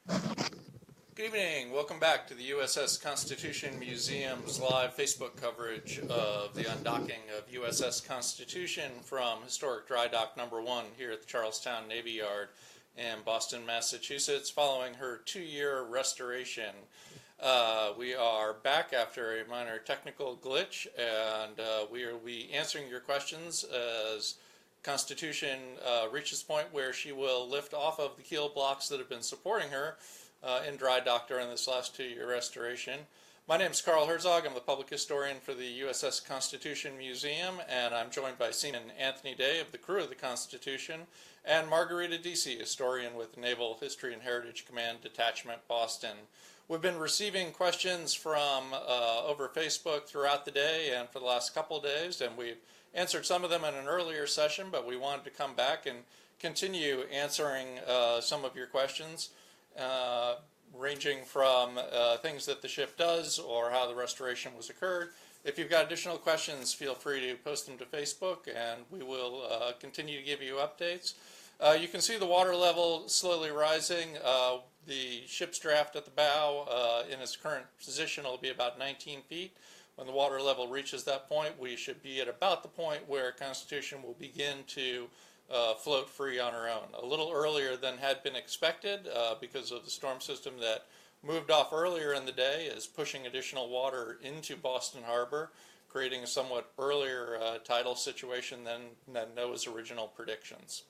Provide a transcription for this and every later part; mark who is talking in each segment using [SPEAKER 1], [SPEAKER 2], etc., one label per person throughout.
[SPEAKER 1] Good evening. Welcome back to the USS Constitution Museum's live Facebook coverage of the undocking of USS Constitution from Historic Dry Dock Number 1 here at the Charlestown Navy Yard in Boston, Massachusetts, following her 2-year restoration. We are back after a minor technical glitch, and we will be answering your questions as Constitution reaches the point where she will lift off of the keel blocks that have been supporting her in dry dock during this last 2-year restoration. My name is Carl Herzog. I'm the public historian for the USS Constitution Museum, and I'm joined by Seaman Anthony Day of the crew of the Constitution, and Margarita Deasy, historian with Naval History and Heritage Command Detachment, Boston. We've been receiving questions from over Facebook throughout the day and for the last couple of days, and we've answered some of them in an earlier session, but we wanted to come back and continue answering some of your questions. Ranging from things that the ship does or how the restoration was occurred. If you've got additional questions, feel free to post them to Facebook, and we will continue to give you updates. You can see the water level slowly rising. The ship's draft at the bow in its current position will be about 19 feet. When the water level reaches that point, we should be at about the point where Constitution will begin to float free on her own. A little earlier than had been expected because of the storm system that moved off earlier in the day is pushing additional water into Boston Harbor, creating a somewhat earlier tidal situation than NOAA's original predictions.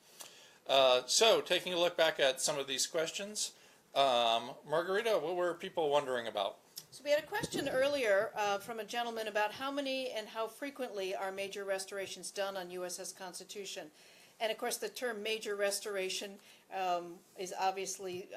[SPEAKER 1] So taking a look back at some of these questions, Margarita, what were people wondering about?
[SPEAKER 2] So we had a question earlier from a gentleman about how many and how frequently are major restorations done on USS Constitution. And of course, the term major restoration is obviously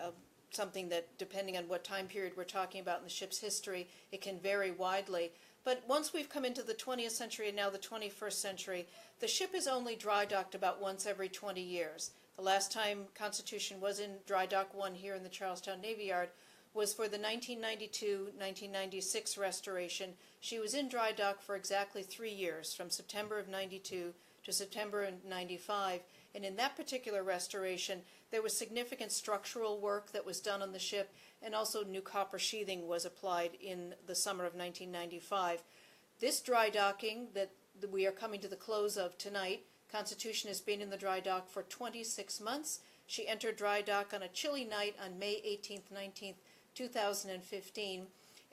[SPEAKER 2] something that, depending on what time period we're talking about in the ship's history, it can vary widely. But once we've come into the 20th century and now the 21st century, the ship is only dry docked about once every 20 years. The last time Constitution was in dry dock 1 here in the Charlestown Navy Yard was for the 1992-1996 restoration. She was in dry dock for exactly 3 years, from September of 92 to September of 95, and in that particular restoration there was significant structural work that was done on the ship, and also new copper sheathing was applied in the summer of 1995. This dry docking that we are coming to the close of tonight, Constitution has been in the dry dock for 26 months. She entered dry dock on a chilly night on May 18th, 19th, 2015.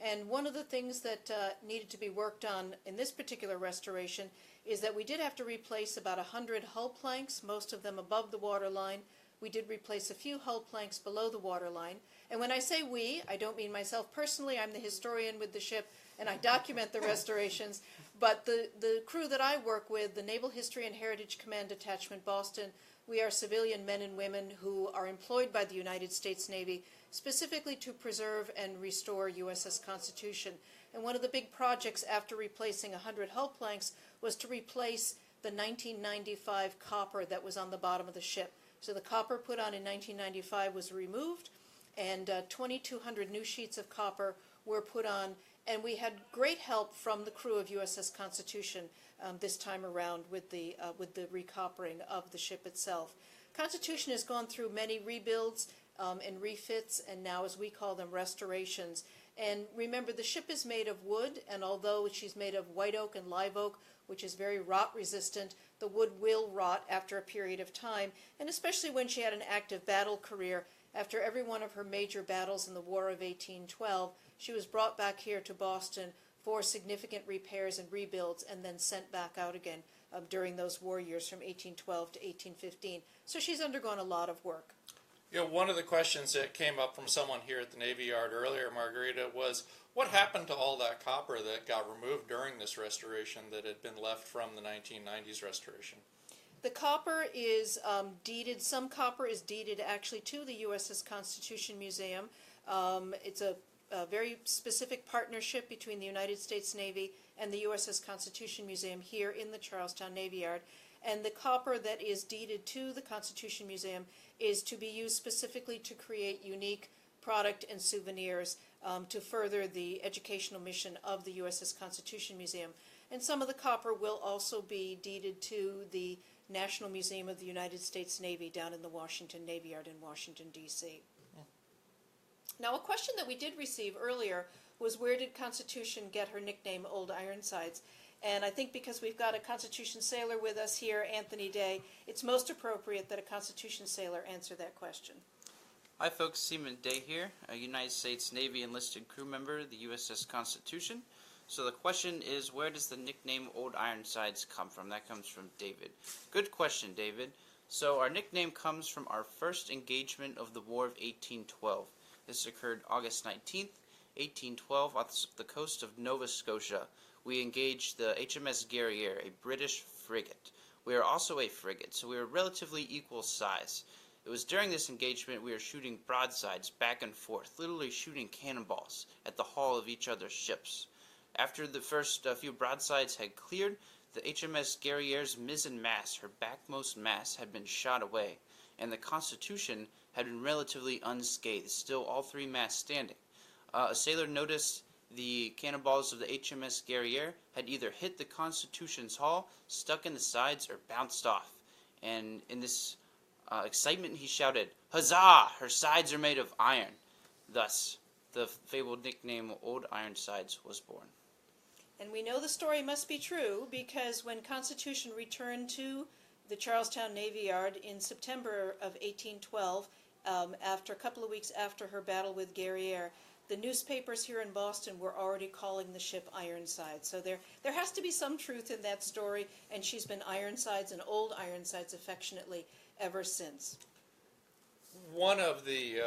[SPEAKER 2] And one of the things that needed to be worked on in this particular restoration is that we did have to replace about 100 hull planks, most of them above the waterline. We did replace a few hull planks below the waterline. And when I say we, I don't mean myself personally. I'm the historian with the ship, and I document the restorations. But the crew that I work with, the Naval History and Heritage Command Detachment, Boston, we are civilian men and women who are employed by the United States Navy specifically to preserve and restore USS Constitution. And one of the big projects after replacing 100 hull planks was to replace the 1995 copper that was on the bottom of the ship. So the copper put on in 1995 was removed, and 2,200 new sheets of copper were put on, and we had great help from the crew of USS Constitution this time around with the recoppering of the ship itself. Constitution has gone through many rebuilds and refits, and now, as we call them, restorations. And remember, the ship is made of wood, and although she's made of white oak and live oak, which is very rot resistant, the wood will rot after a period of time, and especially when she had an active battle career. After every one of her major battles in the War of 1812, she was brought back here to Boston for significant repairs and rebuilds, and then sent back out again during those war years from 1812 to 1815. So she's undergone a lot of work.
[SPEAKER 1] You know, one of the questions that came up from someone here at the Navy Yard earlier, Margarita, was what happened to all that copper that got removed during this restoration that had been left from the 1990s restoration?
[SPEAKER 2] The copper is deeded. Some copper is deeded actually to the USS Constitution Museum. It's a very specific partnership between the United States Navy and the USS Constitution Museum here in the Charlestown Navy Yard. And the copper that is deeded to the Constitution Museum is to be used specifically to create unique product and souvenirs to further the educational mission of the USS Constitution Museum. And some of the copper will also be deeded to the National Museum of the United States Navy down in the Washington Navy Yard in Washington, D.C. Now, a question that we did receive earlier was, where did Constitution get her nickname Old Ironsides? And I think because we've got a Constitution sailor with us here, Anthony Day, it's most appropriate that a Constitution sailor answer that question.
[SPEAKER 3] Hi folks, Seaman Day here, a United States Navy enlisted crew member of the USS Constitution. So the question is, where does the nickname Old Ironsides come from? That comes from David. Good question, David. So our nickname comes from our first engagement of the War of 1812. This occurred August 19th, 1812, off the coast of Nova Scotia. We engaged the HMS Guerriere, a British frigate. We are also a frigate, so we are relatively equal size. It was during this engagement we were shooting broadsides back and forth, literally shooting cannonballs at the hull of each other's ships. After the first few broadsides had cleared, the HMS Guerriere's mizzen mast, her backmost mast, had been shot away, and the Constitution had been relatively unscathed, still all three masts standing. A sailor noticed the cannonballs of the HMS Guerriere had either hit the Constitution's hull, stuck in the sides, or bounced off. And in this excitement he shouted, "Huzzah! Her sides are made of iron." Thus, the fabled nickname Old Ironsides was born.
[SPEAKER 2] And we know the story must be true because when Constitution returned to the Charlestown Navy Yard in September of 1812, after a couple of weeks after her battle with Guerriere, the newspapers here in Boston were already calling the ship Ironsides. So there has to be some truth in that story, and she's been Ironsides and Old Ironsides affectionately ever since.
[SPEAKER 1] One of the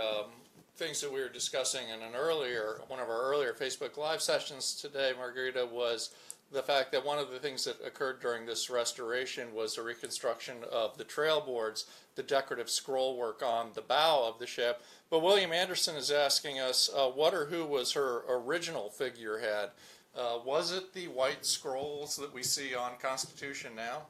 [SPEAKER 1] things that we were discussing in one of our earlier Facebook Live sessions today, Margarita, was the fact that one of the things that occurred during this restoration was a reconstruction of the trail boards, the decorative scroll work on the bow of the ship. But William Anderson is asking us, what or who was her original figurehead? Was it the white scrolls that we see on Constitution now?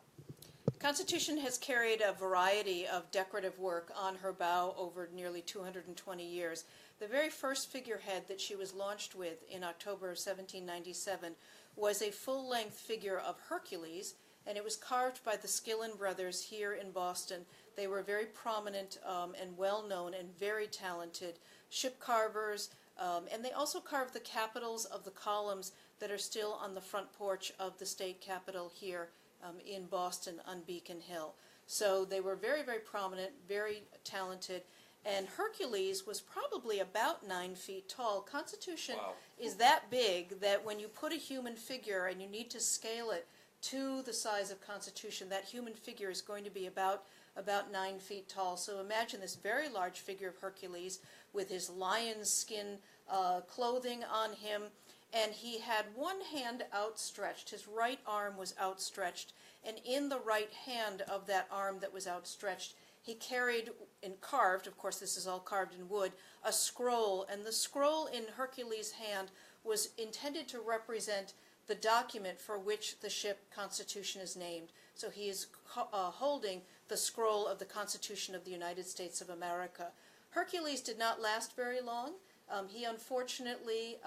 [SPEAKER 2] Constitution has carried a variety of decorative work on her bow over nearly 220 years. The very first figurehead that she was launched with in October of 1797 was a full-length figure of Hercules, and it was carved by the Skillen brothers here in Boston. They were very prominent and well-known and very talented ship carvers, and they also carved the capitals of the columns that are still on the front porch of the state capitol here in Boston on Beacon Hill. So they were very, very prominent, very talented, and Hercules was probably about 9 feet tall. Constitution is that big that when you put a human figure and you need to scale it to the size of Constitution, that human figure is going to be about 9 feet tall. So imagine this very large figure of Hercules with his lion's skin clothing on him, and he had one hand outstretched. His right arm was outstretched, and in the right hand of that arm that was outstretched, he carried and carved, of course this is all carved in wood, a scroll, and the scroll in Hercules' hand was intended to represent the document for which the ship Constitution is named. So he is holding the scroll of the Constitution of the United States of America. Hercules did not last very long. He unfortunately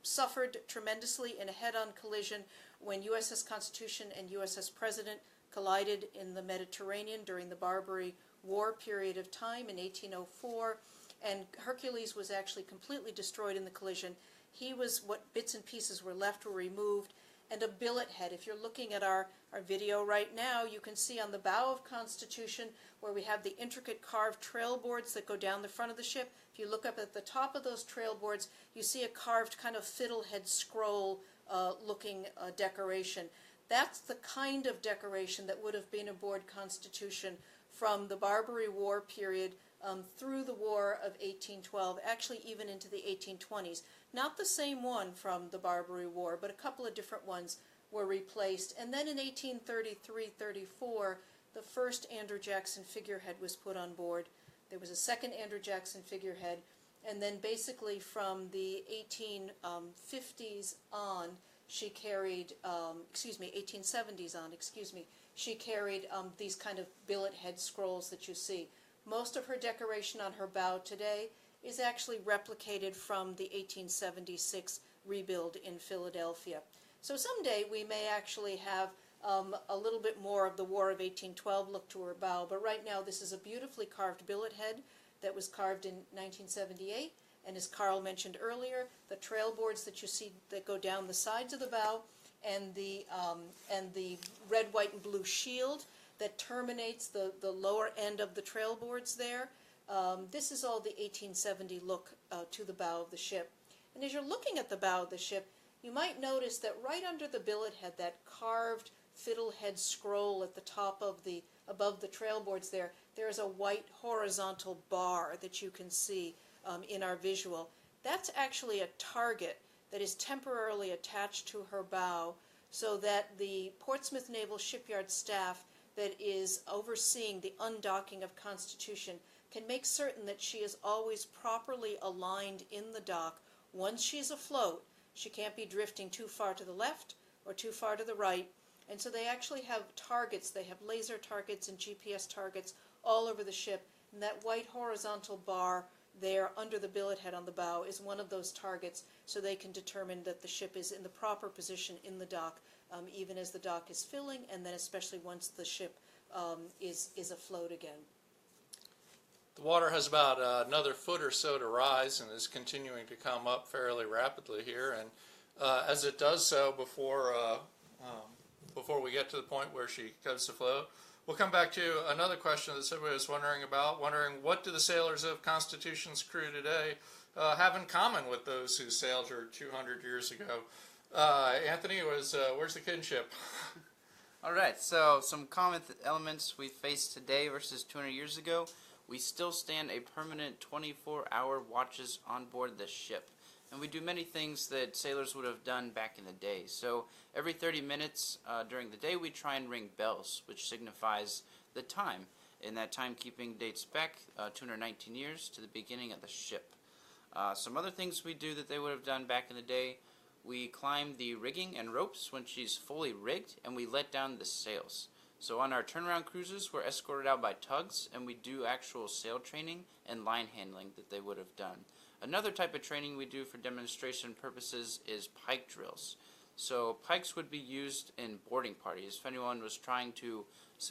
[SPEAKER 2] suffered tremendously in a head-on collision when USS Constitution and USS President collided in the Mediterranean during the Barbary War period of time in 1804, and Hercules was actually completely destroyed in the collision. He was, what bits and pieces were left were removed, and a billet head. If you're looking at our video right now, you can see on the bow of Constitution where we have the intricate carved trail boards that go down the front of the ship. If you look up at the top of those trail boards, you see a carved kind of fiddlehead scroll looking decoration. That's the kind of decoration that would have been aboard Constitution from the Barbary War period through the War of 1812, actually even into the 1820s. Not the same one from the Barbary War, but a couple of different ones were replaced. And then in 1833-34, the first Andrew Jackson figurehead was put on board. There was a second Andrew Jackson figurehead, and then basically from the 1850s on, she carried, 1870s on, she carried these kind of billet head scrolls that you see. Most of her decoration on her bow today is actually replicated from the 1876 rebuild in Philadelphia. So someday we may actually have a little bit more of the War of 1812 look to her bow, but right now this is a beautifully carved billet head that was carved in 1978, And as Carl mentioned earlier, the trail boards that you see that go down the sides of the bow, and the red, white, and blue shield that terminates the lower end of the trail boards there. This is all the 1870 look to the bow of the ship. And as you're looking at the bow of the ship, you might notice that right under the billet head, that carved fiddlehead scroll at the top of above the trail boards there is a white horizontal bar that you can see in our visual. That's actually a target that is temporarily attached to her bow so that the Portsmouth Naval Shipyard staff that is overseeing the undocking of Constitution can make certain that she is always properly aligned in the dock. Once she's afloat, she can't be drifting too far to the left or too far to the right. And so they actually have targets. They have laser targets and GPS targets all over the ship. And that white horizontal bar there under the billet head on the bow is one of those targets, so they can determine that the ship is in the proper position in the dock, even as the dock is filling, and then especially once the ship is afloat again.
[SPEAKER 1] The water has about another foot or so to rise and is continuing to come up fairly rapidly here. And as it does so, before we get to the point where she goes to float, we'll come back to another question that somebody was wondering what do the sailors of Constitution's crew today have in common with those who sailed her 200 years ago? Anthony, where's the kinship?
[SPEAKER 3] All right, so some common elements we face today versus 200 years ago. We still stand a permanent 24-hour watches on board the ship. And we do many things that sailors would have done back in the day. So every 30 minutes during the day we try and ring bells, which signifies the time. And that timekeeping dates back 219 years to the beginning of the ship. Some other things we do that they would have done back in the day: we climb the rigging and ropes when she's fully rigged, and we let down the sails. So on our turnaround cruises, we're escorted out by tugs, and we do actual sail training and line handling that they would have done. Another type of training we do for demonstration purposes is pike drills. So pikes would be used in boarding parties. If anyone was trying to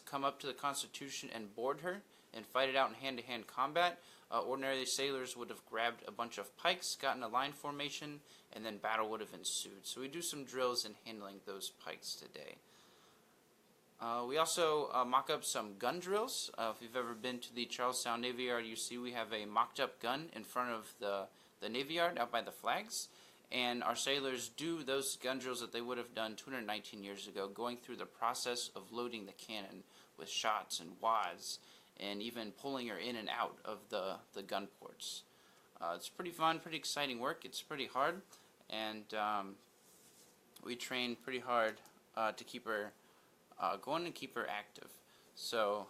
[SPEAKER 3] come up to the Constitution and board her and fight it out in hand-to-hand combat, ordinarily sailors would have grabbed a bunch of pikes, gotten a line formation, and then battle would have ensued. So we do some drills in handling those pikes today. We also mock up some gun drills. If you've ever been to the Charlestown Navy Yard, you see we have a mocked up gun in front of the Navy Yard out by the flags. And our sailors do those gun drills that they would have done 219 years ago, going through the process of loading the cannon with shots and wads, and even pulling her in and out of the gun ports. It's pretty fun, pretty exciting work. It's pretty hard, and we train pretty hard to keep her going and keep her active. So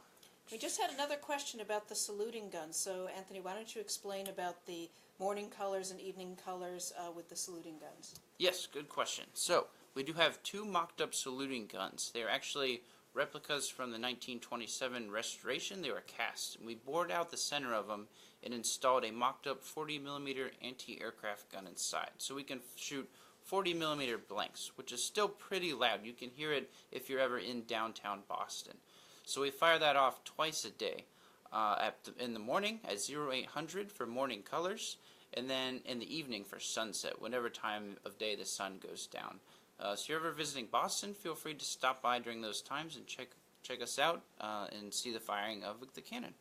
[SPEAKER 2] we just had another question about the saluting guns. So Anthony, why don't you explain about the morning colors and evening colors with the saluting guns?
[SPEAKER 3] Yes, good question. So we do have two mocked up saluting guns. They are actually replicas from the 1927 restoration. They were cast, and we bored out the center of them and installed a mocked up 40mm anti-aircraft gun inside, so we can shoot 40mm blanks, which is still pretty loud. You can hear it if you're ever in downtown Boston. So we fire that off twice a day, in the morning at 0800 for morning colors, and then in the evening for sunset, whenever time of day the sun goes down. So if you're ever visiting Boston, feel free to stop by during those times and check us out and see the firing of the cannon.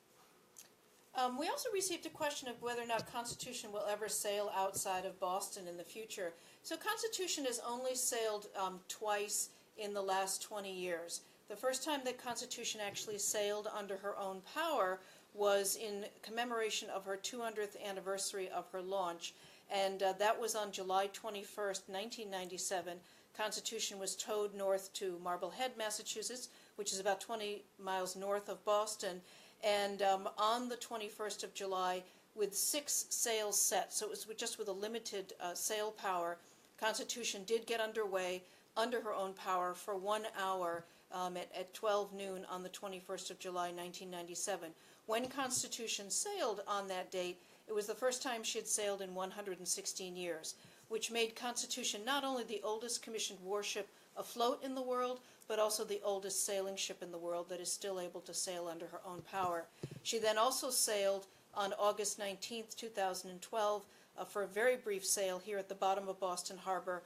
[SPEAKER 2] We also received a question of whether or not Constitution will ever sail outside of Boston in the future. So Constitution has only sailed twice in the last 20 years. The first time that Constitution actually sailed under her own power was in commemoration of her 200th anniversary of her launch, and that was on July 21st, 1997. Constitution was towed north to Marblehead, Massachusetts, which is about 20 miles north of Boston, and on the 21st of July, with 6 sails set, so it was just with a limited sail power, Constitution did get underway under her own power for 1 hour at 12 noon on the 21st of July, 1997. When Constitution sailed on that date, it was the first time she had sailed in 116 years, which made Constitution not only the oldest commissioned warship afloat in the world, but also the oldest sailing ship in the world that is still able to sail under her own power. She then also sailed on August 19th, 2012, for a very brief sail here at the bottom of Boston Harbor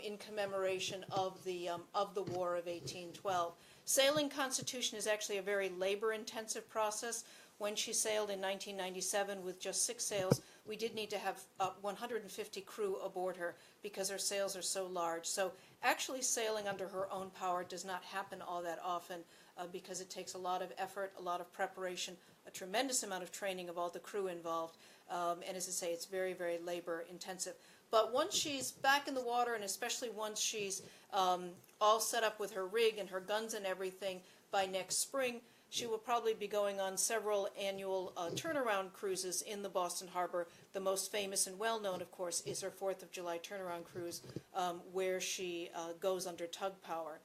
[SPEAKER 2] in commemoration of the War of 1812. Sailing Constitution is actually a very labor-intensive process. When she sailed in 1997 with just 6 sails, we did need to have 150 crew aboard her because her sails are so large. So actually sailing under her own power does not happen all that often because it takes a lot of effort, a lot of preparation, a tremendous amount of training of all the crew involved. And as I say, it's very, very labor-intensive. But once she's back in the water, and especially once she's all set up with her rig and her guns and everything by next spring, she will probably be going on several annual turnaround cruises in the Boston Harbor. The most famous and well-known, of course, is her 4th of July turnaround cruise, where she goes under tug power.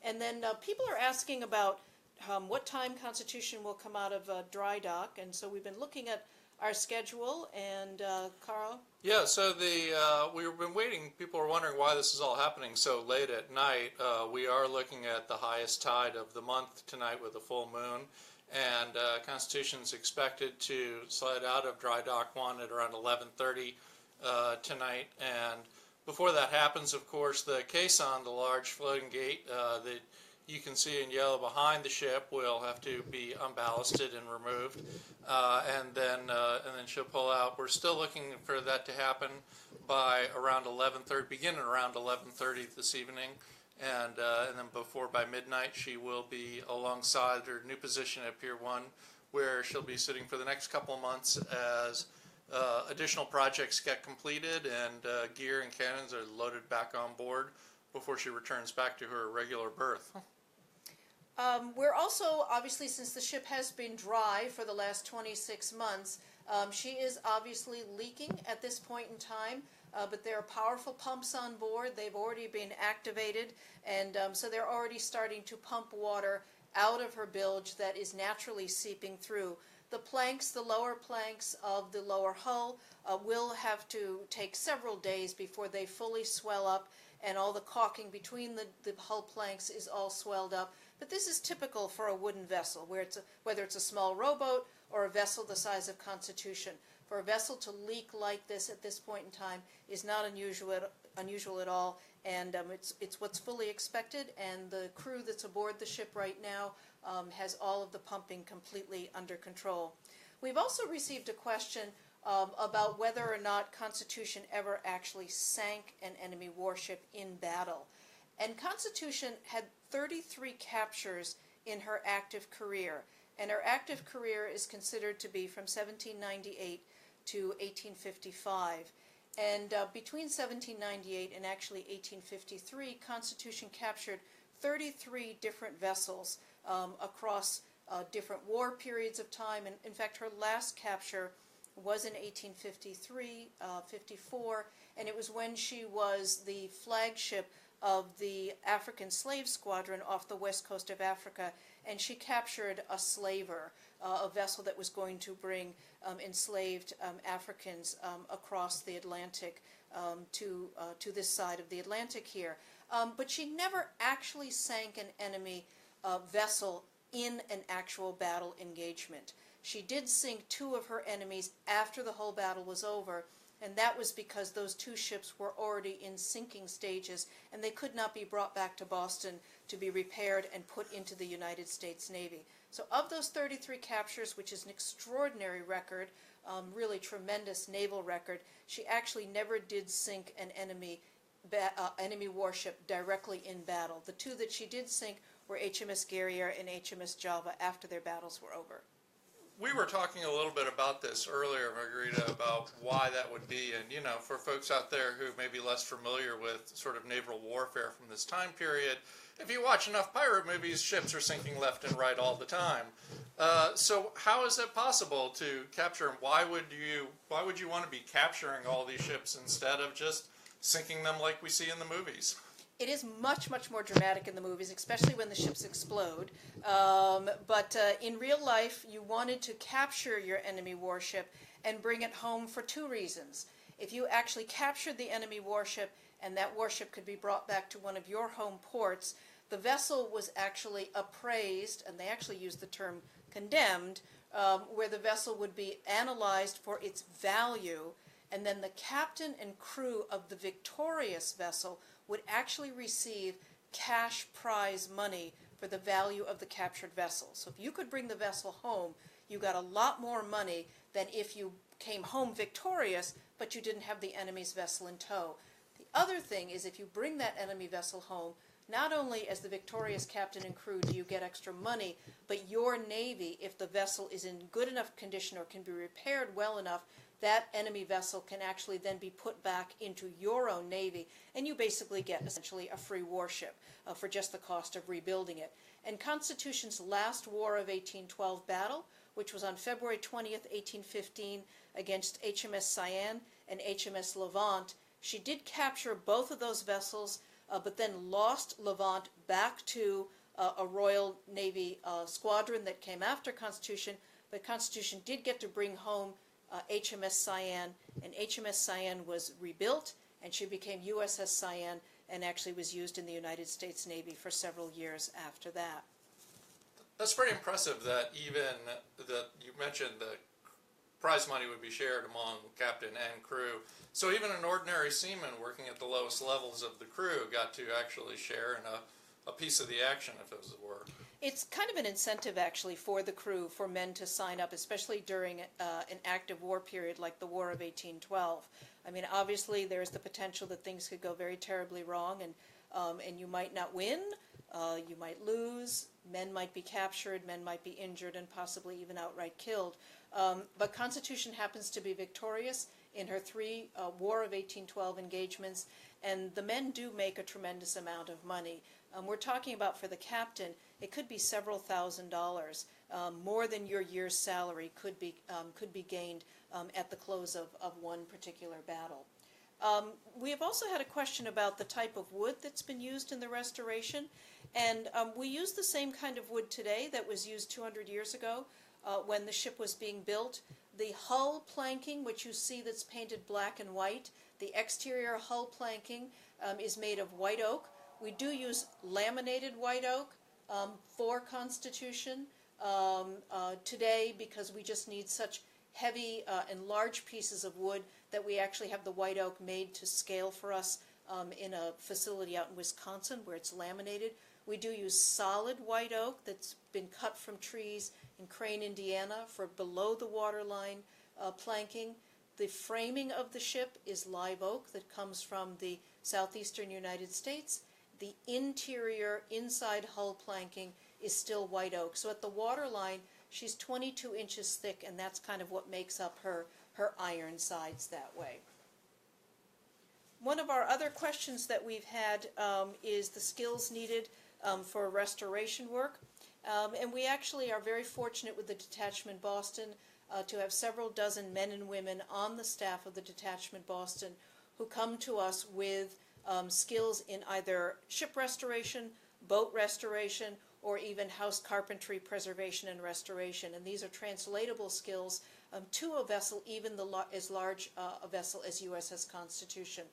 [SPEAKER 2] And then people are asking about what time Constitution will come out of dry dock, and so we've been looking at our schedule, and Carl?
[SPEAKER 1] Yeah, so we've been waiting. People are wondering why this is all happening so late at night. We are looking at the highest tide of the month tonight with a full moon, and Constitution's expected to slide out of dry dock 1 at around 11:30 tonight. And before that happens, of course, the caisson, the large floating gate that you can see in yellow behind the ship, will have to be unballasted and removed, and then she'll pull out. We're still looking for that to happen by around 11:30, beginning around 11:30 this evening, and then by midnight she will be alongside her new position at Pier 1, where she'll be sitting for the next couple of months as additional projects get completed and gear and cannons are loaded back on board before she returns back to her regular berth.
[SPEAKER 2] We're also, obviously, since the ship has been dry for the last 26 months, she is obviously leaking at this point in time, but there are powerful pumps on board. They've already been activated, and so they're already starting to pump water out of her bilge that is naturally seeping through. The planks, the lower planks of the lower hull, will have to take several days before they fully swell up, and all the caulking between the hull planks is all swelled up. But this is typical for a wooden vessel, whether it's a small rowboat or a vessel the size of Constitution. For a vessel to leak like this at this point in time is not unusual at all, and it's what's fully expected, and the crew that's aboard the ship right now has all of the pumping completely under control. We've also received a question about whether or not Constitution ever actually sank an enemy warship in battle. And Constitution had 33 captures in her active career, and her active career is considered to be from 1798 to 1855. And between 1798 and actually 1853, Constitution captured 33 different vessels across different war periods of time. And in fact, her last capture was in 1853, 54, and it was when she was the flagship of the African slave squadron off the west coast of Africa, and she captured a slaver, a vessel that was going to bring enslaved Africans across the Atlantic to this side of the Atlantic here. But she never actually sank an enemy vessel in an actual battle engagement. She did sink 2 of her enemies after the whole battle was over, and that was because those 2 ships were already in sinking stages, and they could not be brought back to Boston to be repaired and put into the United States Navy. So of those 33 captures, which is an extraordinary record, really tremendous naval record, she actually never did sink an enemy warship directly in battle. The 2 that she did sink were HMS Guerriere and HMS Java after their battles were over.
[SPEAKER 1] We were talking a little bit about this earlier, Margarita, about why that would be. And, for folks out there who may be less familiar with sort of naval warfare from this time period, if you watch enough pirate movies, ships are sinking left and right all the time. So how is it possible to capture them? Why would you want to be capturing all these ships instead of just sinking them like we see in the movies?
[SPEAKER 2] It is much, much more dramatic in the movies, especially when the ships explode. But in real life, you wanted to capture your enemy warship and bring it home for 2 reasons. If you actually captured the enemy warship and that warship could be brought back to one of your home ports, the vessel was actually appraised, and they actually used the term condemned, where the vessel would be analyzed for its value, and then the captain and crew of the victorious vessel would actually receive cash prize money for the value of the captured vessel. So if you could bring the vessel home, you got a lot more money than if you came home victorious, but you didn't have the enemy's vessel in tow. The other thing is, if you bring that enemy vessel home, not only as the victorious captain and crew do you get extra money, but your Navy, if the vessel is in good enough condition or can be repaired well enough, that enemy vessel can actually then be put back into your own Navy, and you basically get essentially a free warship for just the cost of rebuilding it. And Constitution's last War of 1812 battle, which was on February 20th, 1815, against HMS Cyane and HMS Levant, she did capture both of those vessels, but then lost Levant back to a Royal Navy squadron that came after Constitution, but Constitution did get to bring home HMS Cyane, and HMS Cyane was rebuilt, and she became USS Cyane, and actually was used in the United States Navy for several years after that.
[SPEAKER 1] That's pretty impressive that even that you mentioned the prize money would be shared among captain and crew. So even an ordinary seaman working at the lowest levels of the crew got to actually share in a piece of the action, if it was a word.
[SPEAKER 2] It's kind of an incentive, actually, for the crew, for men to sign up, especially during an active war period like the War of 1812. I mean, obviously, there's the potential that things could go very terribly wrong, and you might not win, you might lose, men might be captured, men might be injured, and possibly even outright killed. But Constitution happens to be victorious in her 3 War of 1812 engagements, and the men do make a tremendous amount of money. We're talking about, for the captain, it could be several $1,000s. More than your year's salary could be gained at the close of one particular battle. We have also had a question about the type of wood that's been used in the restoration, and we use the same kind of wood today that was used 200 years ago when the ship was being built. The hull planking, which you see that's painted black and white, the exterior hull planking is made of white oak. We do use laminated white oak for Constitution today, because we just need such heavy and large pieces of wood that we actually have the white oak made to scale for us in a facility out in Wisconsin where it's laminated. We do use solid white oak that's been cut from trees in Crane, Indiana, for below the waterline planking. The framing of the ship is live oak that comes from the southeastern United States. The interior, inside hull planking is still white oak. So at the waterline, she's 22 inches thick, and that's kind of what makes up her iron sides that way. One of our other questions that we've had is the skills needed for restoration work. And we actually are very fortunate with the Detachment Boston to have several dozen men and women on the staff of the Detachment Boston who come to us with skills in either ship restoration, boat restoration, or even house carpentry, preservation, and restoration. And these are translatable skills to a vessel even as large a vessel as USS Constitution.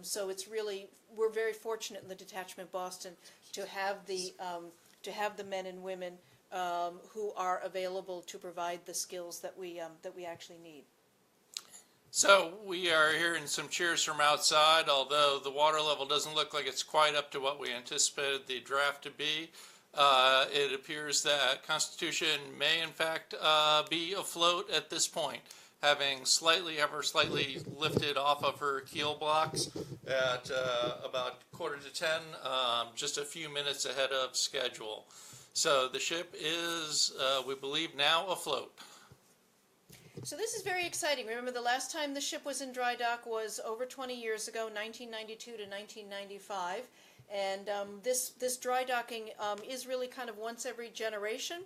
[SPEAKER 2] So it's really, we're very fortunate in the Detachment Boston to have the men and women who are available to provide the skills that we actually need.
[SPEAKER 1] So we are hearing some cheers from outside, although the water level doesn't look like it's quite up to what we anticipated the draft to be. It appears that Constitution may in fact be afloat at this point, having ever slightly lifted off of her keel blocks at about 9:45, just a few minutes ahead of schedule. So the ship is, we believe, now afloat.
[SPEAKER 2] So this is very exciting. Remember, the last time the ship was in dry dock was over 20 years ago, 1992 to 1995. And this dry docking is really kind of once every generation.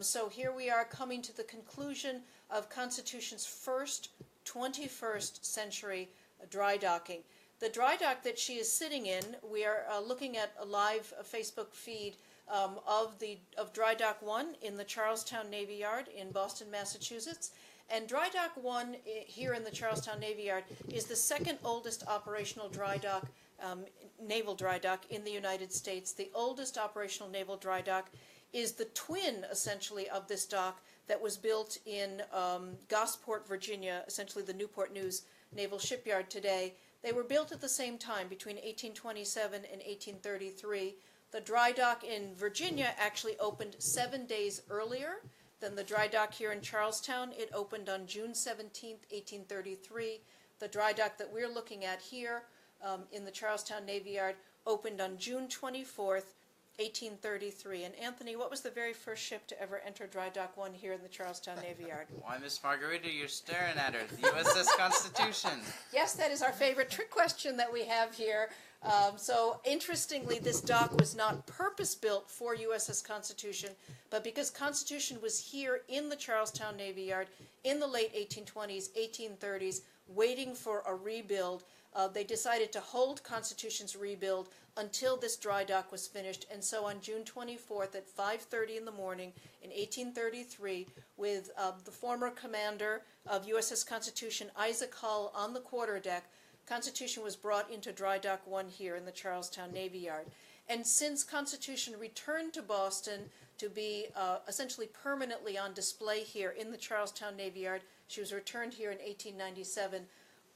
[SPEAKER 2] So here we are coming to the conclusion of Constitution's first 21st century dry docking. The dry dock that she is sitting in, we are looking at a live Facebook feed of Dry Dock 1 in the Charlestown Navy Yard in Boston, Massachusetts. And Dry Dock 1 here in the Charlestown Navy Yard is the second oldest operational dry dock, naval dry dock in the United States. The oldest operational naval dry dock is the twin, essentially, of this dock that was built in Gosport, Virginia, essentially the Newport News Naval Shipyard today. They were built at the same time, between 1827 and 1833. The dry dock in Virginia actually opened 7 days earlier than the dry dock here in Charlestown. It opened on June 17th, 1833. The dry dock that we're looking at here in the Charlestown Navy Yard opened on June 24th, 1833. And Anthony, what was the very first ship to ever enter Dry Dock 1 here in the Charlestown Navy Yard?
[SPEAKER 3] Why, Miss Margarita, you're staring at her. The USS Constitution.
[SPEAKER 2] Yes, that is our favorite trick question that we have here. So interestingly, this dock was not purpose-built for USS Constitution, but because Constitution was here in the Charlestown Navy Yard in the late 1820s, 1830s, waiting for a rebuild, they decided to hold Constitution's rebuild until this dry dock was finished. And so on June 24th at 5:30 in the morning in 1833, with the former commander of USS Constitution, Isaac Hull, on the quarterdeck, Constitution was brought into Dry Dock 1 here in the Charlestown Navy Yard. And since Constitution returned to Boston to be essentially permanently on display here in the Charlestown Navy Yard, she was returned here in 1897.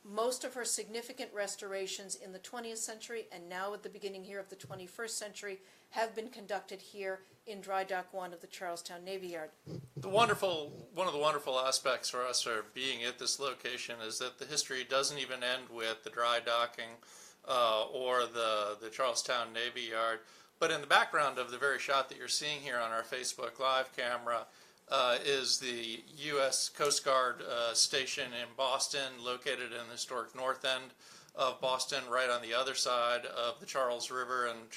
[SPEAKER 2] Most of her significant restorations in the 20th century and now at the beginning here of the 21st century have been conducted here in Dry Dock 1 of the Charlestown Navy Yard.
[SPEAKER 1] One of the wonderful aspects for us for being at this location is that the history doesn't even end with the dry docking or the Charlestown Navy Yard. But in the background of the very shot that you're seeing here on our Facebook Live camera is the U.S. Coast Guard station in Boston, located in the historic north end of Boston, right on the other side of the Charles River and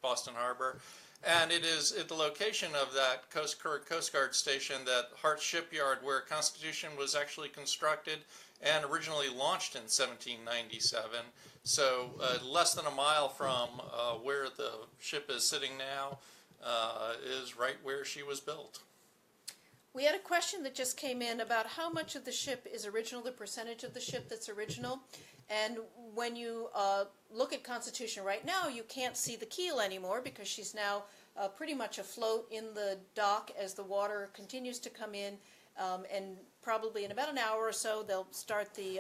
[SPEAKER 1] Boston Harbor. And it is at the location of that Coast Guard station that Hart Shipyard, where Constitution was actually constructed and originally launched in 1797. So less than a mile from where the ship is sitting now is right where she was built.
[SPEAKER 2] We had a question that just came in about how much of the ship is original, the percentage of the ship that's original. And when you look at Constitution right now, you can't see the keel anymore because she's now pretty much afloat in the dock as the water continues to come in. And probably in about an hour or so, they'll start the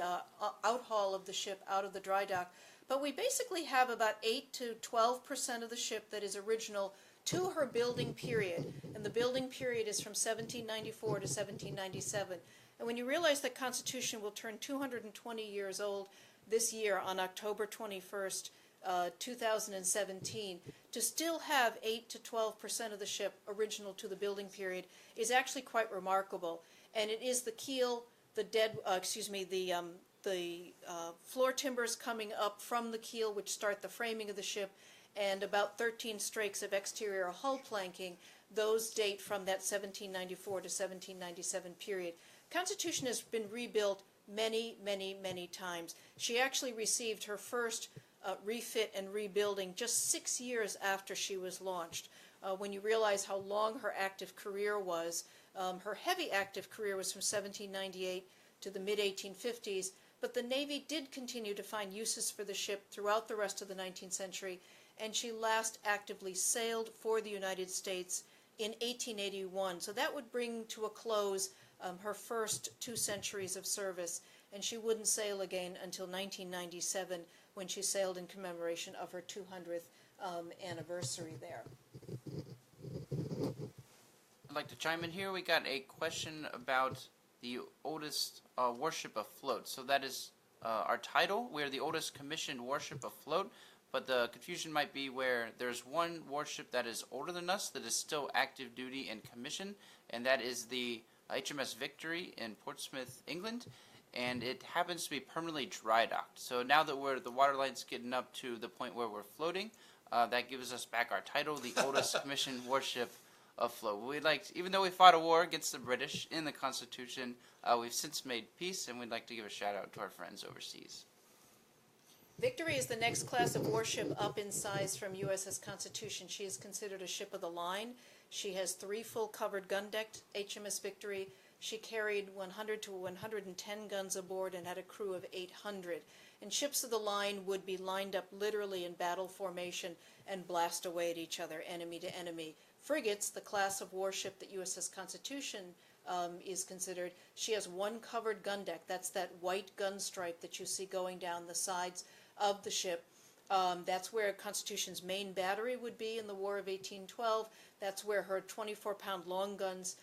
[SPEAKER 2] outhaul of the ship out of the dry dock. But we basically have about 8 to 12% of the ship that is original to her building period, and the building period is from 1794 to 1797. And when you realize that Constitution will turn 220 years old this year on October 21st, 2017, to still have 8 to 12% of the ship original to the building period is actually quite remarkable. And it is the keel, the floor timbers coming up from the keel, which start the framing of the ship, and about 13 strakes of exterior hull planking. Those date from that 1794 to 1797 period. Constitution has been rebuilt many, many, many times. She actually received her first refit and rebuilding just 6 years after she was launched. When you realize how long her active career was, her heavy active career was from 1798 to the mid-1850s, but the Navy did continue to find uses for the ship throughout the rest of the 19th century, and she last actively sailed for the United States in 1881. So that would bring to a close her first 2 centuries of service, and she wouldn't sail again until 1997 when she sailed in commemoration of her 200th anniversary there.
[SPEAKER 3] I'd like to chime in here. We got a question about the oldest warship afloat. So that is our title. We're the oldest commissioned warship afloat. But the confusion might be where there's one warship that is older than us that is still active duty and commission, and that is the HMS Victory in Portsmouth, England, and it happens to be permanently dry docked. So now that the waterline's getting up to the point where we're floating, that gives us back our title, the oldest commissioned warship afloat. Even though we fought a war against the British in the Constitution, we've since made peace, and we'd like to give a shout out to our friends overseas.
[SPEAKER 2] Victory is the next class of warship up in size from USS Constitution. She is considered a ship of the line. She has 3 full covered gun decks, HMS Victory. She carried 100 to 110 guns aboard and had a crew of 800. And ships of the line would be lined up literally in battle formation and blast away at each other, enemy to enemy, frigates, the class of warship that USS Constitution is considered, she has one covered gun deck. That's that white gun stripe that you see going down the sides of the ship. That's where Constitution's main battery would be in the War of 1812. That's where her 24-pound long guns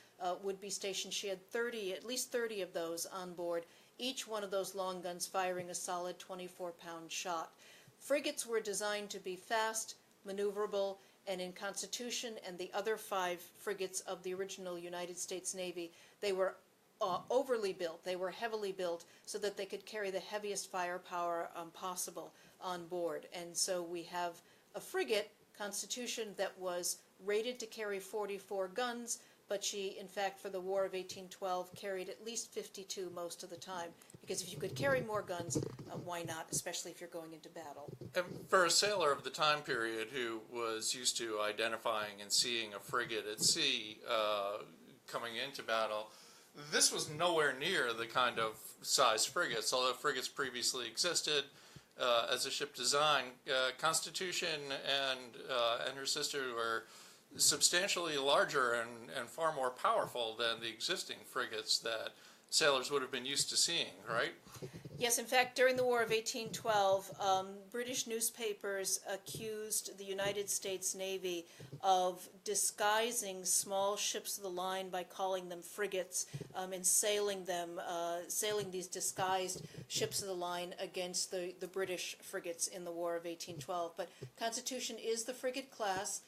[SPEAKER 2] would be stationed. She had at least 30 of those on board, each one of those long guns firing a solid 24-pound shot. Frigates were designed to be fast, maneuverable, and in Constitution and the other 5 frigates of the original United States Navy, they were overly built. They were heavily built so that they could carry the heaviest firepower possible on board. And so we have a frigate, Constitution, that was rated to carry 44 guns, but she, in fact, for the War of 1812, carried at least 52 most of the time. Because if you could carry more guns, why not, especially if you're going into battle?
[SPEAKER 1] And for a sailor of the time period who was used to identifying and seeing a frigate at sea coming into battle, this was nowhere near the kind of size frigates. Although frigates previously existed as a ship design, Constitution and her sister were substantially larger and far more powerful than the existing frigates that sailors would have been used to seeing, right?
[SPEAKER 2] Yes, in fact, during the War of 1812, British newspapers accused the United States Navy of disguising small ships of the line by calling them frigates and sailing these disguised ships of the line against the British frigates in the War of 1812. But Constitution is the frigate class,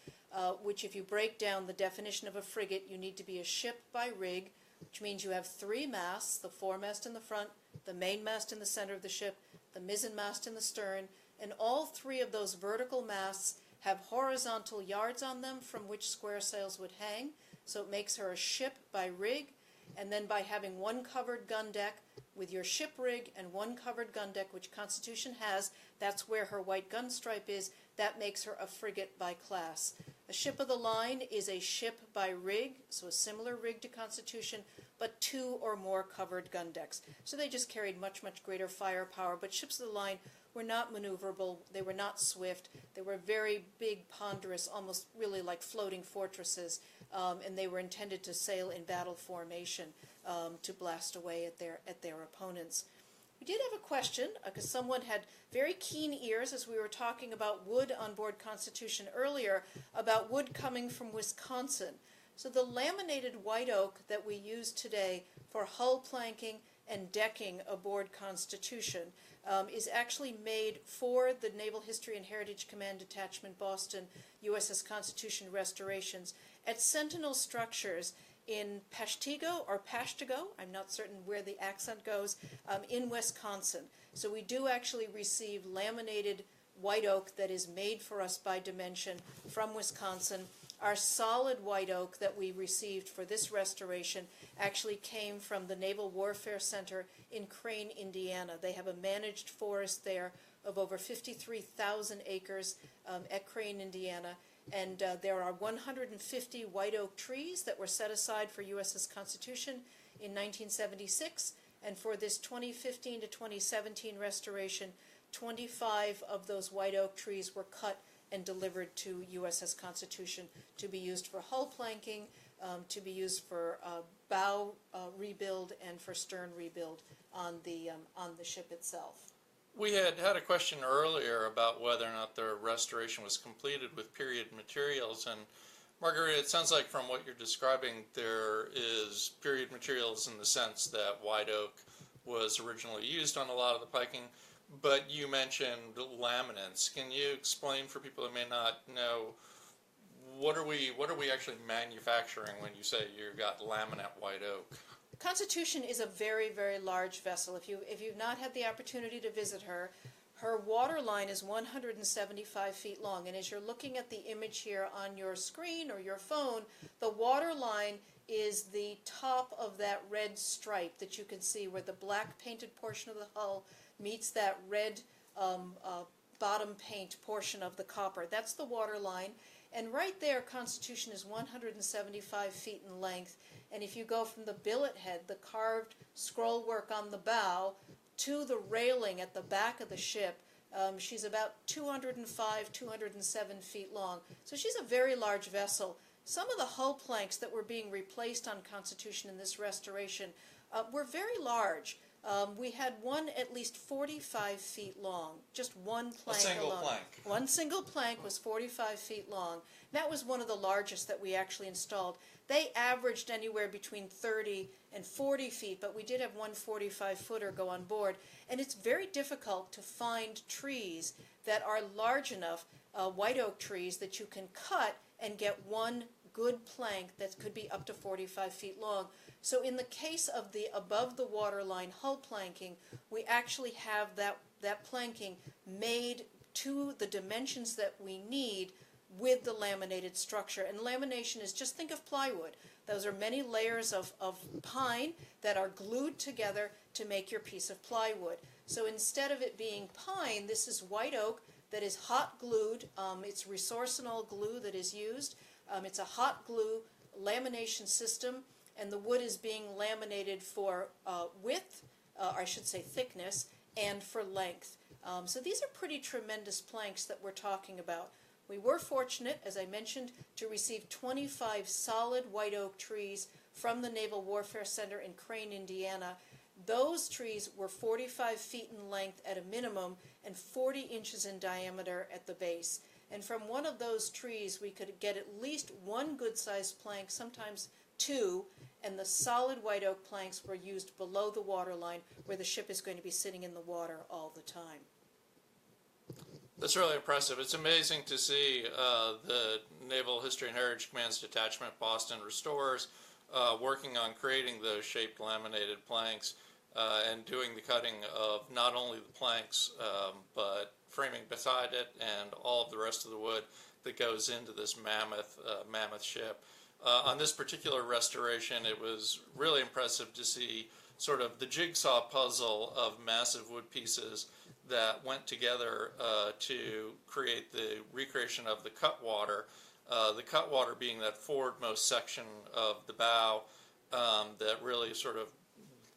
[SPEAKER 2] which if you break down the definition of a frigate, you need to be a ship by rig, which means you have 3 masts, the foremast in the front, the mainmast in the center of the ship, the mizzenmast in the stern, and all 3 of those vertical masts have horizontal yards on them from which square sails would hang, so it makes her a ship by rig, and then by having one covered gun deck with your ship rig and one covered gun deck, which Constitution has, that's where her white gun stripe is, that makes her a frigate by class. A ship of the line is a ship by rig, so a similar rig to Constitution, but 2 or more covered gun decks. So they just carried much, much greater firepower, but ships of the line were not maneuverable, they were not swift, they were very big, ponderous, almost really like floating fortresses, and they were intended to sail in battle formation to blast away at their opponents. We did have a question, because someone had very keen ears as we were talking about wood on board Constitution earlier, about wood coming from Wisconsin. So the laminated white oak that we use today for hull planking and decking aboard Constitution is actually made for the Naval History and Heritage Command Detachment Boston USS Constitution restorations at Sentinel Structures in Peshtigo or Pashtigo, I'm not certain where the accent goes, in Wisconsin. So we do actually receive laminated white oak that is made for us by Dimension from Wisconsin. Our solid white oak that we received for this restoration actually came from the Naval Warfare Center in Crane, Indiana. They have a managed forest there of over 53,000 acres at Crane, Indiana. And there are 150 white oak trees that were set aside for USS Constitution in 1976. And for this 2015 to 2017 restoration, 25 of those white oak trees were cut and delivered to USS Constitution to be used for hull planking, to be used for bow rebuild, and for stern rebuild on the ship itself.
[SPEAKER 1] We had a question earlier about whether or not the restoration was completed with period materials, and Margarita, it sounds like from what you're describing there is period materials in the sense that white oak was originally used on a lot of the piking, but you mentioned laminates. Can you explain for people who may not know, what are we actually manufacturing when you say you got laminate white oak?
[SPEAKER 2] Constitution is a very, very large vessel. If you've not had the opportunity to visit her, her water line is 175 feet long. And as you're looking at the image here on your screen or your phone, the water line is the top of that red stripe that you can see where the black painted portion of the hull meets that red bottom paint portion of the copper. That's the water line. And right there, Constitution is 175 feet in length. And if you go from the billet head, the carved scroll work on the bow, to the railing at the back of the ship, she's about 205, 207 feet long. So she's a very large vessel. some of the hull planks that were being replaced on Constitution in this restoration were very large. We had one at least 45 feet long, just one plank
[SPEAKER 1] single
[SPEAKER 2] alone.
[SPEAKER 1] plank.
[SPEAKER 2] One single plank was 45 feet long. That was one of the largest that we actually installed. They averaged anywhere between 30 and 40 feet, but we did have one 45-footer go on board. And it's very difficult to find trees that are large enough, white oak trees, that you can cut and get one good plank that could be up to 45 feet long. So in the case of the above the waterline hull planking, we actually have that planking made to the dimensions that we need with the laminated structure. And lamination is, just think of plywood. Those are many layers of pine that are glued together to make your piece of plywood. So instead of it being pine, this is white oak that is hot glued. It's resorcinol glue that is used. It's a hot glue lamination system, and the wood is being laminated for width, or I should say thickness, and for length. So these are pretty tremendous planks that we're talking about. We were fortunate, as I mentioned, to receive 25 solid white oak trees from the Naval Warfare Center in Crane, Indiana. Those trees were 45 feet in length at a minimum and 40 inches in diameter at the base. And from one of those trees, we could get at least one good-sized plank, sometimes two, and the solid white oak planks were used below the waterline where the ship is going to be sitting in the water all the time.
[SPEAKER 1] That's really impressive. It's amazing to see the Naval History and Heritage Command's Detachment Boston Restorers working on creating those shaped laminated planks and doing the cutting of not only the planks but framing beside it and all of the rest of the wood that goes into this mammoth ship. On this particular restoration, it was really impressive to see sort of the jigsaw puzzle of massive wood pieces that went together to create the recreation of the cutwater. The cutwater being that forwardmost section of the bow that really sort of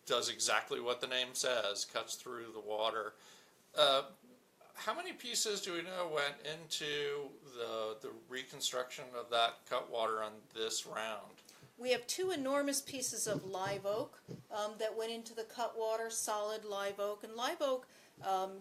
[SPEAKER 1] does exactly what the name says, cuts through the water. How many pieces do we know went into the reconstruction of that cutwater on this round?
[SPEAKER 2] We have two enormous pieces of live oak that went into the cutwater, solid live oak. And live oak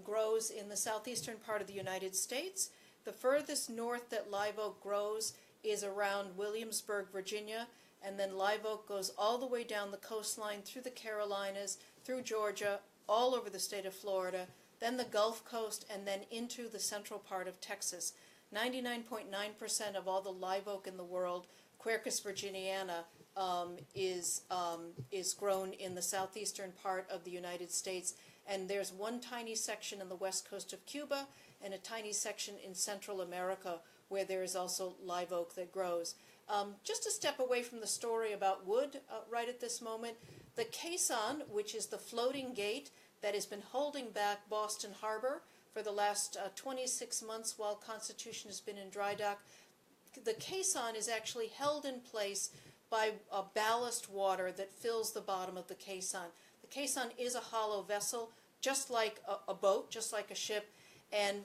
[SPEAKER 2] grows in the southeastern part of the United States. The furthest north that live oak grows is around Williamsburg, Virginia, and then live oak goes all the way down the coastline through the Carolinas, through Georgia, all over the state of Florida, then the Gulf Coast, and then into the central part of Texas. 99.9% of all the live oak in the world, Quercus virginiana, is grown in the southeastern part of the United States. And there's one tiny section in the west coast of Cuba and a tiny section in Central America where there is also live oak that grows. Just a step away from the story about wood right at this moment, the caisson, which is the floating gate that has been holding back Boston Harbor for the last 26 months while Constitution has been in dry dock, the caisson is actually held in place by ballast water that fills the bottom of the caisson. The caisson is a hollow vessel, just like a boat, just like a ship, and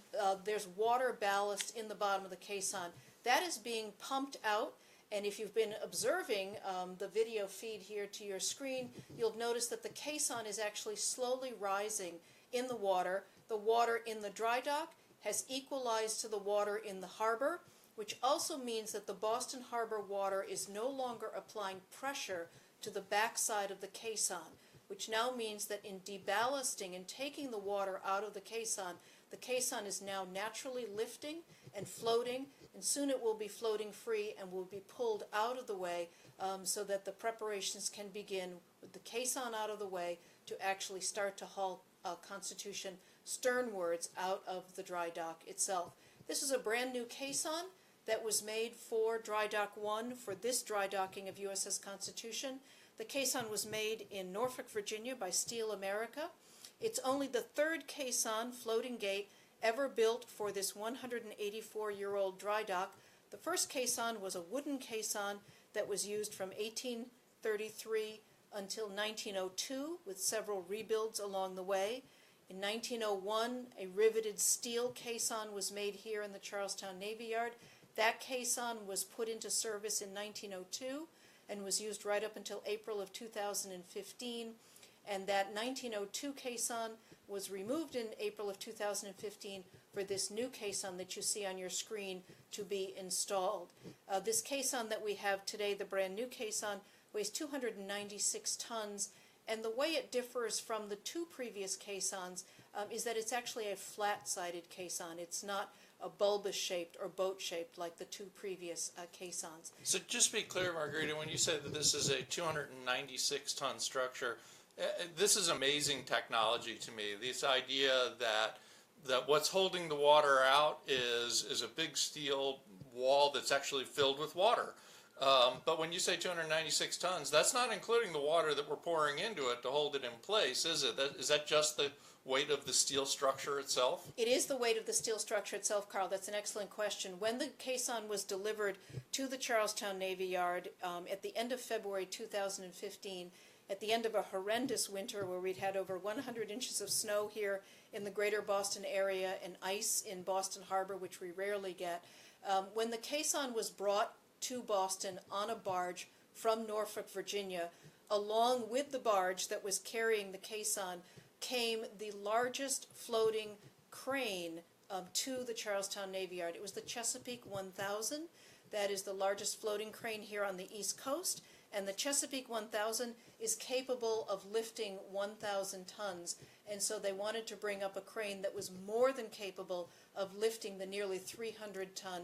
[SPEAKER 2] there's water ballast in the bottom of the caisson. That is being pumped out, and if you've been observing the video feed here to your screen, you'll notice that the caisson is actually slowly rising in the water. The water in the dry dock has equalized to the water in the harbor, which also means that the Boston Harbor water is no longer applying pressure to the backside of the caisson, which now means that in deballasting and taking the water out of the caisson is now naturally lifting and floating, and soon it will be floating free and will be pulled out of the way so that the preparations can begin with the caisson out of the way to actually start to haul Constitution sternwards out of the dry dock itself. This is a brand new caisson that was made for Dry Dock 1 for this dry docking of USS Constitution. The caisson was made in Norfolk, Virginia by Steel America. It's only the third caisson, floating gate, ever built for this 184-year-old dry dock. The first caisson was a wooden caisson that was used from 1833 until 1902 with several rebuilds along the way. In 1901, a riveted steel caisson was made here in the Charlestown Navy Yard. That caisson was put into service in 1902 and was used right up until April of 2015. And that 1902 caisson was removed in April of 2015 for this new caisson that you see on your screen to be installed. This caisson that we have today, the brand new caisson, weighs 296 tons, and the way it differs from the two previous caissons is that it's actually a flat-sided caisson. It's not a bulbous-shaped or boat-shaped like the two previous caissons.
[SPEAKER 1] So just to be clear, Margarita, when you say that this is a 296-ton structure, this is amazing technology to me. This idea that what's holding the water out is a big steel wall that's actually filled with water. But when you say 296 tons, that's not including the water that we're pouring into it to hold it in place, is it? Is that just the weight of the steel structure itself?
[SPEAKER 2] It is the weight of the steel structure itself, Carl. That's an excellent question. When the caisson was delivered to the Charlestown Navy Yard at the end of February 2015, at the end of a horrendous winter where we'd had over 100 inches of snow here in the greater Boston area and ice in Boston Harbor, which we rarely get, when the caisson was brought to Boston on a barge from Norfolk, Virginia, along with the barge that was carrying the caisson came the largest floating crane to the Charlestown Navy Yard. It was the Chesapeake 1000. That is the largest floating crane here on the East Coast, and the Chesapeake 1000 is capable of lifting 1,000 tons, and so they wanted to bring up a crane that was more than capable of lifting the nearly 300-ton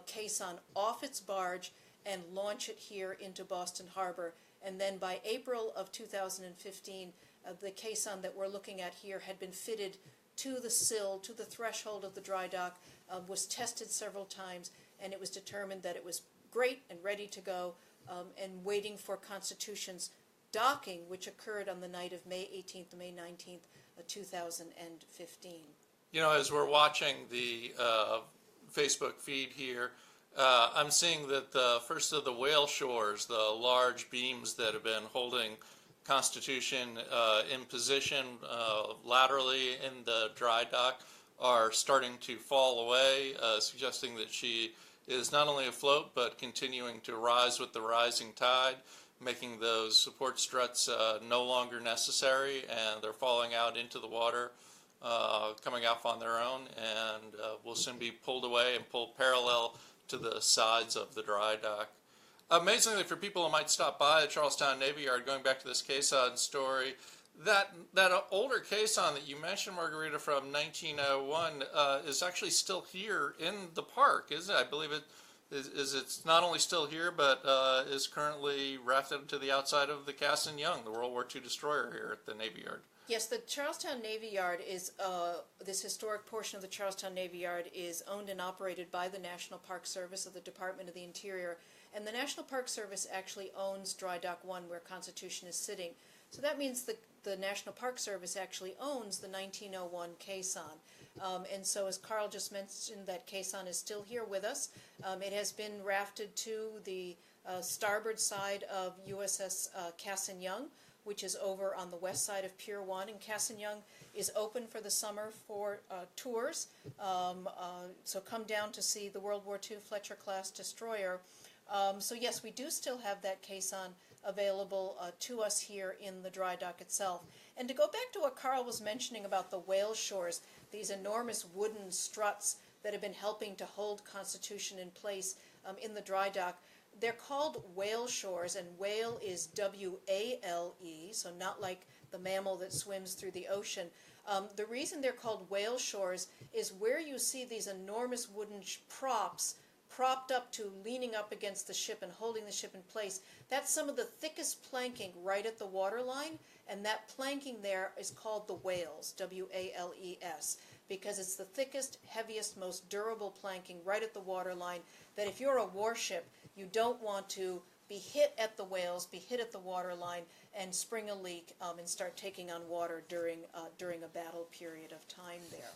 [SPEAKER 2] caisson off its barge and launch it here into Boston Harbor. And then by April of 2015, the caisson that we're looking at here had been fitted to the sill, to the threshold of the dry dock, was tested several times, and it was determined that it was great and ready to go, and waiting for Constitution's docking, which occurred on the night of May 18th to May 19th, 2015.
[SPEAKER 1] You know, as we're watching the Facebook feed here, I'm seeing that the first of the whale shores, the large beams that have been holding Constitution in position laterally in the dry dock, are starting to fall away, suggesting that she is not only afloat but continuing to rise with the rising tide, making those support struts no longer necessary, and they're falling out into the water, coming off on their own, and will soon be pulled away and pulled parallel to the sides of the dry dock. Amazingly, for people who might stop by the Charlestown Navy Yard, going back to this caisson story, that older caisson that you mentioned, Margarita, from 1901, is actually still here in the park, isn't it? I believe it is. It's not only still here, but is currently rafted to the outside of the Cass and Young, the World War II destroyer here at the Navy Yard.
[SPEAKER 2] Yes, the Charlestown Navy Yard is, this historic portion of the Charlestown Navy Yard is owned and operated by the National Park Service of the Department of the Interior, and the National Park Service actually owns Dry Dock 1 where Constitution is sitting. So that means the National Park Service actually owns the 1901 caisson. And so as Carl just mentioned, that caisson is still here with us. It has been rafted to the starboard side of USS Cass and Young, which is over on the west side of Pier 1, and Cass and Young is open for the summer for tours. So come down to see the World War II Fletcher-class destroyer. So yes, we do still have that caisson available to us here in the dry dock itself. And to go back to what Carl was mentioning about the whale shores, these enormous wooden struts that have been helping to hold Constitution in place in the dry dock, they're called whale shores, and whale is W-A-L-E, so not like the mammal that swims through the ocean. The reason they're called whale shores is where you see these enormous wooden props propped up to leaning up against the ship and holding the ship in place. That's some of the thickest planking right at the waterline, and that planking there is called the whales, W-A-L-E-S, because it's the thickest, heaviest, most durable planking right at the waterline that if you're a warship, you don't want to be hit at the whales, be hit at the waterline, and spring a leak and start taking on water during a battle period of time there.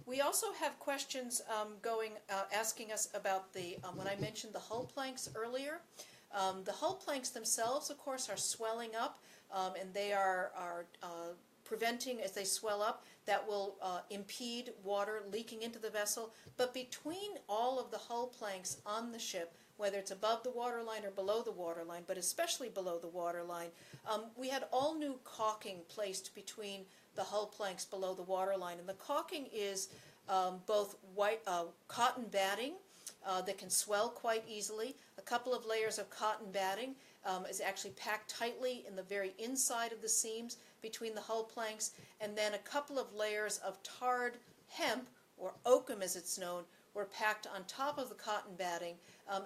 [SPEAKER 2] We also have questions asking us about the, when I mentioned the hull planks earlier, the hull planks themselves, of course, are swelling up, and they are preventing as they swell up. That will impede water leaking into the vessel. But between all of the hull planks on the ship, whether it's above the waterline or below the waterline, but especially below the waterline, we had all new caulking placed between the hull planks below the waterline. And the caulking is both white cotton batting that can swell quite easily. A couple of layers of cotton batting is actually packed tightly in the very inside of the seams between the hull planks, and then a couple of layers of tarred hemp, or oakum as it's known, were packed on top of the cotton batting.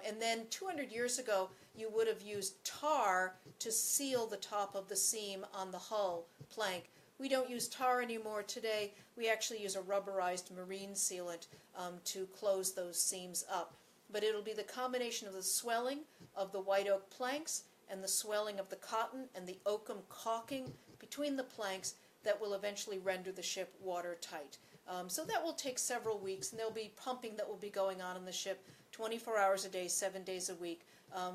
[SPEAKER 2] And then 200 years ago, you would have used tar to seal the top of the seam on the hull plank. We don't use tar anymore today. We actually use a rubberized marine sealant to close those seams up. But it'll be the combination of the swelling of the white oak planks and the swelling of the cotton and the oakum caulking between the planks that will eventually render the ship watertight. So that will take several weeks, and there'll be pumping that will be going on in the ship 24 hours a day, 7 days a week,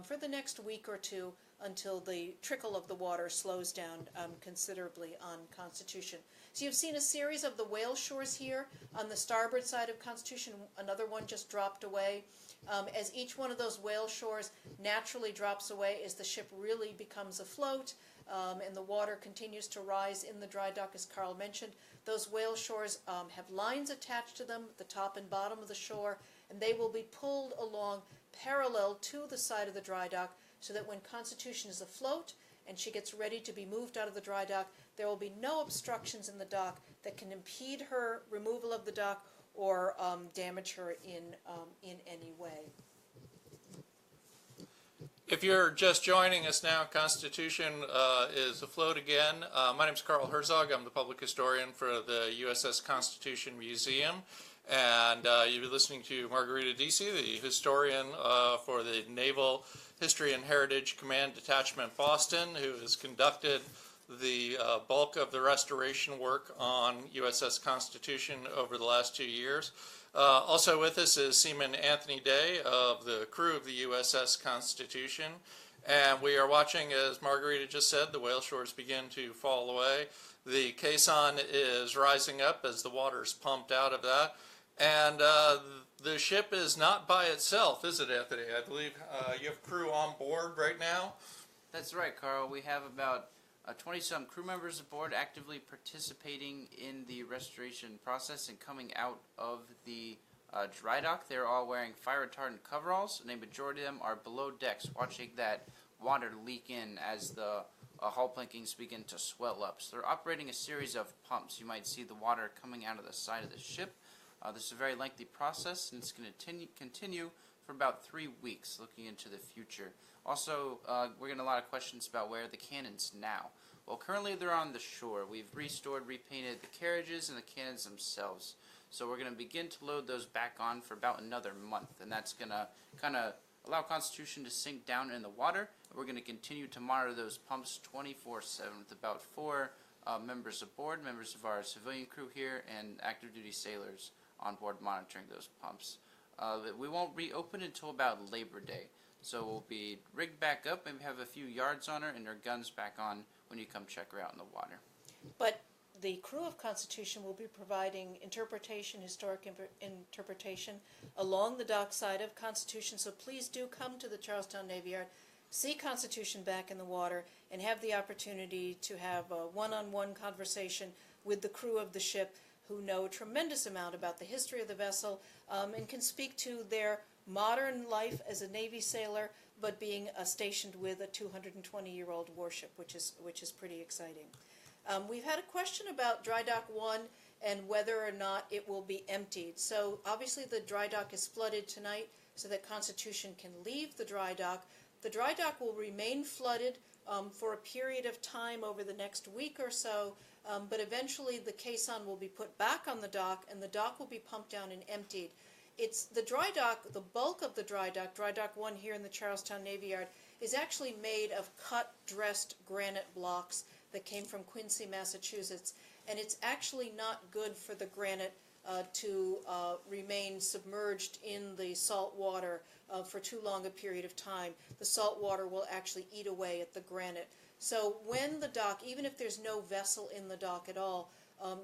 [SPEAKER 2] for the next week or two until the trickle of the water slows down considerably on Constitution. So you've seen a series of the whale shores here on the starboard side of Constitution. Another one just dropped away. As each one of those whale shores naturally drops away as the ship really becomes afloat, and the water continues to rise in the dry dock, as Carl mentioned, those whale shores have lines attached to them at the top and bottom of the shore, and they will be pulled along parallel to the side of the dry dock so that when Constitution is afloat and she gets ready to be moved out of the dry dock, there will be no obstructions in the dock that can impede her removal of the dock or damage her in any way.
[SPEAKER 1] If you're just joining us now, Constitution is afloat again. My name is Carl Herzog. I'm the public historian for the USS Constitution Museum. And you're listening to Margarita Deasy, the historian for the Naval History and Heritage Command Detachment Boston, who has conducted the bulk of the restoration work on USS Constitution over the last 2 years. Also with us is Seaman Anthony Day of the crew of the USS Constitution. And we are watching, as Margarita just said, the whale shores begin to fall away. The caisson is rising up as the water is pumped out of that. And the ship is not by itself, is it, Anthony? I believe you have crew on board right now.
[SPEAKER 3] That's right, Carl. We have about 20-some crew members aboard actively participating in the restoration process and coming out of the dry dock. They're all wearing fire retardant coveralls, and a majority of them are below decks watching that water leak in as the hull plankings begin to swell up. So they're operating a series of pumps. You might see the water coming out of the side of the ship. This is a very lengthy process, and it's going to continue for about 3 weeks, looking into the future. Also, we're getting a lot of questions about where are the cannons now. Well, currently they're on the shore. We've restored, repainted the carriages and the cannons themselves. So we're going to begin to load those back on for about another month, and that's going to kind of allow Constitution to sink down in the water. We're going to continue to monitor those pumps 24/7 with about 4 members aboard, members of our civilian crew here, and active duty sailors on board monitoring those pumps. We won't reopen until about Labor Day. So we'll be rigged back up, maybe have a few yards on her and her guns back on when you come check her out in the water.
[SPEAKER 2] But the crew of Constitution will be providing interpretation, historic interpretation, along the dock side of Constitution. So please do come to the Charlestown Navy Yard, see Constitution back in the water, and have the opportunity to have a one-on-one conversation with the crew of the ship who know a tremendous amount about the history of the vessel and can speak to their modern life as a Navy sailor, but being stationed with a 220-year-old warship, which is pretty exciting. We've had a question about Dry Dock 1 and whether or not it will be emptied. So obviously the dry dock is flooded tonight so that Constitution can leave the dry dock. The dry dock will remain flooded for a period of time over the next week or so, but eventually the caisson will be put back on the dock and the dock will be pumped down and emptied. It's the dry dock, the bulk of the dry dock 1 here in the Charlestown Navy Yard, is actually made of cut, dressed granite blocks that came from Quincy, Massachusetts, and it's actually not good for the granite to remain submerged in the salt water for too long a period of time. The salt water will actually eat away at the granite. So when the dock, even if there's no vessel in the dock at all,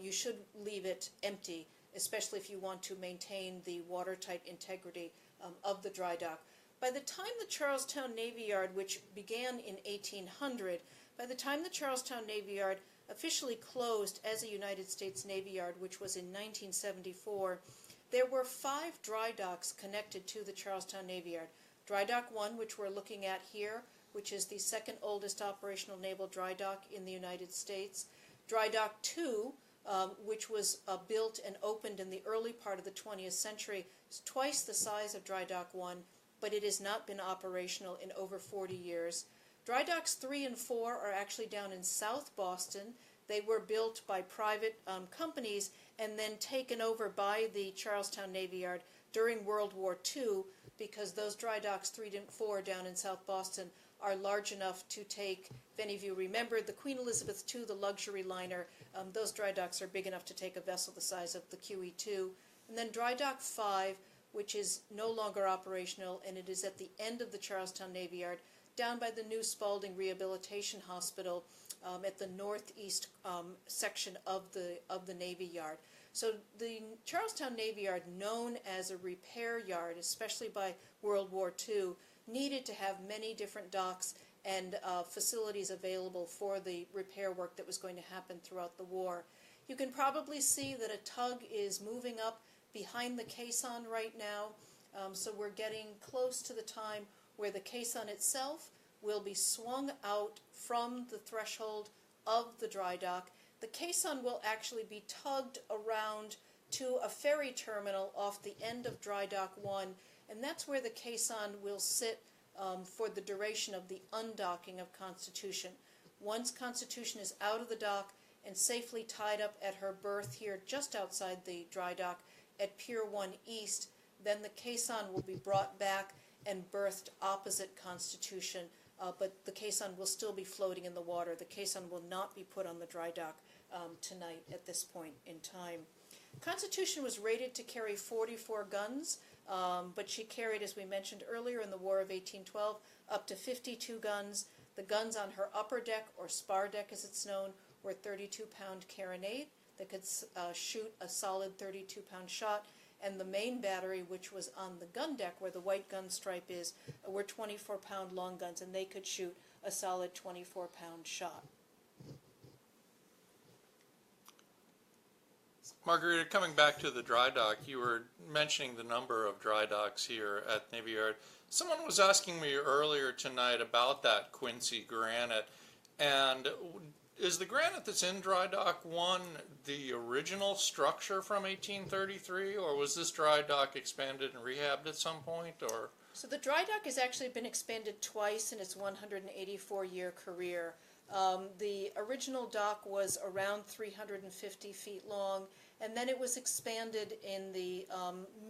[SPEAKER 2] you should leave it empty, especially if you want to maintain the watertight integrity of the dry dock. By the time the Charlestown Navy Yard, which began in 1800, by the time the Charlestown Navy Yard officially closed as a United States Navy Yard, which was in 1974, there were 5 dry docks connected to the Charlestown Navy Yard. Dry Dock 1, which we're looking at here, which is the second oldest operational naval dry dock in the United States. Dry Dock 2, which was built and opened in the early part of the 20th century, is twice the size of Dry Dock 1, but it has not been operational in over 40 years. Dry Docks 3 and 4 are actually down in South Boston. They were built by private companies and then taken over by the Charlestown Navy Yard during World War II, because those Dry Docks 3 and 4 down in South Boston are large enough to take, if any of you remember, the Queen Elizabeth II, the luxury liner, those dry docks are big enough to take a vessel the size of the QE2. And then Dry Dock 5, which is no longer operational, and it is at the end of the Charlestown Navy Yard, down by the new Spalding Rehabilitation Hospital at the northeast section of the Navy Yard. So the Charlestown Navy Yard, known as a repair yard, especially by World War II, needed to have many different docks and facilities available for the repair work that was going to happen throughout the war. You can probably see that a tug is moving up behind the caisson right now, so we're getting close to the time where the caisson itself will be swung out from the threshold of the dry dock. The caisson will actually be tugged around to a ferry terminal off the end of Dry Dock 1, and that's where the caisson will sit for the duration of the undocking of Constitution. Once Constitution is out of the dock and safely tied up at her berth here just outside the dry dock at Pier 1 East, then the caisson will be brought back and berthed opposite Constitution, but the caisson will still be floating in the water. The caisson will not be put on the dry dock tonight at this point in time. Constitution was rated to carry 44 guns, but she carried, as we mentioned earlier in the War of 1812, up to 52 guns. The guns on her upper deck, or spar deck as it's known, were 32-pound carronade that could shoot a solid 32-pound shot, and the main battery, which was on the gun deck where the white gun stripe is, were 24-pound long guns, and they could shoot a solid 24-pound shot.
[SPEAKER 1] Margarita, coming back to the dry dock, you were mentioning the number of dry docks here at Navy Yard. Someone was asking me earlier tonight about that Quincy granite, and is the granite that's in Dry Dock 1 the original structure from 1833, or was this dry dock expanded and rehabbed at some point, or?
[SPEAKER 2] So the dry dock has actually been expanded twice in its 184-year career. The original dock was around 350 feet long, and then it was expanded in the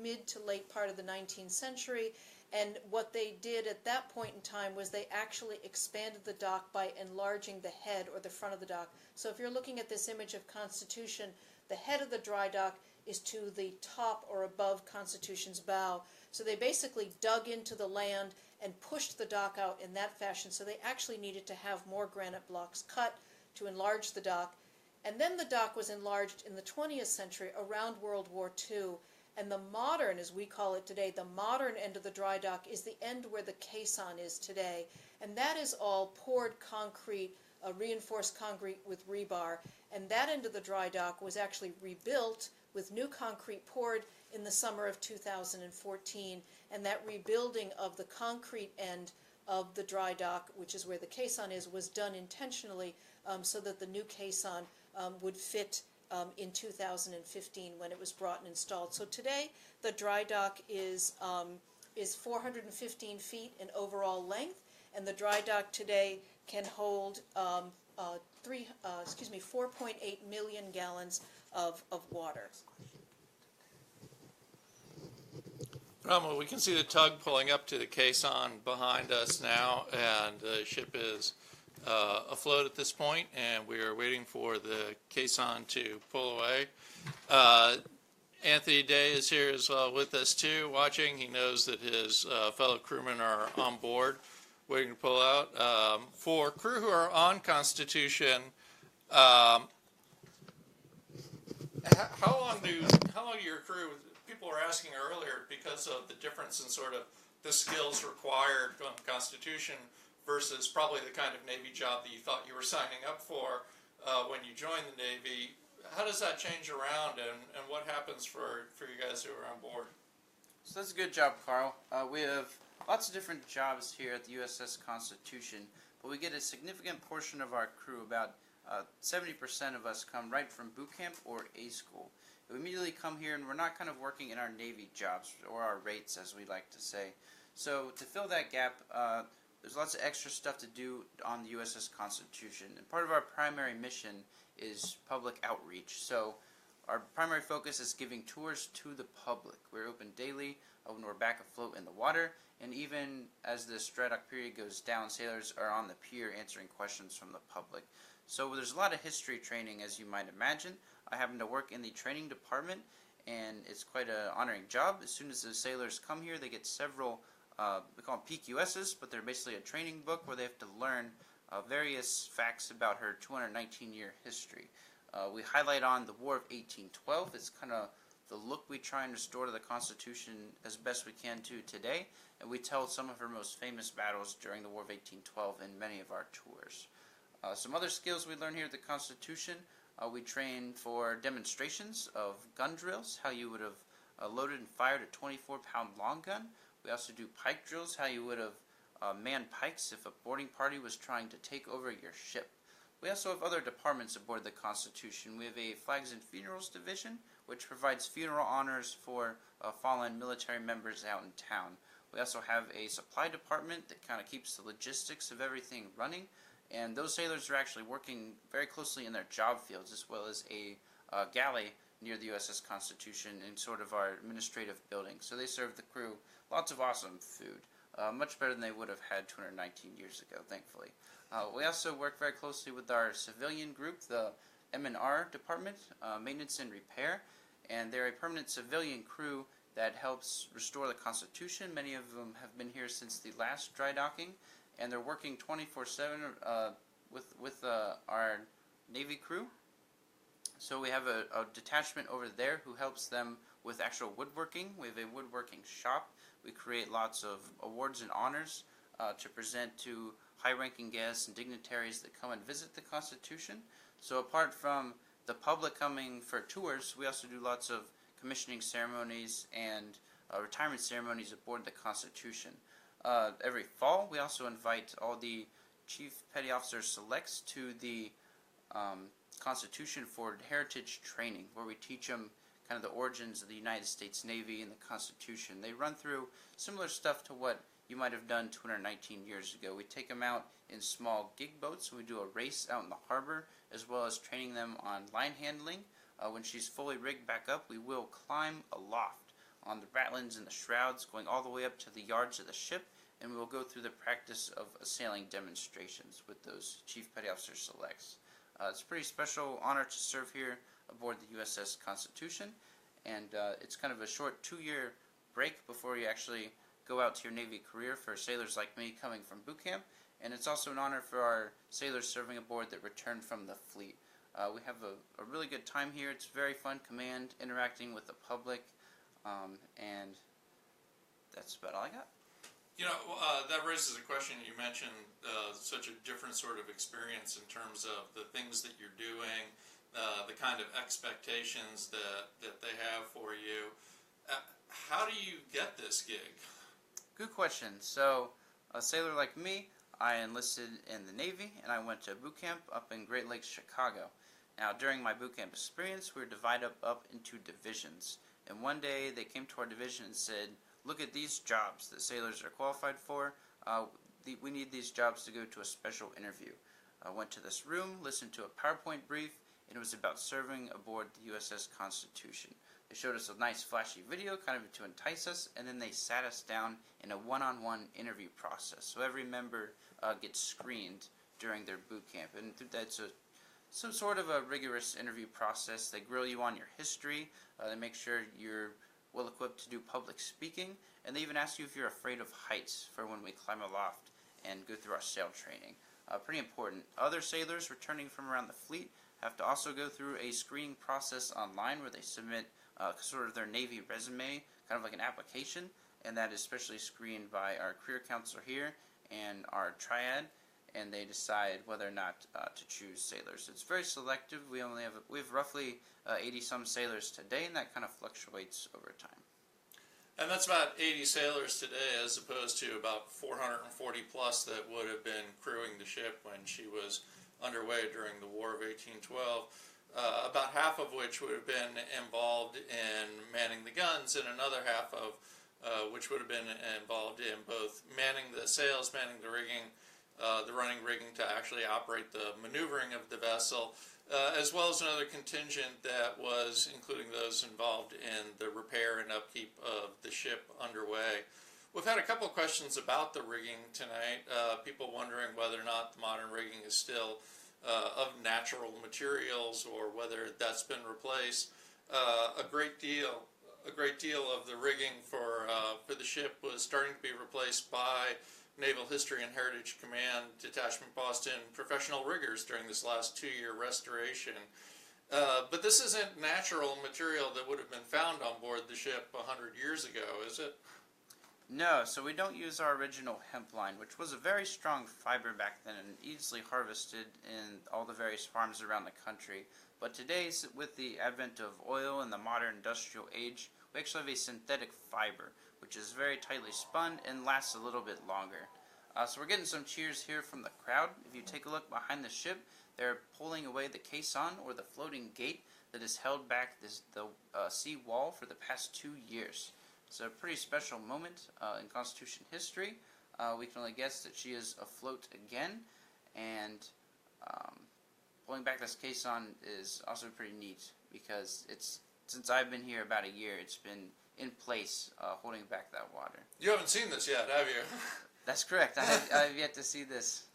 [SPEAKER 2] mid to late part of the 19th century. And what they did at that point in time was they actually expanded the dock by enlarging the head or the front of the dock. So if you're looking at this image of Constitution, the head of the dry dock is to the top or above Constitution's bow. So they basically dug into the land and pushed the dock out in that fashion. So they actually needed to have more granite blocks cut to enlarge the dock. And then the dock was enlarged in the 20th century around World War II. And the modern, as we call it today, the modern end of the dry dock is the end where the caisson is today. And that is all poured concrete, reinforced concrete with rebar. And that end of the dry dock was actually rebuilt with new concrete poured in the summer of 2014. And that rebuilding of the concrete end of the dry dock, which is where the caisson is, was done intentionally so that the new caisson would fit in 2015 when it was brought and installed. So today the dry dock is 415 feet in overall length, and the dry dock today can hold 4.8 million gallons of water.
[SPEAKER 1] Well, we can see the tug pulling up to the caisson behind us now, and the ship is afloat at this point, and we are waiting for the caisson to pull away. Anthony Day is here as well with us too, watching. He knows that his fellow crewmen are on board, waiting to pull out. For crew who are on Constitution, how long do your crew? People were asking earlier because of the difference in sort of the skills required on Constitution versus probably the kind of Navy job that you thought you were signing up for when you joined the Navy. How does that change around, and what happens for you guys who are on board?
[SPEAKER 3] So that's a good job, Carl. We have lots of different jobs here at the USS Constitution, but we get a significant portion of our crew, about 70% of us come right from boot camp or A school. We immediately come here and we're not kind of working in our Navy jobs, or our rates as we like to say. So to fill that gap, there's lots of extra stuff to do on the USS Constitution, and part of our primary mission is public outreach. So our primary focus is giving tours to the public. We're open daily when we're back afloat in the water, and even as this dry dock period goes down, sailors are on the pier answering questions from the public. So there's a lot of history training, as you might imagine. I happen to work in the training department, and it's quite an honoring job. As soon as the sailors come here, they get several, we call them PQSs, but they're basically a training book where they have to learn various facts about her 219-year history. We highlight on the War of 1812. It's kind of the look we try and restore to the Constitution as best we can to today, and we tell some of her most famous battles during the War of 1812 in many of our tours. Some other skills we learn here at the Constitution, we train for demonstrations of gun drills, how you would have loaded and fired a 24-pound long gun. We also do pike drills, how you would have manned pikes if a boarding party was trying to take over your ship. We also have other departments aboard the Constitution. We have a Flags and Funerals Division, which provides funeral honors for fallen military members out in town. We also have a supply department that kind of keeps the logistics of everything running, and those sailors are actually working very closely in their job fields, as well as a galley near the USS Constitution in sort of our administrative building. So they serve the crew lots of awesome food, much better than they would have had 219 years ago, thankfully. We also work very closely with our civilian group, the M&R department, Maintenance and Repair, and they're a permanent civilian crew that helps restore the Constitution. Many of them have been here since the last dry docking, and they're working 24/7 with our Navy crew. So we have a detachment over there who helps them with actual woodworking. We have a woodworking shop. We create lots of awards and honors to present to high-ranking guests and dignitaries that come and visit the Constitution. So apart from the public coming for tours, we also do lots of commissioning ceremonies and retirement ceremonies aboard the Constitution. Every fall, we also invite all the Chief Petty Officer Selects to the Constitution for Heritage Training, where we teach them kind of the origins of the United States Navy and the Constitution. They run through similar stuff to what you might have done 219 years ago. We take them out in small gig boats, and we do a race out in the harbor, as well as training them on line handling. When she's fully rigged back up, we will climb aloft on the ratlins and the shrouds, going all the way up to the yards of the ship, and we will go through the practice of sailing demonstrations with those Chief Petty Officer Selects. It's a pretty special honor to serve here aboard the USS Constitution, and it's kind of a short 2-year break before you actually go out to your Navy career for sailors like me coming from boot camp, and it's also an honor for our sailors serving aboard that returned from the fleet. We have a really good time here. It's very fun command, interacting with the public, and that's about all I got.
[SPEAKER 1] You know, that raises a question. You mentioned such a different sort of experience in terms of the things that you're doing, the kind of expectations that they have for you. How do you get this gig?
[SPEAKER 3] Good question. So, a sailor like me, I enlisted in the Navy, and I went to boot camp up in Great Lakes, Chicago. Now, during my boot camp experience, we were divided up into divisions. And one day, they came to our division and said, look at these jobs that sailors are qualified for. We need these jobs to go to a special interview. I went to this room, listened to a PowerPoint brief, and it was about serving aboard the USS Constitution. They showed us a nice flashy video kind of to entice us, and then they sat us down in a one-on-one interview process. So every member gets screened during their boot camp, and that's Some sort of a rigorous interview process. They grill you on your history. They make sure you're well equipped to do public speaking, and they even ask you if you're afraid of heights for when we climb aloft and go through our sail training. Pretty important. Other sailors returning from around the fleet have to also go through a screening process online where they submit sort of their Navy resume, kind of like an application, and that is specially screened by our career counselor here and our triad, and they decide whether or not to choose sailors. It's very selective. We have roughly 80 some sailors today, and that kind of fluctuates over time.
[SPEAKER 1] And that's about 80 sailors today, as opposed to about 440 plus that would have been crewing the ship when she was underway during the War of 1812. About half of which would have been involved in manning the guns, and another half of which would have been involved in both manning the sails, manning the rigging, the running rigging to actually operate the maneuvering of the vessel, as well as another contingent that was including those involved in the repair and upkeep of the ship underway. We've had a couple of questions about the rigging tonight. People wondering whether or not the modern rigging is still of natural materials or whether that's been replaced. A great deal of the rigging for the ship was starting to be replaced by Naval History and Heritage Command Detachment Boston professional riggers during this last 2-year restoration. But this isn't natural material that would have been found on board the ship 100 years ago, is it?
[SPEAKER 3] No, so we don't use our original hemp line, which was a very strong fiber back then and easily harvested in all the various farms around the country. But today, with the advent of oil and the modern industrial age, we actually have a synthetic fiber, which is very tightly spun and lasts a little bit longer. So we're getting some cheers here from the crowd. If you take a look behind the ship, they're pulling away the caisson, or the floating gate, that has held back the sea wall for the past 2 years. It's a pretty special moment in Constitution history. We can only guess that she is afloat again, and pulling back this caisson is also pretty neat because since I've been here about a year, it's been in place holding back that water.
[SPEAKER 1] You haven't seen this yet, have you?
[SPEAKER 3] That's correct. I've yet to see this.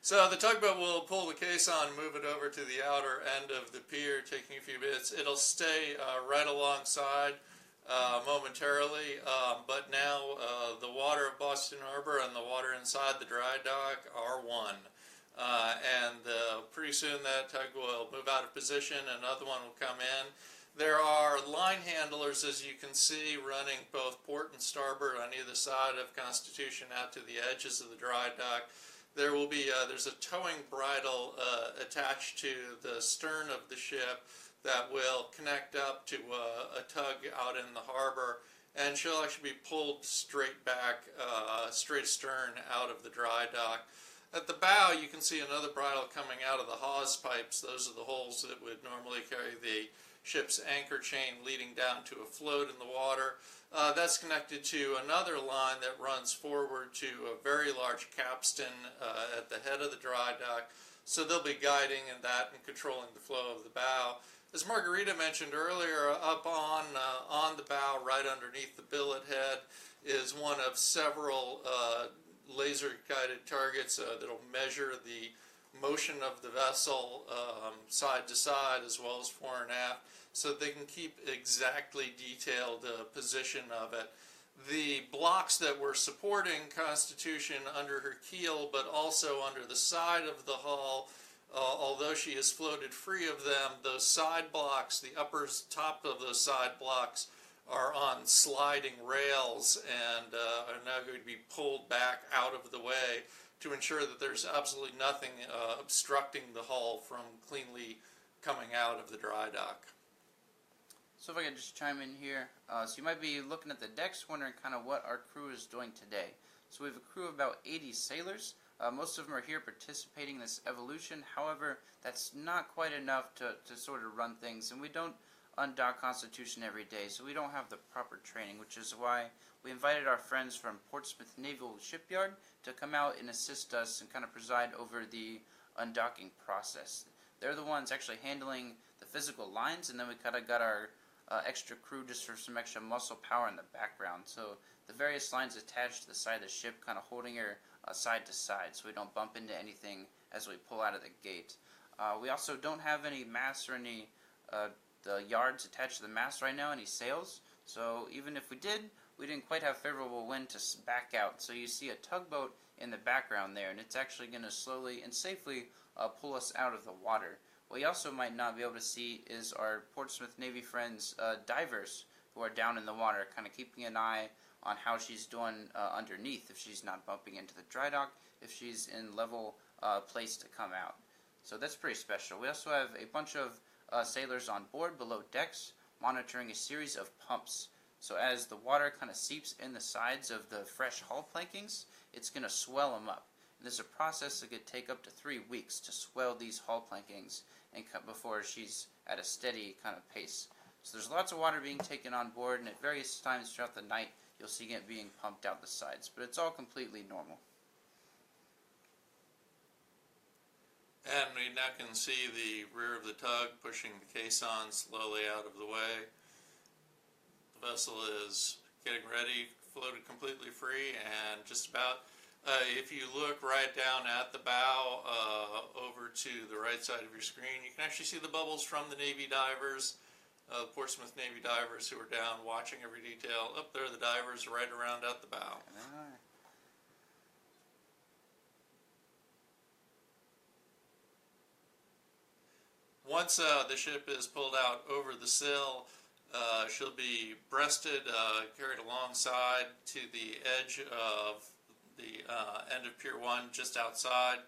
[SPEAKER 1] So the tugboat will pull the caisson, move it over to the outer end of the pier, taking a few minutes. It'll stay right alongside momentarily, but now the water of Boston Harbor and the water inside the dry dock are one. And pretty soon that tug will move out of position, another one will come in. There are line handlers, as you can see, running both port and starboard on either side of Constitution out to the edges of the dry dock. There will be there's a towing bridle attached to the stern of the ship that will connect up to a tug out in the harbor, and she'll actually be pulled straight back, straight astern out of the dry dock. At the bow, you can see another bridle coming out of the hawse pipes. Those are the holes that would normally carry the ship's anchor chain leading down to a float in the water. That's connected to another line that runs forward to a very large capstan at the head of the dry dock. So they'll be guiding in that and controlling the flow of the bow. As Margarita mentioned earlier, up on the bow, right underneath the billet head, is one of several laser-guided targets that'll measure the motion of the vessel side to side as well as fore and aft, so they can keep exactly detailed position of it. The blocks that were supporting Constitution under her keel, but also under the side of the hull, although she has floated free of them, those side blocks, the upper top of those side blocks, are on sliding rails and are now going to be pulled back out of the way to ensure that there's absolutely nothing obstructing the hull from cleanly coming out of the dry dock.
[SPEAKER 3] So if I could just chime in here. So you might be looking at the decks wondering kind of what our crew is doing today. So we have a crew of about 80 sailors. Most of them are here participating in this evolution. However, that's not quite enough to sort of run things, and we don't undock Constitution every day, so we don't have the proper training, which is why we invited our friends from Portsmouth Naval Shipyard to come out and assist us and kind of preside over the undocking process. They're the ones actually handling the physical lines, and then we kind of got our extra crew just for some extra muscle power in the background. So the various lines attached to the side of the ship, kind of holding her side to side so we don't bump into anything as we pull out of the gate. We also don't have any masts or any the yards attached to the mast right now, any sails. So even if we did, we didn't quite have favorable wind to back out. So you see a tugboat in the background there, and it's actually going to slowly and safely pull us out of the water. What you also might not be able to see is our Portsmouth Navy friends, divers, who are down in the water, kind of keeping an eye on how she's doing underneath, if she's not bumping into the dry dock, if she's in level place to come out. So that's pretty special. We also have a bunch of sailors on board below decks monitoring a series of pumps. So as the water kind of seeps in the sides of the fresh hull plankings, it's going to swell them up. And there's a process that could take up to 3 weeks to swell these hull plankings and before she's at a steady kind of pace. So there's lots of water being taken on board, and at various times throughout the night you'll see it being pumped out the sides, but it's all completely normal.
[SPEAKER 1] And we now can see the rear of the tug pushing the caisson slowly out of the way. The vessel is getting ready, floated completely free, and just about, if you look right down at the bow over to the right side of your screen, you can actually see the bubbles from the Navy divers, Portsmouth Navy divers who are down watching every detail. Up there, the divers right around at the bow. Once the ship is pulled out over the sill, she'll be breasted, carried alongside to the edge of the end of Pier 1, just outside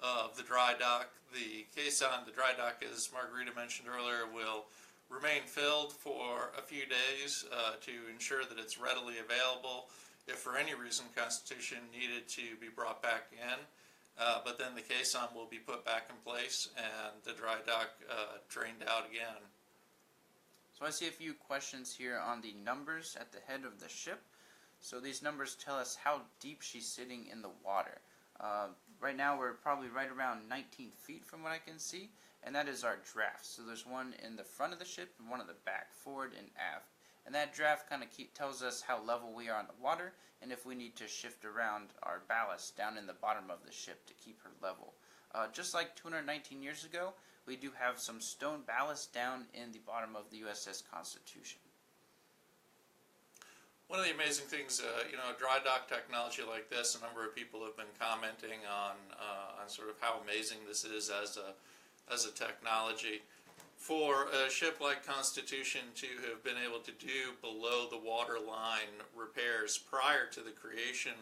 [SPEAKER 1] of the dry dock. The caisson, the dry dock, as Margarita mentioned earlier, will remain filled for a few days to ensure that it's readily available if for any reason Constitution needed to be brought back in. But then the caisson will be put back in place and the dry dock drained out again.
[SPEAKER 3] So I see a few questions here on the numbers at the head of the ship. So these numbers tell us how deep she's sitting in the water. Right now we're probably right around 19 feet from what I can see, and that is our draft. So there's one in the front of the ship and one in the back, forward and aft. And that draft kind of tells us how level we are in the water and if we need to shift around our ballast down in the bottom of the ship to keep her level. Just like 219 years ago, we do have some stone ballast down in the bottom of the USS Constitution.
[SPEAKER 1] One of the amazing things, dry dock technology like this, a number of people have been commenting on sort of how amazing this is as a technology. For a ship like Constitution to have been able to do below the waterline repairs prior to the creation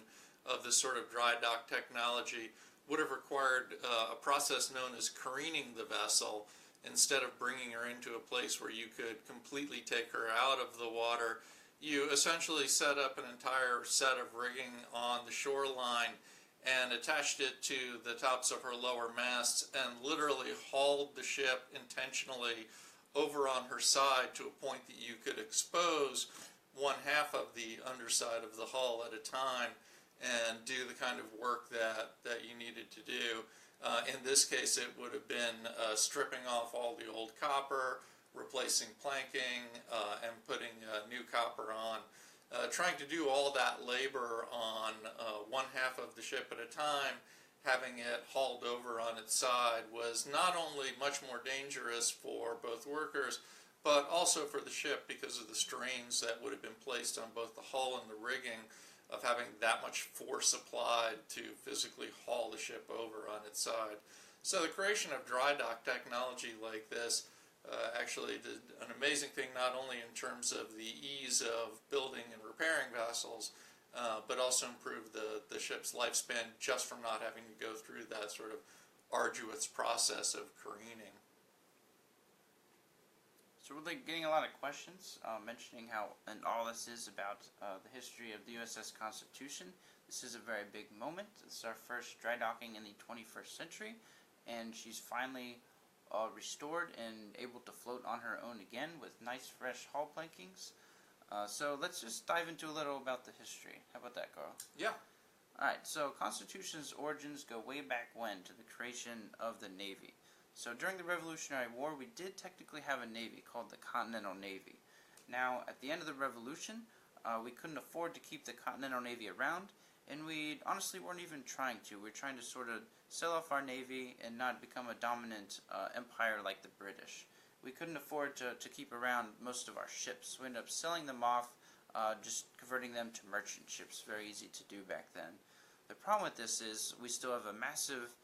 [SPEAKER 1] of this sort of dry dock technology would have required a process known as careening the vessel instead of bringing her into a place where you could completely take her out of the water. You essentially set up an entire set of rigging on the shoreline and attached it to the tops of her lower masts and literally hauled the ship intentionally over on her side to a point that you could expose one half of the underside of the hull at a time and do the kind of work that you needed to do. In this case, it would have been stripping off all the old copper, replacing planking, and putting new copper on. Trying to do all that labor on one half of the ship at a time, having it hauled over on its side, was not only much more dangerous for both workers, but also for the ship because of the strains that would have been placed on both the hull and the rigging of having that much force applied to physically haul the ship over on its side. So the creation of dry dock technology like this actually did an amazing thing, not only in terms of the ease of building and repairing vessels, but also improved the ship's lifespan just from not having to go through that sort of arduous process of careening.
[SPEAKER 3] So we're getting a lot of questions mentioning how and all this is about the history of the USS Constitution. This is a very big moment. It's our first dry docking in the 21st century, and she's finally restored and able to float on her own again with nice fresh hull plankings. So let's just dive into a little about the history. How about that, Carl?
[SPEAKER 1] Yeah.
[SPEAKER 3] Alright, so Constitution's origins go way back when, to the creation of the Navy. So during the Revolutionary War, we did technically have a Navy called the Continental Navy. Now, at the end of the Revolution, we couldn't afford to keep the Continental Navy around, and we honestly weren't even trying to. We're trying to sort of sell off our Navy and not become a dominant empire like the British. We couldn't afford to keep around most of our ships. We ended up selling them off, just converting them to merchant ships. Very easy to do back then. The problem with this is we still have a massive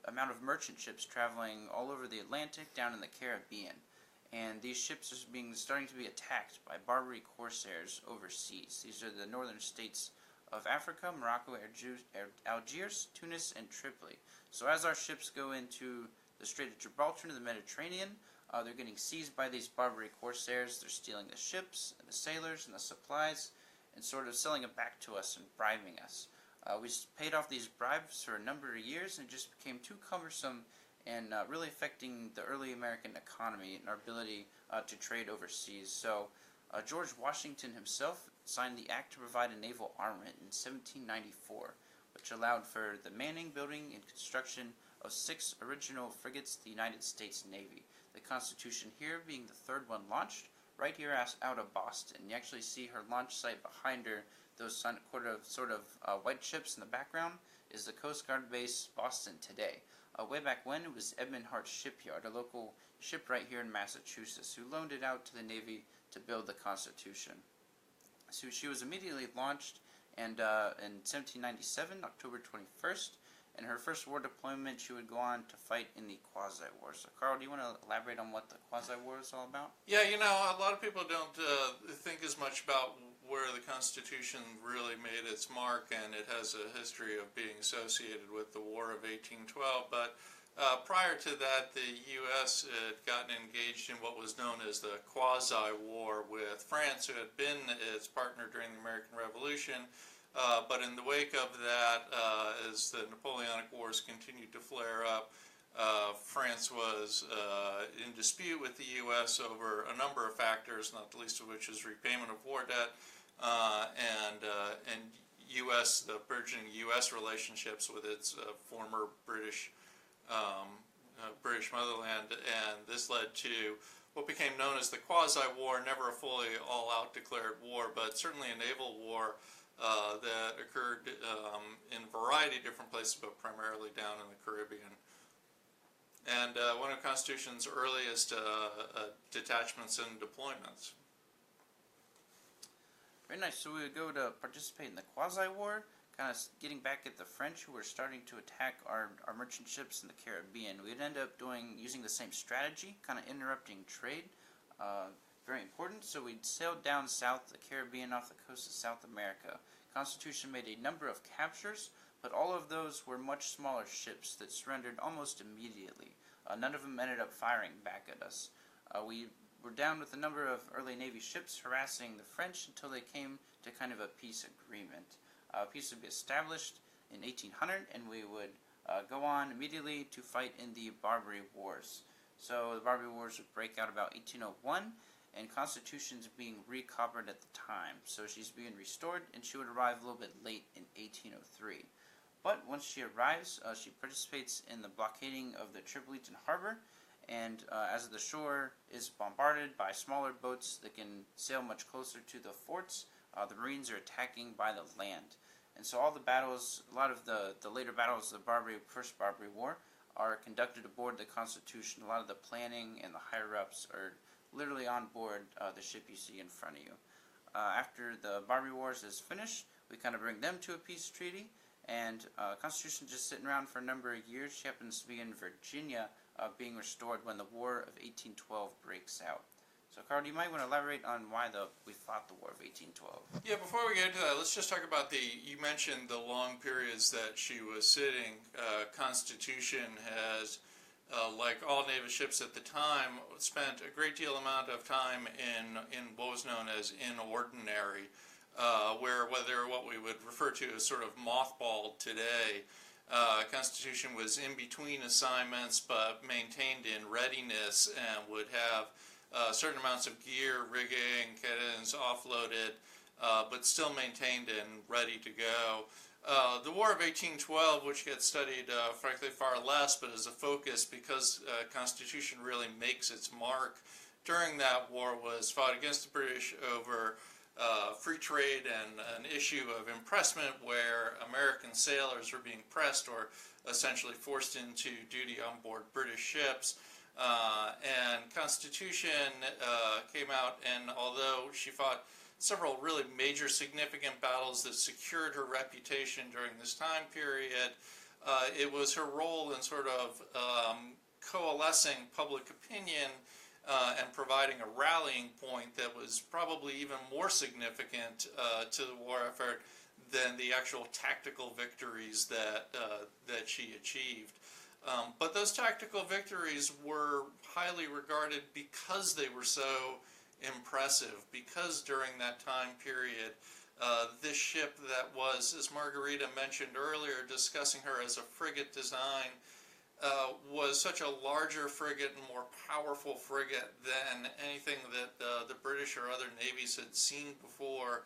[SPEAKER 3] amount of merchant ships traveling all over the Atlantic, down in the Caribbean. And these ships are starting to be attacked by Barbary corsairs overseas. These are the northern states of Africa: Morocco, Algiers, Tunis, and Tripoli. So as our ships go into the Strait of Gibraltar and the Mediterranean, they're getting seized by these Barbary corsairs. They're stealing the ships, and the sailors, and the supplies, and sort of selling it back to us and bribing us. We paid off these bribes for a number of years, and it just became too cumbersome and really affecting the early American economy and our ability to trade overseas. So George Washington himself signed the Act to provide a naval armament in 1794, which allowed for the manning, building, and construction of 6 original frigates of the United States Navy. The Constitution here being the third one launched, right here out of Boston. You actually see her launch site behind her. Those sort of white ships in the background is the Coast Guard base, Boston, today. Way back when, it was Edmund Hart's Shipyard, a local ship right here in Massachusetts, who loaned it out to the Navy to build the Constitution. So she was immediately launched, and in 1797, October 21st, in her first war deployment, she would go on to fight in the Quasi-War. So, Carl, do you want to elaborate on what the Quasi-War is all about?
[SPEAKER 1] Yeah, a lot of people don't think as much about where the Constitution really made its mark, and it has a history of being associated with the War of 1812. But prior to that, the U.S. had gotten engaged in what was known as the Quasi-War with France, who had been its partner during the American Revolution. But in the wake of that, as the Napoleonic Wars continued to flare up, France was in dispute with the U.S. over a number of factors, not the least of which is repayment of war debt, and the burgeoning U.S. relationships with its former British motherland, and this led to what became known as the Quasi-War, never a fully all-out declared war, but certainly a naval war that occurred in a variety of different places, but primarily down in the Caribbean. And one of the Constitution's earliest detachments and deployments.
[SPEAKER 3] Very nice. So we would go to participate in the Quasi-War, kind of getting back at the French, who were starting to attack our merchant ships in the Caribbean. We'd end up using the same strategy, kind of interrupting trade. Very important. So we'd sailed down south the Caribbean off the coast of South America. Constitution made a number of captures, but all of those were much smaller ships that surrendered almost immediately. None of them ended up firing back at us. We were down with a number of early Navy ships harassing the French until they came to kind of a peace agreement. Peace would be established in 1800, and we would go on immediately to fight in the Barbary Wars. So the Barbary Wars would break out about 1801, and Constitution's being recoppered at the time. So she's being restored, and she would arrive a little bit late in 1803. But once she arrives, she participates in the blockading of the Tripolitan harbor, and as the shore is bombarded by smaller boats that can sail much closer to the forts, the Marines are attacking by the land. And so all the battles, a lot of the later battles of the First Barbary War are conducted aboard the Constitution. A lot of the planning and the higher-ups are literally on board the ship you see in front of you. After the Barbary Wars is finished, we kind of bring them to a peace treaty, and Constitution just sitting around for a number of years. She happens to be in Virginia, being restored when the War of 1812 breaks out. So, Carl, you might want to elaborate on why we fought the War of 1812.
[SPEAKER 1] Yeah, before we get into that, let's just talk about you mentioned the long periods that she was sitting. Constitution has, like all naval ships at the time, spent a great deal amount of time in what was known as inordinary, where whether what we would refer to as sort of mothballed today, Constitution was in between assignments but maintained in readiness and would have certain amounts of gear, rigging, caissons offloaded, but still maintained and ready to go. The War of 1812, which gets studied, frankly, far less, but as a focus because Constitution really makes its mark during that war, was fought against the British over free trade and an issue of impressment where American sailors were being pressed or essentially forced into duty on board British ships. And Constitution came out, and although she fought several really major significant battles that secured her reputation during this time period, it was her role in sort of coalescing public opinion and providing a rallying point that was probably even more significant to the war effort than the actual tactical victories that she achieved. But those tactical victories were highly regarded because they were so impressive, because during that time period, this ship that was, as Margarita mentioned earlier, discussing her as a frigate design, was such a larger frigate and more powerful frigate than anything that the British or other navies had seen before.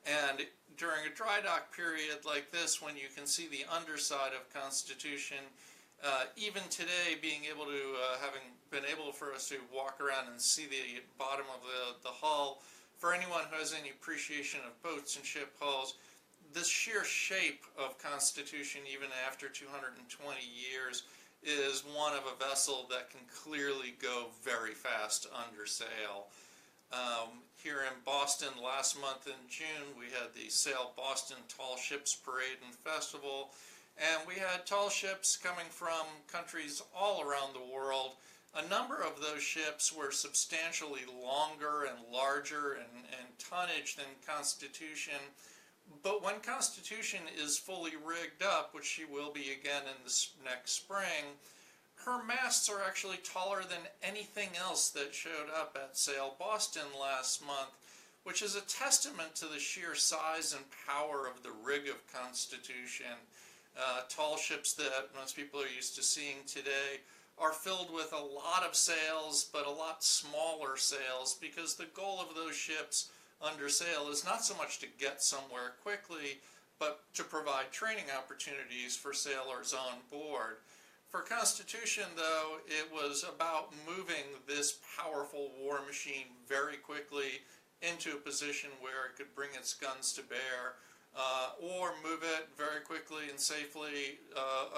[SPEAKER 1] And during a dry dock period like this, when you can see the underside of Constitution, even today, being able to, having been able for us to walk around and see the bottom of the hull, for anyone who has any appreciation of boats and ship hulls, the sheer shape of Constitution, even after 220 years, is one of a vessel that can clearly go very fast under sail. Here in Boston last month in June, we had the Sail Boston Tall Ships Parade and Festival, and we had tall ships coming from countries all around the world. A number of those ships were substantially longer and larger and tonnage than Constitution. But when Constitution is fully rigged up, which she will be again in the next spring, her masts are actually taller than anything else that showed up at Sail Boston last month, which is a testament to the sheer size and power of the rig of Constitution. Tall ships that most people are used to seeing today are filled with a lot of sails, but a lot smaller sails, because the goal of those ships under sail is not so much to get somewhere quickly, but to provide training opportunities for sailors on board. For Constitution, though, it was about moving this powerful war machine very quickly into a position where it could bring its guns to bear, or move it very quickly and safely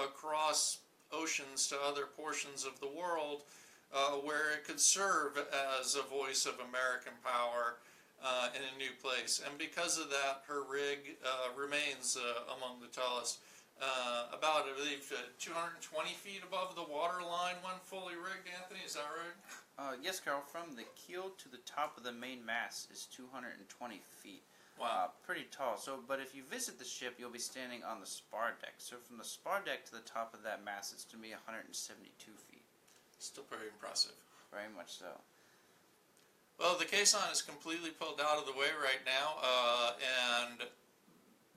[SPEAKER 1] across oceans to other portions of the world, where it could serve as a voice of American power in a new place. And because of that, her rig remains among the tallest. About, I believe, 220 feet above the water line when fully rigged, Anthony, is that right?
[SPEAKER 3] Yes, Carl, from the keel to the top of the main mast is 220 feet.
[SPEAKER 1] Wow.
[SPEAKER 3] Pretty tall. So, but if you visit the ship, you'll be standing on the spar deck. So from the spar deck to the top of that mast, it's going to be 172 feet.
[SPEAKER 1] Still pretty impressive.
[SPEAKER 3] Very much so.
[SPEAKER 1] Well, the caisson is completely pulled out of the way right now, and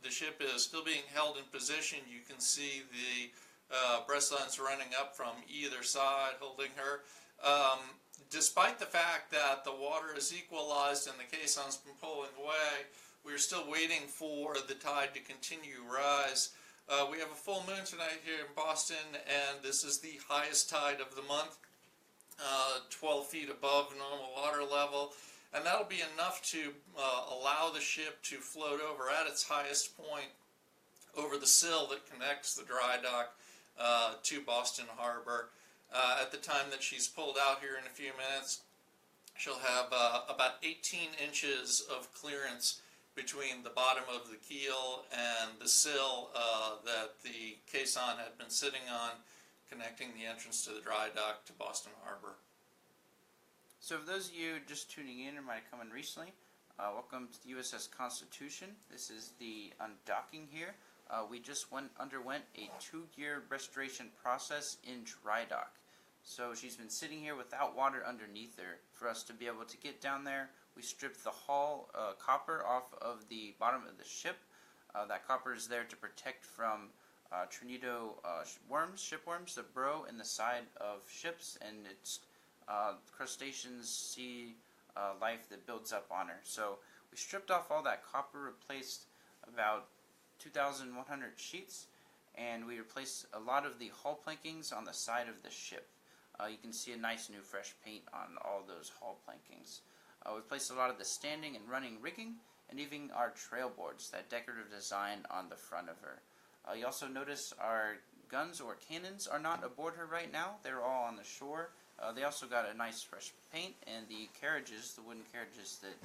[SPEAKER 1] the ship is still being held in position. You can see the breastlines running up from either side, holding her. Despite the fact that the water is equalized and the caisson's been pulling away, we're still waiting for the tide to continue rise. We have a full moon tonight here in Boston, and this is the highest tide of the month, 12 feet above normal water level. And that'll be enough to allow the ship to float over at its highest point over the sill that connects the dry dock to Boston Harbor. At the time that she's pulled out here in a few minutes, she'll have about 18 inches of clearance between the bottom of the keel and the sill that the caisson had been sitting on, connecting the entrance to the dry dock to Boston Harbor.
[SPEAKER 3] So for those of you just tuning in or might have come in recently, welcome to the USS Constitution. This is the undocking here. We just underwent a 2-year restoration process in dry dock. So she's been sitting here without water underneath her. For us to be able to get down there, we stripped the hull copper off of the bottom of the ship. That copper is there to protect from tornado worms, shipworms that burrow in the side of ships, and it's crustaceans, sea life that builds up on her. So we stripped off all that copper, replaced about 2,100 sheets, and we replaced a lot of the hull plankings on the side of the ship. You can see a nice new fresh paint on all those hull plankings. We replaced a lot of the standing and running rigging, and even our trail boards, that decorative design on the front of her. You also notice our guns or cannons are not aboard her right now. They're all on the shore. They also got a nice fresh paint, and the carriages, the wooden carriages that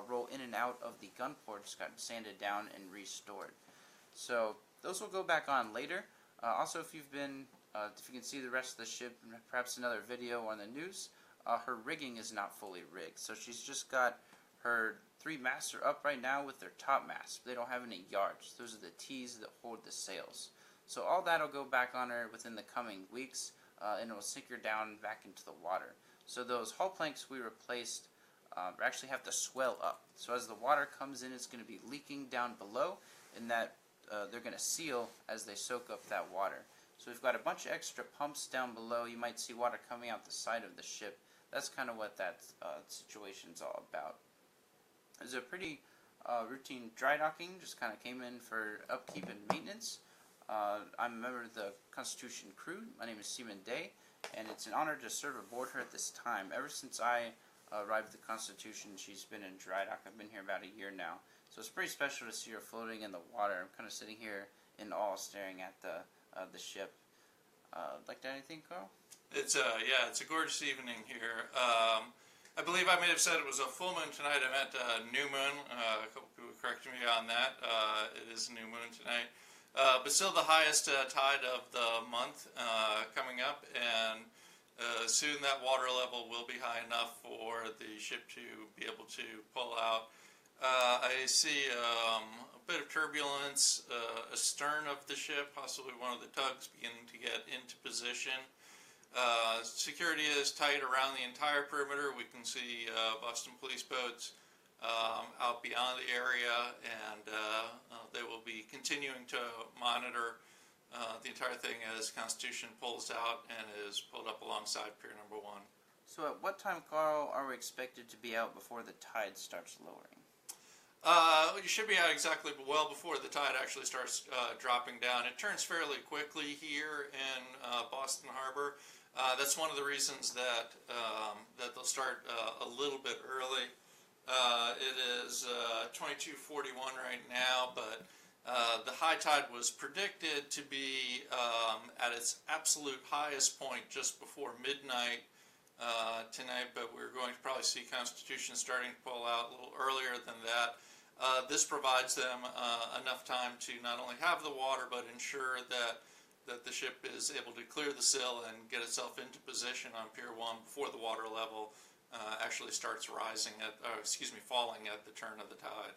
[SPEAKER 3] roll in and out of the gun ports, got sanded down and restored. So those will go back on later. Also, if you can see the rest of the ship, perhaps another video on the news, her rigging is not fully rigged. So she's just got her 3 masts are up right now with their top masts. They don't have any yards. Those are the T's that hold the sails. So all that will go back on her within the coming weeks, and it will sink her down back into the water. So those hull planks we replaced actually have to swell up. So as the water comes in, it's going to be leaking down below, and that they're going to seal as they soak up that water. So we've got a bunch of extra pumps down below. You might see water coming out the side of the ship. That's kind of what that situation's all about. It was a pretty routine dry docking, just kind of came in for upkeep and maintenance. I'm a member of the Constitution crew. My name is Seaman Day, and it's an honor to serve aboard her at this time. Ever since I arrived at the Constitution, she's been in dry dock. I've been here about a year now. So it's pretty special to see her floating in the water. I'm kind of sitting here in awe staring at the ship. Like that, anything, Carl?
[SPEAKER 1] It's a gorgeous evening here. I believe I may have said it was a full moon tonight. I meant new moon. A couple people corrected me on that. It is a new moon tonight. But still the highest tide of the month coming up, and soon that water level will be high enough for the ship to be able to pull out. I see a bit of turbulence astern of the ship, possibly one of the tugs beginning to get into position. Security is tight around the entire perimeter. We can see Boston police boats out beyond the area, and they will be continuing to monitor the entire thing as Constitution pulls out and is pulled up alongside Pier Number 1.
[SPEAKER 3] So at what time, Carl, are we expected to be out before the tide starts lowering?
[SPEAKER 1] You should be out exactly well before the tide actually starts dropping down. It turns fairly quickly here in Boston Harbor. That's one of the reasons that they'll start a little bit early. It is 22:41 right now, but the high tide was predicted to be at its absolute highest point just before midnight tonight, but we're going to probably see Constitution starting to pull out a little earlier than that. This provides them enough time to not only have the water, but ensure that the ship is able to clear the sill and get itself into position on Pier 1 before the water level actually starts falling at the turn of the tide.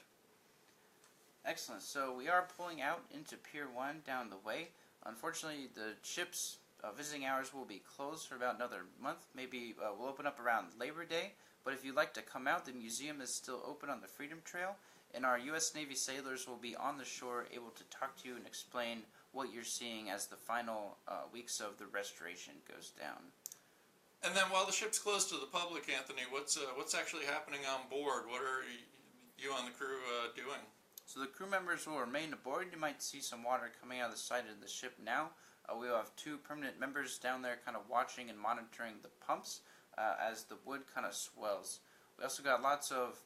[SPEAKER 3] Excellent. So we are pulling out into Pier 1 down the way. Unfortunately, the ship's visiting hours will be closed for about another month. Maybe we'll open up around Labor Day. But if you'd like to come out, the museum is still open on the Freedom Trail, and our U.S. Navy sailors will be on the shore able to talk to you and explain what you're seeing as the final weeks of the restoration goes down.
[SPEAKER 1] And then while the ship's closed to the public, Anthony, what's actually happening on board? What are you and the crew doing?
[SPEAKER 3] So the crew members will remain aboard. You might see some water coming out of the side of the ship now. We will have 2 permanent members down there kind of watching and monitoring the pumps as the wood kind of swells. We also got lots of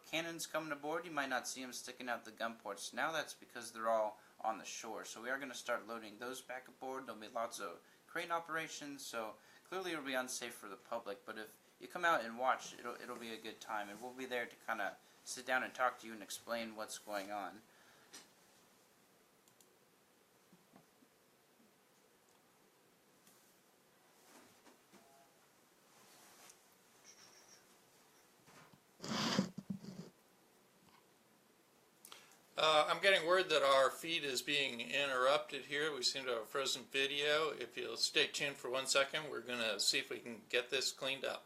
[SPEAKER 3] cannons coming aboard. You might not see them sticking out the gun ports now. That's because they're all on the shore. So we are going to start loading those back aboard. There'll be lots of crane operations, so clearly it'll be unsafe for the public. But if you come out and watch, it'll be a good time, and we'll be there to kind of sit down and talk to you and explain what's going on.
[SPEAKER 1] I'm getting word that our feed is being interrupted here. We seem to have a frozen video. If you'll stay tuned for 1 second, we're going to see if we can get this cleaned up.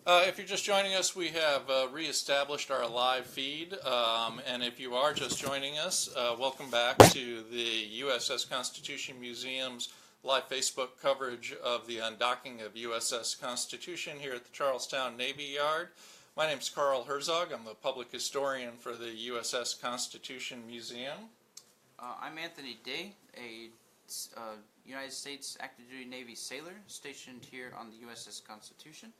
[SPEAKER 1] If you're just joining us, we have reestablished our live feed, and if you are just joining us, welcome back to the USS Constitution Museum's live Facebook coverage of the undocking of USS Constitution here at the Charlestown Navy Yard. My name is Carl Herzog. I'm the public historian for the USS Constitution Museum.
[SPEAKER 3] I'm Anthony Day, a United States active duty Navy sailor stationed here on the USS Constitution.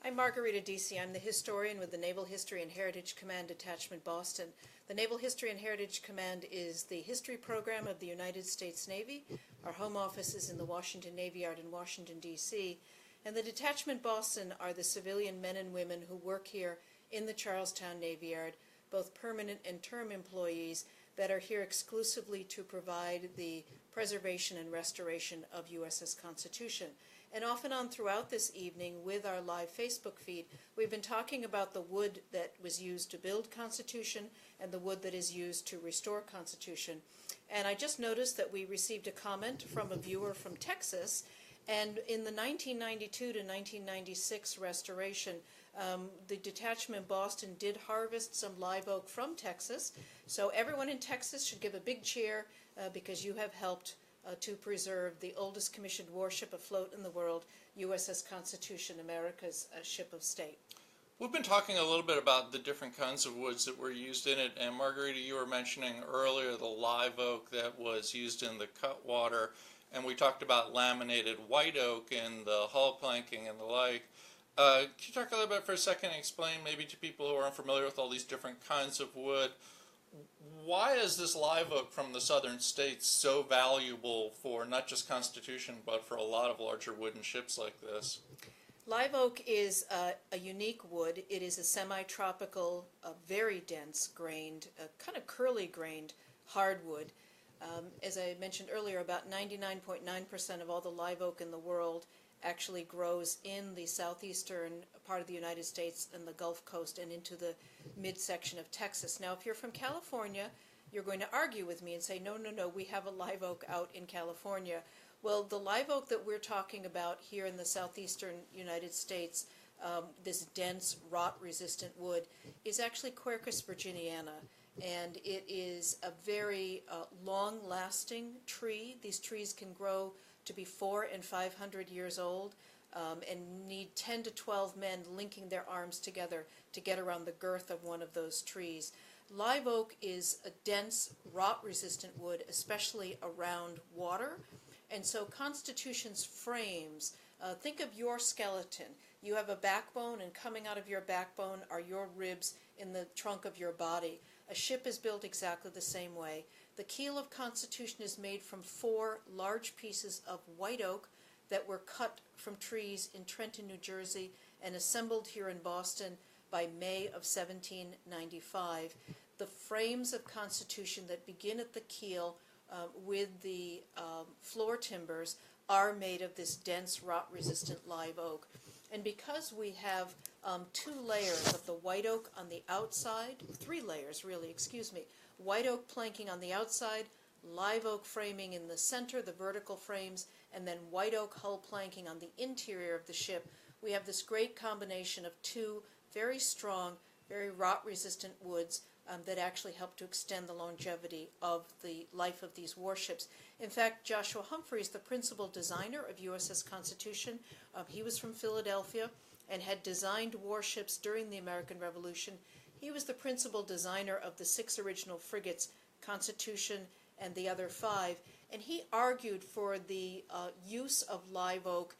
[SPEAKER 2] I'm Margarita Deasy. I'm the historian with the Naval History and Heritage Command Detachment Boston. The Naval History and Heritage Command is the history program of the United States Navy. Our home office is in the Washington Navy Yard in Washington, D.C. And the Detachment Boston are the civilian men and women who work here in the Charlestown Navy Yard, both permanent and term employees that are here exclusively to provide the preservation and restoration of USS Constitution. And off and on throughout this evening with our live Facebook feed, we've been talking about the wood that was used to build Constitution and the wood that is used to restore Constitution. And I just noticed that we received a comment from a viewer from Texas, and in the 1992 to 1996 restoration, the Detachment Boston did harvest some live oak from Texas. So everyone in Texas should give a big cheer because you have helped to preserve the oldest commissioned warship afloat in the world, USS Constitution, America's ship of state.
[SPEAKER 1] We've been talking a little bit about the different kinds of woods that were used in it, and Margarita, you were mentioning earlier the live oak that was used in the cutwater, and we talked about laminated white oak and the hull planking and the like. Can you talk a little bit for a second and explain maybe to people who are unfamiliar with all these different kinds of wood, why is this live oak from the southern states so valuable for not just Constitution, but for a lot of larger wooden ships like this?
[SPEAKER 2] Live oak is a unique wood. It is a semi-tropical, very dense grained, kind of curly grained hardwood. As I mentioned earlier, about 99.9% of all the live oak in the world actually grows in the southeastern part of the United States and the Gulf Coast and into the midsection of Texas. Now, if you're from California, you're going to argue with me and say, no, we have a live oak out in California. Well, the live oak that we're talking about here in the southeastern United States, this dense, rot-resistant wood, is actually Quercus virginiana. And it is a very long-lasting tree. These trees can grow to be 400 and 500 years old and need 10 to 12 men linking their arms together to get around the girth of one of those trees. Live oak is a dense, rot-resistant wood, especially around water. And so Constitution's frames, think of your skeleton. You have a backbone, and coming out of your backbone are your ribs in the trunk of your body. A ship is built exactly the same way. The keel of Constitution is made from 4 large pieces of white oak that were cut from trees in Trenton, New Jersey, and assembled here in Boston by May of 1795. The frames of Constitution that begin at the keel with the floor timbers are made of this dense, rot-resistant live oak. And because we have 2 layers of the white oak on the outside, 3 layers really, white oak planking on the outside, live oak framing in the center, the vertical frames, and then white oak hull planking on the interior of the ship, we have this great combination of 2 very strong, very rot-resistant woods that actually help to extend the longevity of the life of these warships. In fact, Joshua Humphreys, the principal designer of USS Constitution, he was from Philadelphia and had designed warships during the American Revolution. He was the principal designer of the 6 original frigates, Constitution and the other 5, and he argued for the use of live oak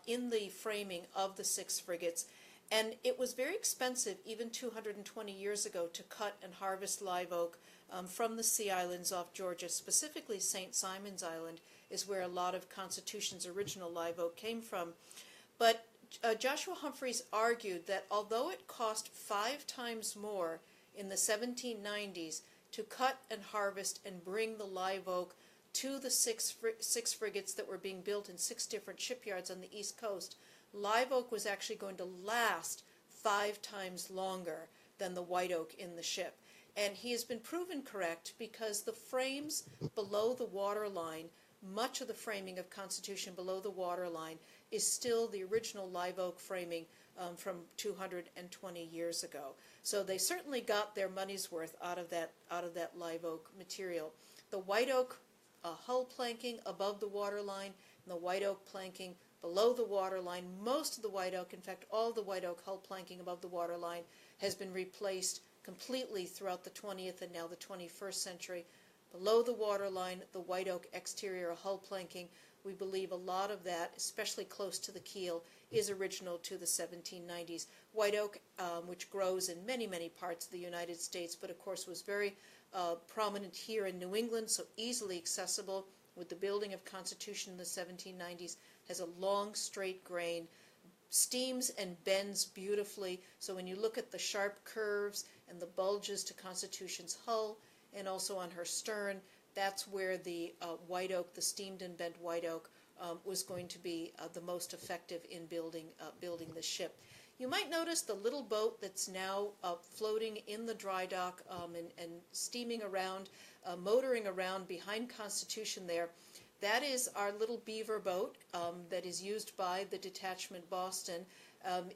[SPEAKER 2] in the framing of the 6 frigates. And it was very expensive, even 220 years ago, to cut and harvest live oak from the Sea Islands off Georgia. Specifically, St. Simon's Island is where a lot of Constitution's original live oak came from. But Joshua Humphreys argued that although it cost 5 times more in the 1790s to cut and harvest and bring the live oak to the six frigates that were being built in 6 different shipyards on the East Coast, live oak was actually going to last 5 times longer than the white oak in the ship. And he has been proven correct because the frames below the waterline, much of the framing of Constitution below the waterline, is still the original live oak framing from 220 years ago. So they certainly got their money's worth out of that live oak material. The white oak hull planking above the water line and the white oak planking below the water line, most of the white oak, in fact all the white oak hull planking above the water line, has been replaced completely throughout the 20th and now the 21st century. Below the water line, the white oak exterior hull planking, we believe a lot of that, especially close to the keel, is original to the 1790s. White oak, which grows in many, many parts of the United States, but of course was very prominent here in New England, so easily accessible with the building of Constitution in the 1790s, has a long, straight grain, steams and bends beautifully. So when you look at the sharp curves and the bulges to Constitution's hull and also on her stern, that's where the white oak, the steamed and bent white oak, was going to be the most effective in building the ship. You might notice the little boat that's now floating in the dry dock and steaming around, motoring around behind Constitution there. That is our little beaver boat that is used by the Detachment Boston.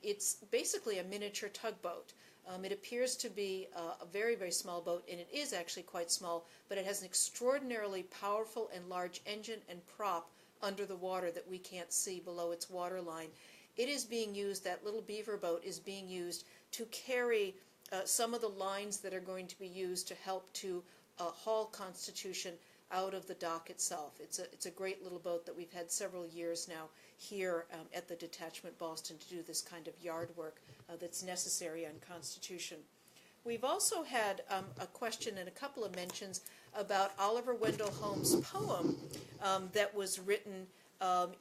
[SPEAKER 2] It's basically a miniature tugboat. It appears to be a very, very small boat, and it is actually quite small, but it has an extraordinarily powerful and large engine and prop under the water that we can't see below its waterline. It is being used, that little beaver boat is being used to carry some of the lines that are going to be used to help to haul Constitution out of the dock itself. It's a great little boat that we've had several years now here at the Detachment Boston to do this kind of yard work that's necessary on Constitution. We've also had a question and a couple of mentions about Oliver Wendell Holmes' poem that was written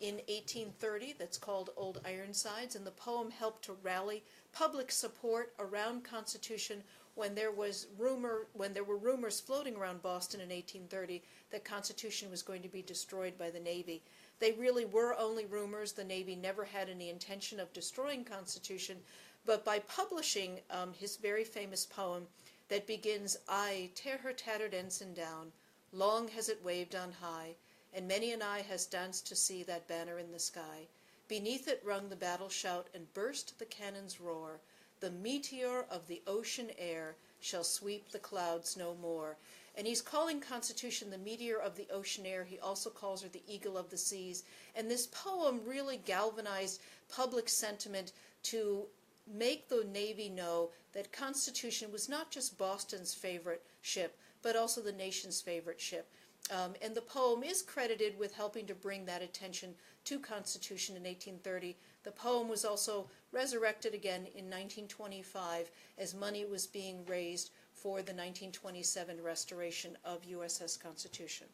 [SPEAKER 2] in 1830 that's called Old Ironsides, and the poem helped to rally public support around Constitution when there were rumors floating around Boston in 1830 that Constitution was going to be destroyed by the Navy. They really were only rumors. The Navy never had any intention of destroying Constitution, but by publishing his very famous poem that begins, "I tear her tattered ensign down, long has it waved on high, and many an eye has danced to see that banner in the sky. Beneath it rung the battle shout and burst the cannon's roar. The meteor of the ocean air shall sweep the clouds no more." And he's calling Constitution the meteor of the ocean air. He also calls her the eagle of the seas. And this poem really galvanized public sentiment to make the Navy know that Constitution was not just Boston's favorite ship, but also the nation's favorite ship. And the poem is credited with helping to bring that attention to Constitution in 1830. The poem was also resurrected again in 1925 as money was being raised for the 1927 restoration of USS Constitution.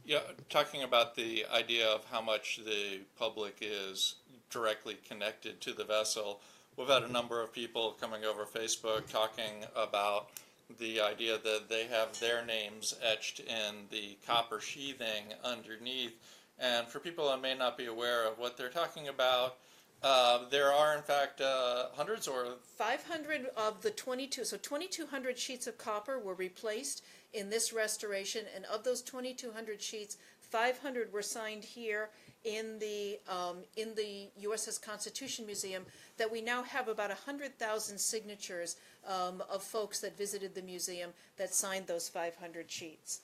[SPEAKER 1] Yeah, talking about the idea of how much the public is directly connected to the vessel, we've had a number of people coming over Facebook talking about the idea that they have their names etched in the copper sheathing underneath. And for people who may not be aware of what they're talking about, there are in fact hundreds or
[SPEAKER 2] 500 of the 22, so 2,200 sheets of copper were replaced in this restoration, and of those 2,200 sheets, 500 were signed here in the USS Constitution Museum, that we now have about 100,000 signatures of folks that visited the museum that signed those 500 sheets.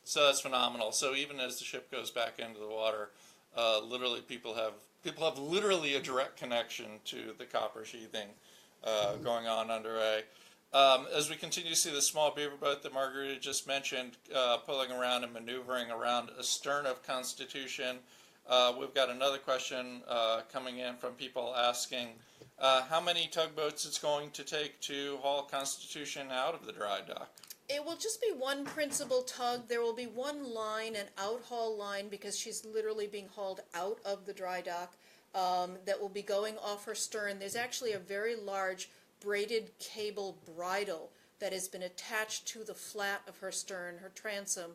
[SPEAKER 1] So that's phenomenal. So even as the ship goes back into the water, literally people have literally a direct connection to the copper sheathing going on under A. As we continue to see the small beaver boat that Margarita just mentioned pulling around and maneuvering around astern of Constitution, we've got another question coming in from people asking how many tugboats it's going to take to haul Constitution out of the dry dock.
[SPEAKER 2] It will just be one principal tug. There will be one line, an outhaul line, because she's literally being hauled out of the dry dock, that will be going off her stern. There's actually a very large braided cable bridle that has been attached to the flat of her stern, her transom.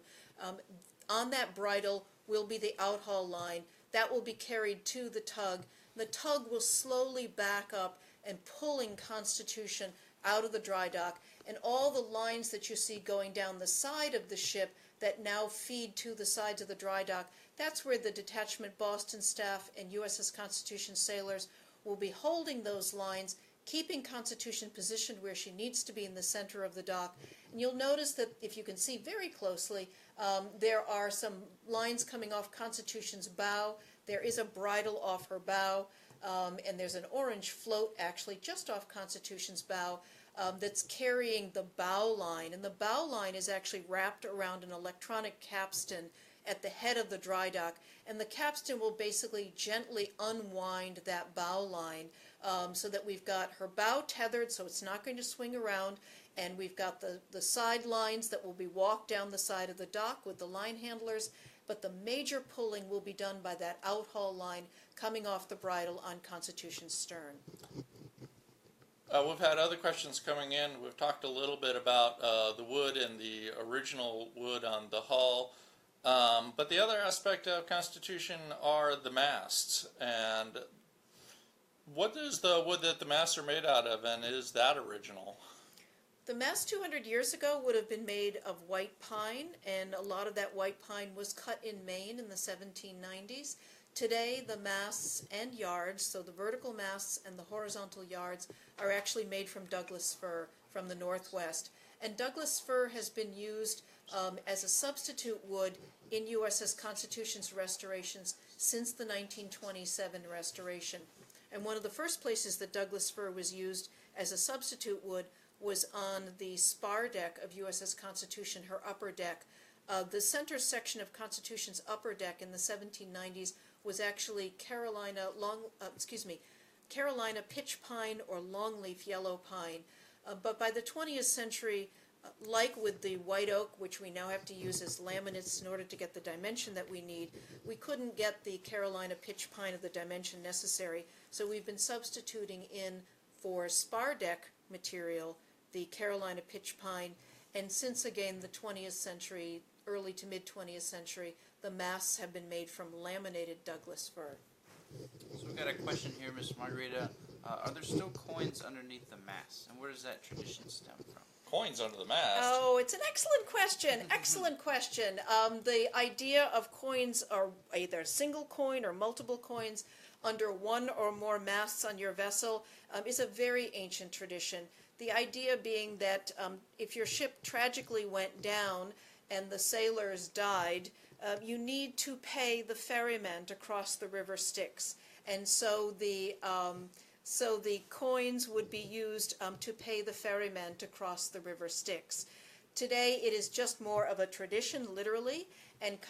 [SPEAKER 2] On that bridle will be the outhaul line. That will be carried to the tug. The tug will slowly back up and pulling Constitution out of the dry dock. And all the lines that you see going down the side of the ship that now feed to the sides of the dry dock, that's where the Detachment Boston staff and USS Constitution sailors will be holding those lines, keeping Constitution positioned where she needs to be in the center of the dock. And you'll notice that if you can see very closely, there are some lines coming off Constitution's bow. There is a bridle off her bow, and there's an orange float actually just off Constitution's bow that's carrying the bow line. And the bow line is actually wrapped around an electronic capstan at the head of the dry dock, and the capstan will basically gently unwind that bow line so that we've got her bow tethered so it's not going to swing around, and we've got the side lines that will be walked down the side of the dock with the line handlers, but the major pulling will be done by that outhaul line coming off the bridle on Constitution's stern.
[SPEAKER 1] We've had other questions coming in. We've talked a little bit about the wood and the original wood on the hull. But the other aspect of Constitution are the masts. And what is the wood that the masts are made out of, and is that original?
[SPEAKER 2] The mast 200 years ago would have been made of white pine, and a lot of that white pine was cut in Maine in the 1790s. Today, the masts and yards, so the vertical masts and the horizontal yards, are actually made from Douglas fir from the Northwest. And Douglas fir has been used as a substitute wood in USS Constitution's restorations since the 1927 restoration. And one of the first places that Douglas fir was used as a substitute wood was on the spar deck of USS Constitution, her upper deck. The center section of Constitution's upper deck in the 1790s was actually Carolina pitch pine or longleaf yellow pine. But by the 20th century, like with the white oak, which we now have to use as laminates in order to get the dimension that we need, we couldn't get the Carolina pitch pine of the dimension necessary. So we've been substituting in for spar deck material the Carolina pitch pine. And since, again, the 20th century, early to mid-20th century, the masts have been made from laminated Douglas fir.
[SPEAKER 3] So we've got a question here, Miss Margarita. Are there still coins underneath the mast, and where does that tradition stem from?
[SPEAKER 1] Coins under the mast?
[SPEAKER 2] Oh, it's an excellent question. Excellent question. The idea of coins are either a single coin or multiple coins under one or more masts on your vessel is a very ancient tradition. The idea being that if your ship tragically went down and the sailors died, you need to pay the ferryman to cross the river Styx. And so the coins would be used to pay the ferryman to cross the river Styx. Today it is just more of a tradition, literally, and the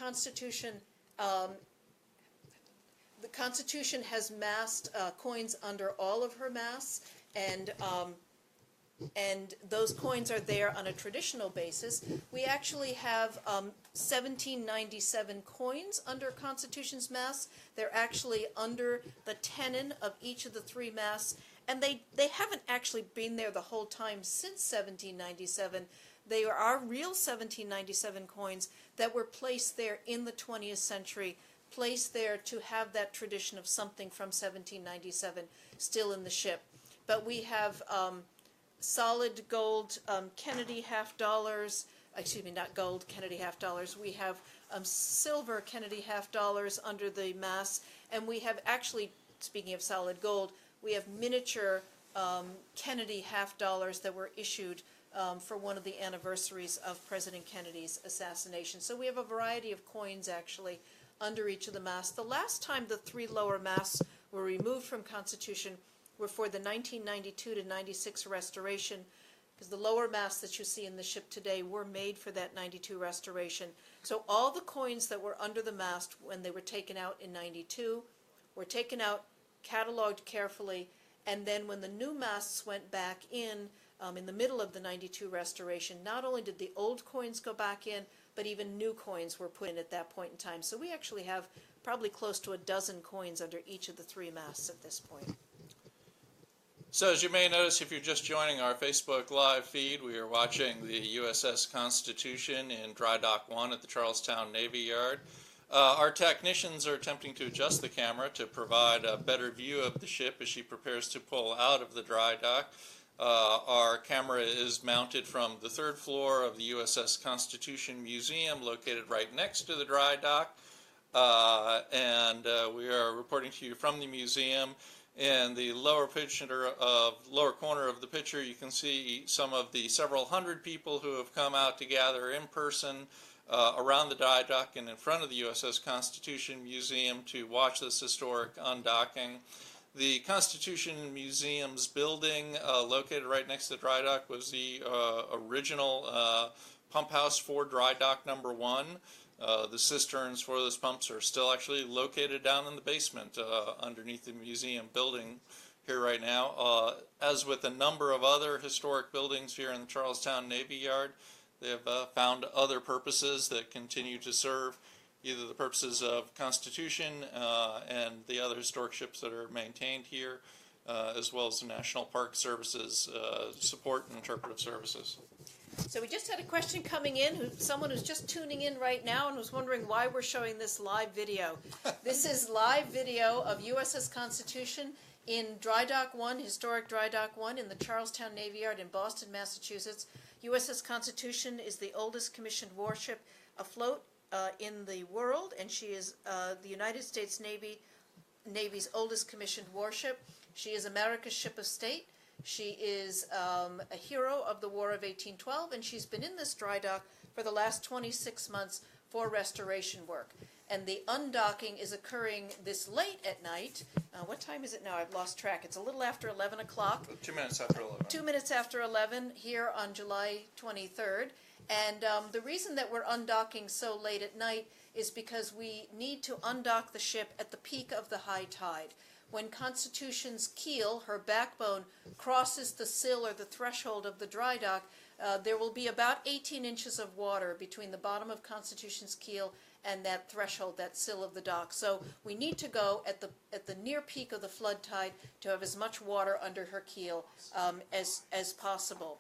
[SPEAKER 2] Constitution has massed coins under all of her masts, and those coins are there on a traditional basis. We actually have 1797 coins under Constitution's masts. They're actually under the tenon of each of the three masts, and they haven't actually been there the whole time since 1797. They are real 1797 coins that were placed there in the 20th century, placed there to have that tradition of something from 1797 still in the ship. But we have solid gold Kennedy half dollars, not gold Kennedy half dollars. We have silver Kennedy half dollars under the masts, and we have actually, speaking of solid gold, we have miniature Kennedy half dollars that were issued for one of the anniversaries of President Kennedy's assassination. So we have a variety of coins actually under each of the masts. The last time the three lower masts were removed from Constitution were for the 1992 to 96 restoration, because the lower masts that you see in the ship today were made for that 92 restoration. So all the coins that were under the mast when they were taken out in 92 were taken out, cataloged carefully, and then when the new masts went back in the middle of the 92 restoration, not only did the old coins go back in, but even new coins were put in at that point in time. So we actually have probably close to a dozen coins under each of the three masts at this point.
[SPEAKER 1] So as you may notice, if you're just joining our Facebook live feed, we are watching the USS Constitution in Dry Dock 1 at the Charlestown Navy Yard. Our technicians are attempting to adjust the camera to provide a better view of the ship as she prepares to pull out of the dry dock. Our camera is mounted from the third floor of the USS Constitution Museum, located right next to the dry dock. And we are reporting to you from the museum. In the lower corner of the picture, you can see some of the several hundred people who have come out to gather in person around the dry dock and in front of the USS Constitution Museum to watch this historic undocking. The Constitution Museum's building, located right next to the dry dock, was the original pump house for dry dock number 1. The cisterns for those pumps are still actually located down in the basement underneath the museum building here right now. As with a number of other historic buildings here in the Charlestown Navy Yard, they have found other purposes that continue to serve either the purposes of Constitution and the other historic ships that are maintained here, as well as the National Park Service's support and interpretive services.
[SPEAKER 2] So we just had a question coming in, someone who's just tuning in right now and was wondering why we're showing this live video. This is live video of USS Constitution in Dry Dock 1, historic Dry Dock 1 in the Charlestown Navy Yard in Boston, Massachusetts. USS Constitution is the oldest commissioned warship afloat in the world, and she is the United States Navy's oldest commissioned warship. She is America's ship of state. She is a hero of the War of 1812, and she's been in this dry dock for the last 26 months for restoration work. And the undocking is occurring this late at night. What time is it now? I've lost track. It's a little after 11 o'clock.
[SPEAKER 1] 2 minutes after 11.
[SPEAKER 2] 2 minutes after 11 here on July 23rd. And the reason that we're undocking so late at night is because we need to undock the ship at the peak of the high tide. When Constitution's keel, her backbone, crosses the sill or the threshold of the dry dock, there will be about 18 inches of water between the bottom of Constitution's keel and that threshold, that sill of the dock. So we need to go at the near peak of the flood tide to have as much water under her keel as possible.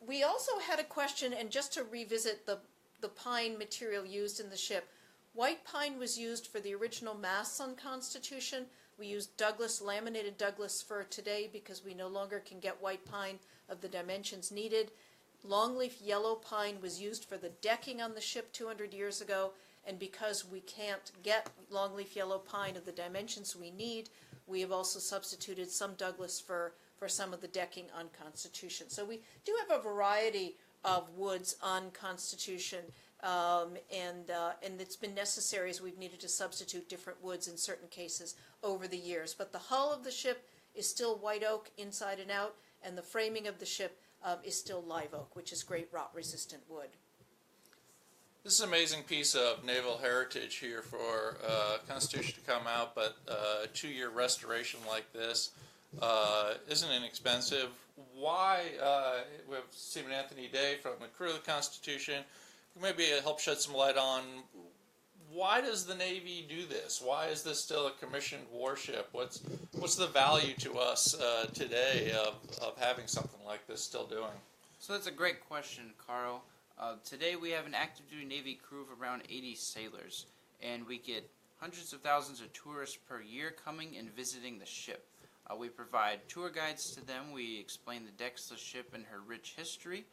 [SPEAKER 2] We also had a question, and just to revisit the pine material used in the ship. White pine was used for the original masts on Constitution. We used laminated Douglas fir today because we no longer can get white pine of the dimensions needed. Longleaf yellow pine was used for the decking on the ship 200 years ago, and because we can't get longleaf yellow pine of the dimensions we need, we have also substituted some Douglas fir for some of the decking on Constitution. So we do have a variety of woods on Constitution. And it's been necessary as we've needed to substitute different woods in certain cases over the years. But the hull of the ship is still white oak inside and out, and the framing of the ship is still live oak, which is great rot-resistant wood.
[SPEAKER 1] This is an amazing piece of naval heritage here for Constitution to come out, but a 2-year restoration like this isn't inexpensive. Why? We have Stephen Anthony Day from the crew of the Constitution. Maybe help shed some light on why does the Navy do this? Why is this still a commissioned warship? What's the value to us today of having something like this still doing?
[SPEAKER 3] So that's a great question, Carl. Today we have an active duty Navy crew of around 80 sailors, and we get hundreds of thousands of tourists per year coming and visiting the ship. We provide tour guides to them. We explain the decks of the ship and her rich history.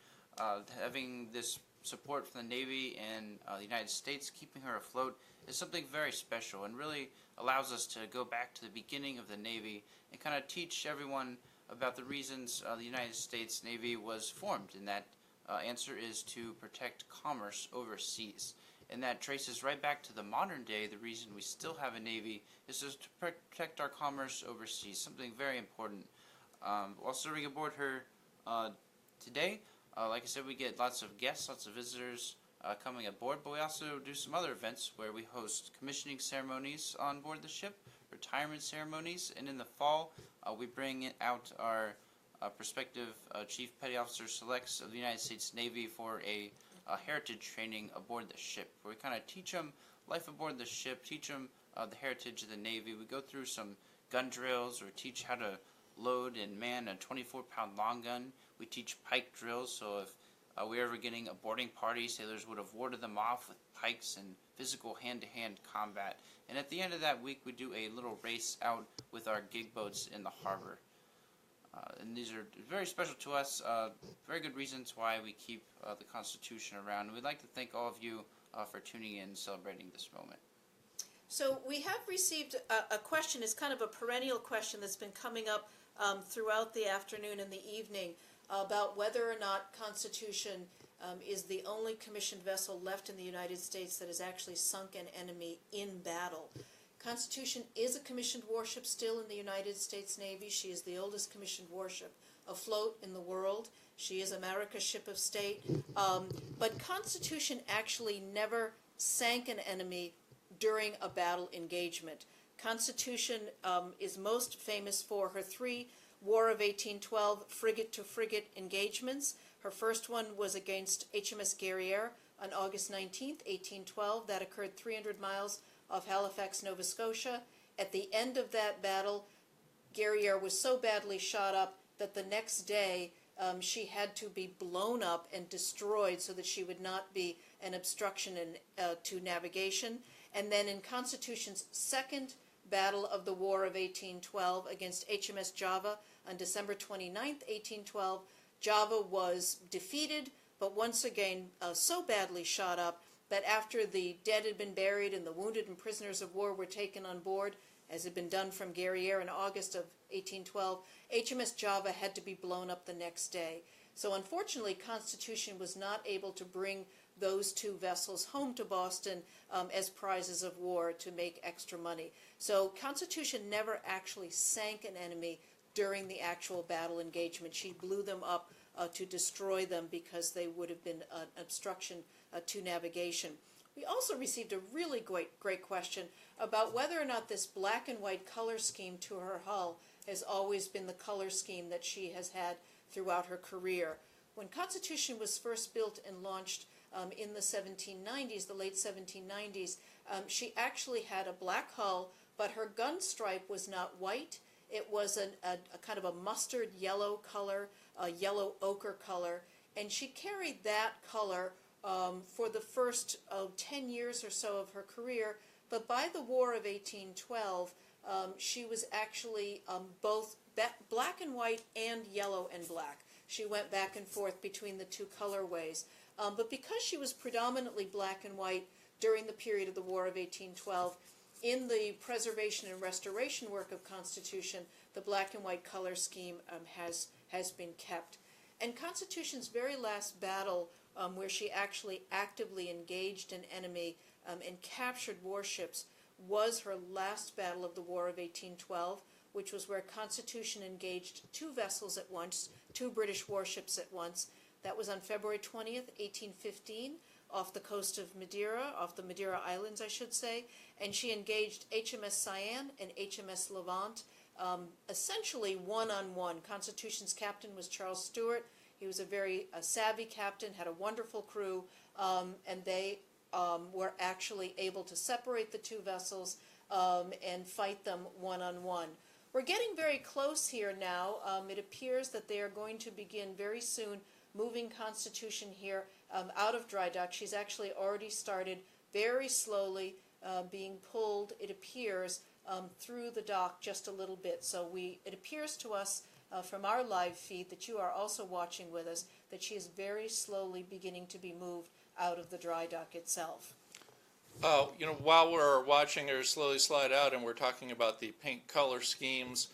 [SPEAKER 3] Having this support from the Navy and the United States, keeping her afloat, is something very special and really allows us to go back to the beginning of the Navy and kind of teach everyone about the reasons the United States Navy was formed. And that answer is to protect commerce overseas. And that traces right back to the modern day. The reason we still have a Navy is just to protect our commerce overseas, something very important. While serving aboard her today, like I said, we get lots of guests, lots of visitors coming aboard, but we also do some other events where we host commissioning ceremonies on board the ship, retirement ceremonies, and in the fall we bring out our prospective Chief Petty Officer Selects of the United States Navy for a heritage training aboard the ship, where we kind of teach them life aboard the ship, teach them the heritage of the Navy. We go through some gun drills, or teach how to load and man a 24-pound long gun. We teach pike drills, so if we were ever getting a boarding party, sailors would have warded them off with pikes and physical hand-to-hand combat. And at the end of that week, we do a little race out with our gig boats in the harbor. And these are very special to us, very good reasons why we keep the Constitution around. We'd like to thank all of you for tuning in and celebrating this moment.
[SPEAKER 2] So we have received a question. It's kind of a perennial question that's been coming up throughout the afternoon and the evening about whether or not Constitution is the only commissioned vessel left in the United States that has actually sunk an enemy in battle. Constitution is a commissioned warship still in the United States Navy. She is the oldest commissioned warship afloat in the world. She is America's ship of state. But Constitution actually never sank an enemy during a battle engagement. Constitution is most famous for her 3 War of 1812 frigate-to-frigate engagements. Her first one was against HMS Guerriere on August 19th, 1812. That occurred 300 miles off Halifax, Nova Scotia. At the end of that battle, Guerriere was so badly shot up that the next day she had to be blown up and destroyed so that she would not be an obstruction to navigation. And then in Constitution's second battle of the War of 1812 against HMS Java on December 29th, 1812, Java was defeated, but once again so badly shot up that after the dead had been buried and the wounded and prisoners of war were taken on board, as had been done from Guerriere in August of 1812, HMS Java had to be blown up the next day. So unfortunately, Constitution was not able to bring those 2 vessels home to Boston as prizes of war to make extra money. So Constitution never actually sank an enemy during the actual battle engagement. She blew them up to destroy them because they would have been an obstruction to navigation. We also received a really great question about whether or not this black and white color scheme to her hull has always been the color scheme that she has had throughout her career. When Constitution was first built and launched in the 1790s, the late 1790s, she actually had a black hull, but her gun stripe was not white. It was a kind of a mustard yellow color, a yellow ochre color, and she carried that color for the first 10 years or so of her career. But by the War of 1812, she was actually both black and white and yellow and black. She went back and forth between the 2 colorways. But because she was predominantly black and white during the period of the War of 1812, in the preservation and restoration work of Constitution, the black and white color scheme has been kept. And Constitution's very last battle, where she actually actively engaged an enemy and captured warships, was her last battle of the War of 1812, which was where Constitution engaged 2 vessels at once, 2 British warships at once. That was on February 20th, 1815, off the coast of Madeira, off the Madeira Islands, I should say, and she engaged HMS Cyan and HMS Levant, essentially one-on-one. Constitution's captain was Charles Stewart. He was a very savvy captain, had a wonderful crew, and they were actually able to separate the 2 vessels and fight them one-on-one. We're getting very close here now. It appears that they are going to begin very soon moving Constitution here out of dry dock. She's actually already started very slowly being pulled, it appears, through the dock just a little bit. So it appears to us from our live feed that you are also watching with us that she is very slowly beginning to be moved out of the dry dock itself.
[SPEAKER 1] While we're watching her slowly slide out and we're talking about the paint color schemes,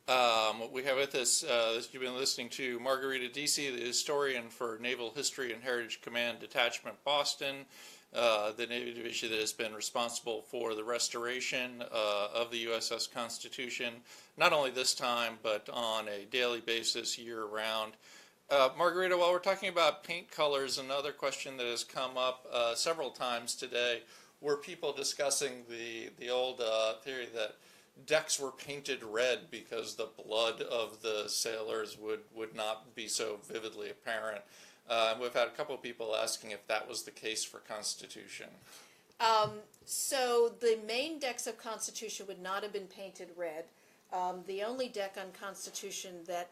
[SPEAKER 1] we have with us, you've been listening to Margarita Deasy, the historian for Naval History and Heritage Command Detachment Boston, the Navy division that has been responsible for the restoration of the USS Constitution, not only this time, but on a daily basis year-round. Margarita, while we're talking about paint colors, another question that has come up several times today were people discussing the old theory that decks were painted red because the blood of the sailors would not be so vividly apparent. We've had a couple of people asking if that was the case for Constitution.
[SPEAKER 2] So the main decks of Constitution would not have been painted red. The only deck on Constitution that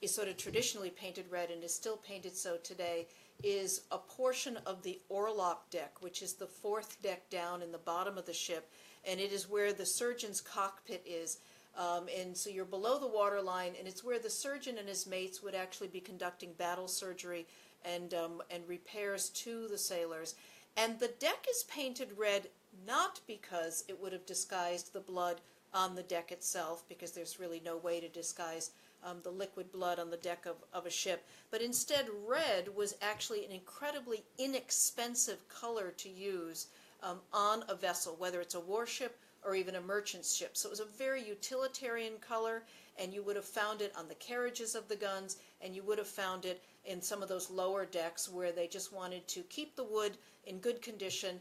[SPEAKER 2] is sort of traditionally painted red and is still painted so today is a portion of the orlop deck, which is the 4th deck down in the bottom of the ship, and it is where the surgeon's cockpit is. And so you're below the waterline, and it's where the surgeon and his mates would actually be conducting battle surgery and repairs to the sailors. And the deck is painted red not because it would have disguised the blood on the deck itself, because there's really no way to disguise the liquid blood on the deck of a ship, but instead red was actually an incredibly inexpensive color to use on a vessel, whether it's a warship or even a merchant ship. So it was a very utilitarian color, and you would have found it on the carriages of the guns, and you would have found it in some of those lower decks where they just wanted to keep the wood in good condition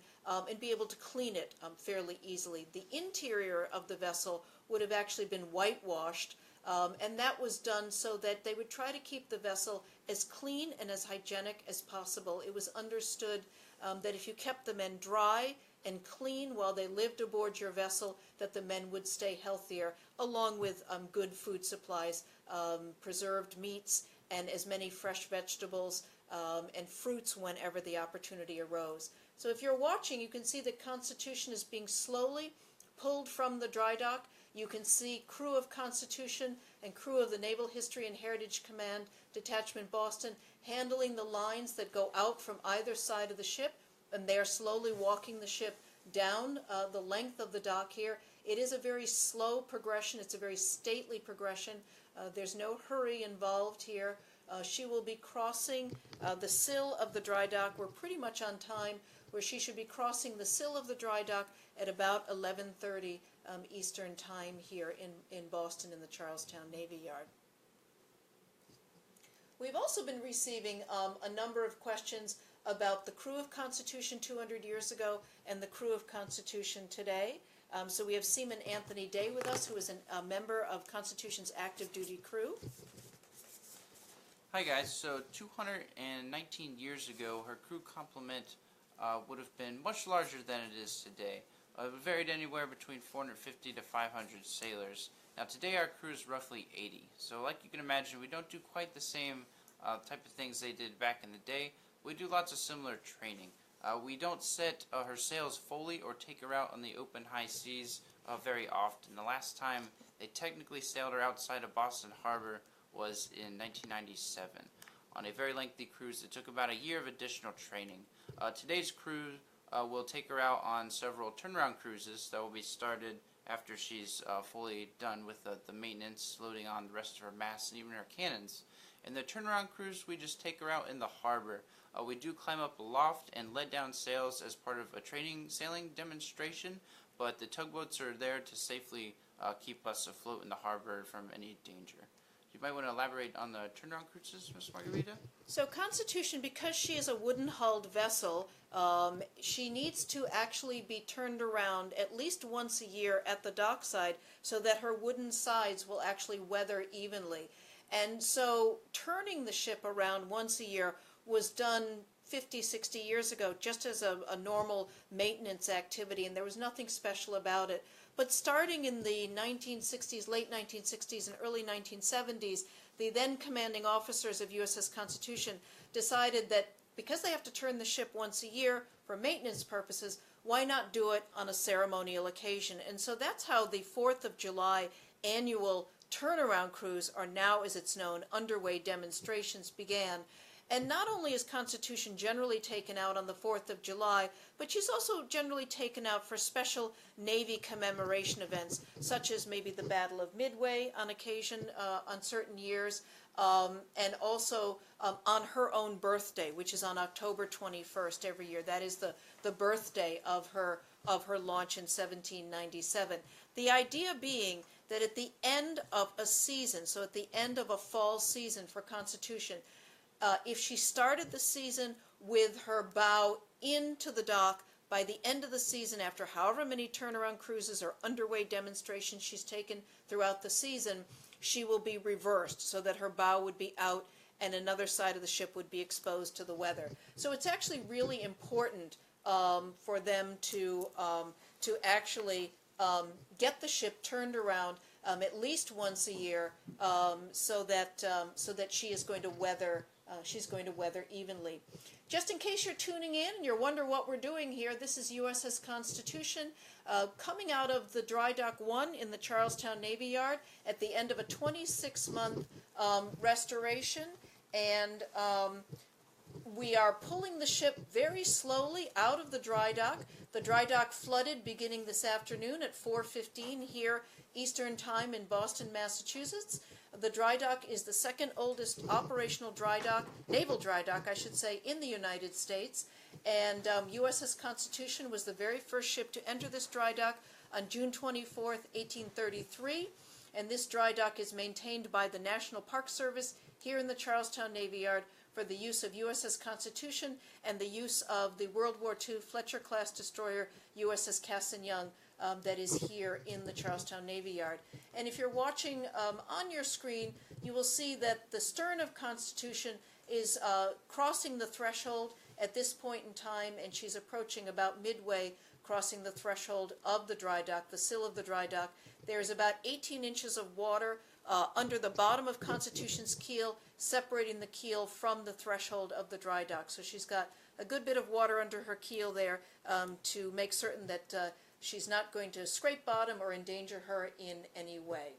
[SPEAKER 2] and be able to clean it fairly easily. The interior of the vessel would have actually been whitewashed, and that was done so that they would try to keep the vessel as clean and as hygienic as possible. It was understood that if you kept the men dry and clean while they lived aboard your vessel, that the men would stay healthier, along with good food supplies, preserved meats, and as many fresh vegetables and fruits whenever the opportunity arose. So if you're watching, you can see the Constitution is being slowly pulled from the dry dock. You can see crew of Constitution and crew of the Naval History and Heritage Command Detachment Boston handling the lines that go out from either side of the ship, and they are slowly walking the ship down the length of the dock here. It is a very slow progression. It's a very stately progression. There's no hurry involved here. She will be crossing the sill of the dry dock. We're pretty much on time, where she should be crossing the sill of the dry dock at about 11:30 Eastern Time here in Boston in the Charlestown Navy Yard. We've also been receiving a number of questions about the crew of Constitution 200 years ago and the crew of Constitution today. So we have Seaman Anthony Day with us, who is a member of Constitution's active duty crew.
[SPEAKER 3] Hi guys, so 219 years ago, her crew complement would have been much larger than it is today. It varied anywhere between 450 to 500 sailors. Now today our crew is roughly 80, so like you can imagine, we don't do quite the same type of things they did back in the day. We do lots of similar training. We don't set her sails fully or take her out on the open high seas very often. The last time they technically sailed her outside of Boston Harbor was in 1997 on a very lengthy cruise that took about a year of additional training. Today's crew will take her out on several turnaround cruises that will be started after she's fully done with the maintenance, loading on the rest of her masts and even her cannons. In the turnaround cruise, we just take her out in the harbor. We do climb up aloft and let down sails as part of a training sailing demonstration, but the tugboats are there to safely keep us afloat in the harbor from any danger. You might want to elaborate on the turnaround cruises, Ms. Margarita?
[SPEAKER 2] So Constitution, because she is a wooden-hulled vessel, she needs to actually be turned around at least once a year at the dockside so that her wooden sides will actually weather evenly. And so turning the ship around once a year was done 50, 60 years ago just as a normal maintenance activity, and there was nothing special about it. But starting in the 1960s, late 1960s and early 1970s, the then commanding officers of USS Constitution decided that because they have to turn the ship once a year for maintenance purposes, why not do it on a ceremonial occasion? And so that's how the 4th of July annual turnaround cruise, or now as it's known, underway demonstrations, began. And not only is Constitution generally taken out on the 4th of July, but she's also generally taken out for special Navy commemoration events, such as maybe the Battle of Midway on occasion on certain years, and also on her own birthday, which is on October 21st every year. That is the birthday of her launch in 1797. The idea being that at the end of a season, so at the end of a fall season for Constitution, if she started the season with her bow into the dock, by the end of the season, after however many turnaround cruises or underway demonstrations she's taken throughout the season, she will be reversed so that her bow would be out and another side of the ship would be exposed to the weather. So it's actually really important for them to actually get the ship turned around at least once a year, so that she is going to weather. She's going to weather evenly. Just in case you're tuning in and you wonder what we're doing here, this is USS Constitution coming out of the Dry Dock 1 in the Charlestown Navy Yard at the end of a 26-month restoration. And We are pulling the ship very slowly out of the dry dock. The dry dock flooded beginning this afternoon at 4:15 here Eastern Time in Boston, Massachusetts. The dry dock is the second oldest operational dry dock, naval dry dock, I should say, in the United States. And USS Constitution was the very first ship to enter this dry dock on June 24th, 1833. And this dry dock is maintained by the National Park Service here in the Charlestown Navy Yard for the use of USS Constitution and the use of the World War II Fletcher-class destroyer USS Cassin Young that is here in the Charlestown Navy Yard. And if you're watching on your screen, you will see that the stern of Constitution is crossing the threshold at this point in time, and she's approaching about midway, crossing the threshold of the dry dock, the sill of the dry dock. There's about 18 inches of water under the bottom of Constitution's keel, separating the keel from the threshold of the dry dock. So she's got a good bit of water under her keel there to make certain that she's not going to scrape bottom or endanger her in any way.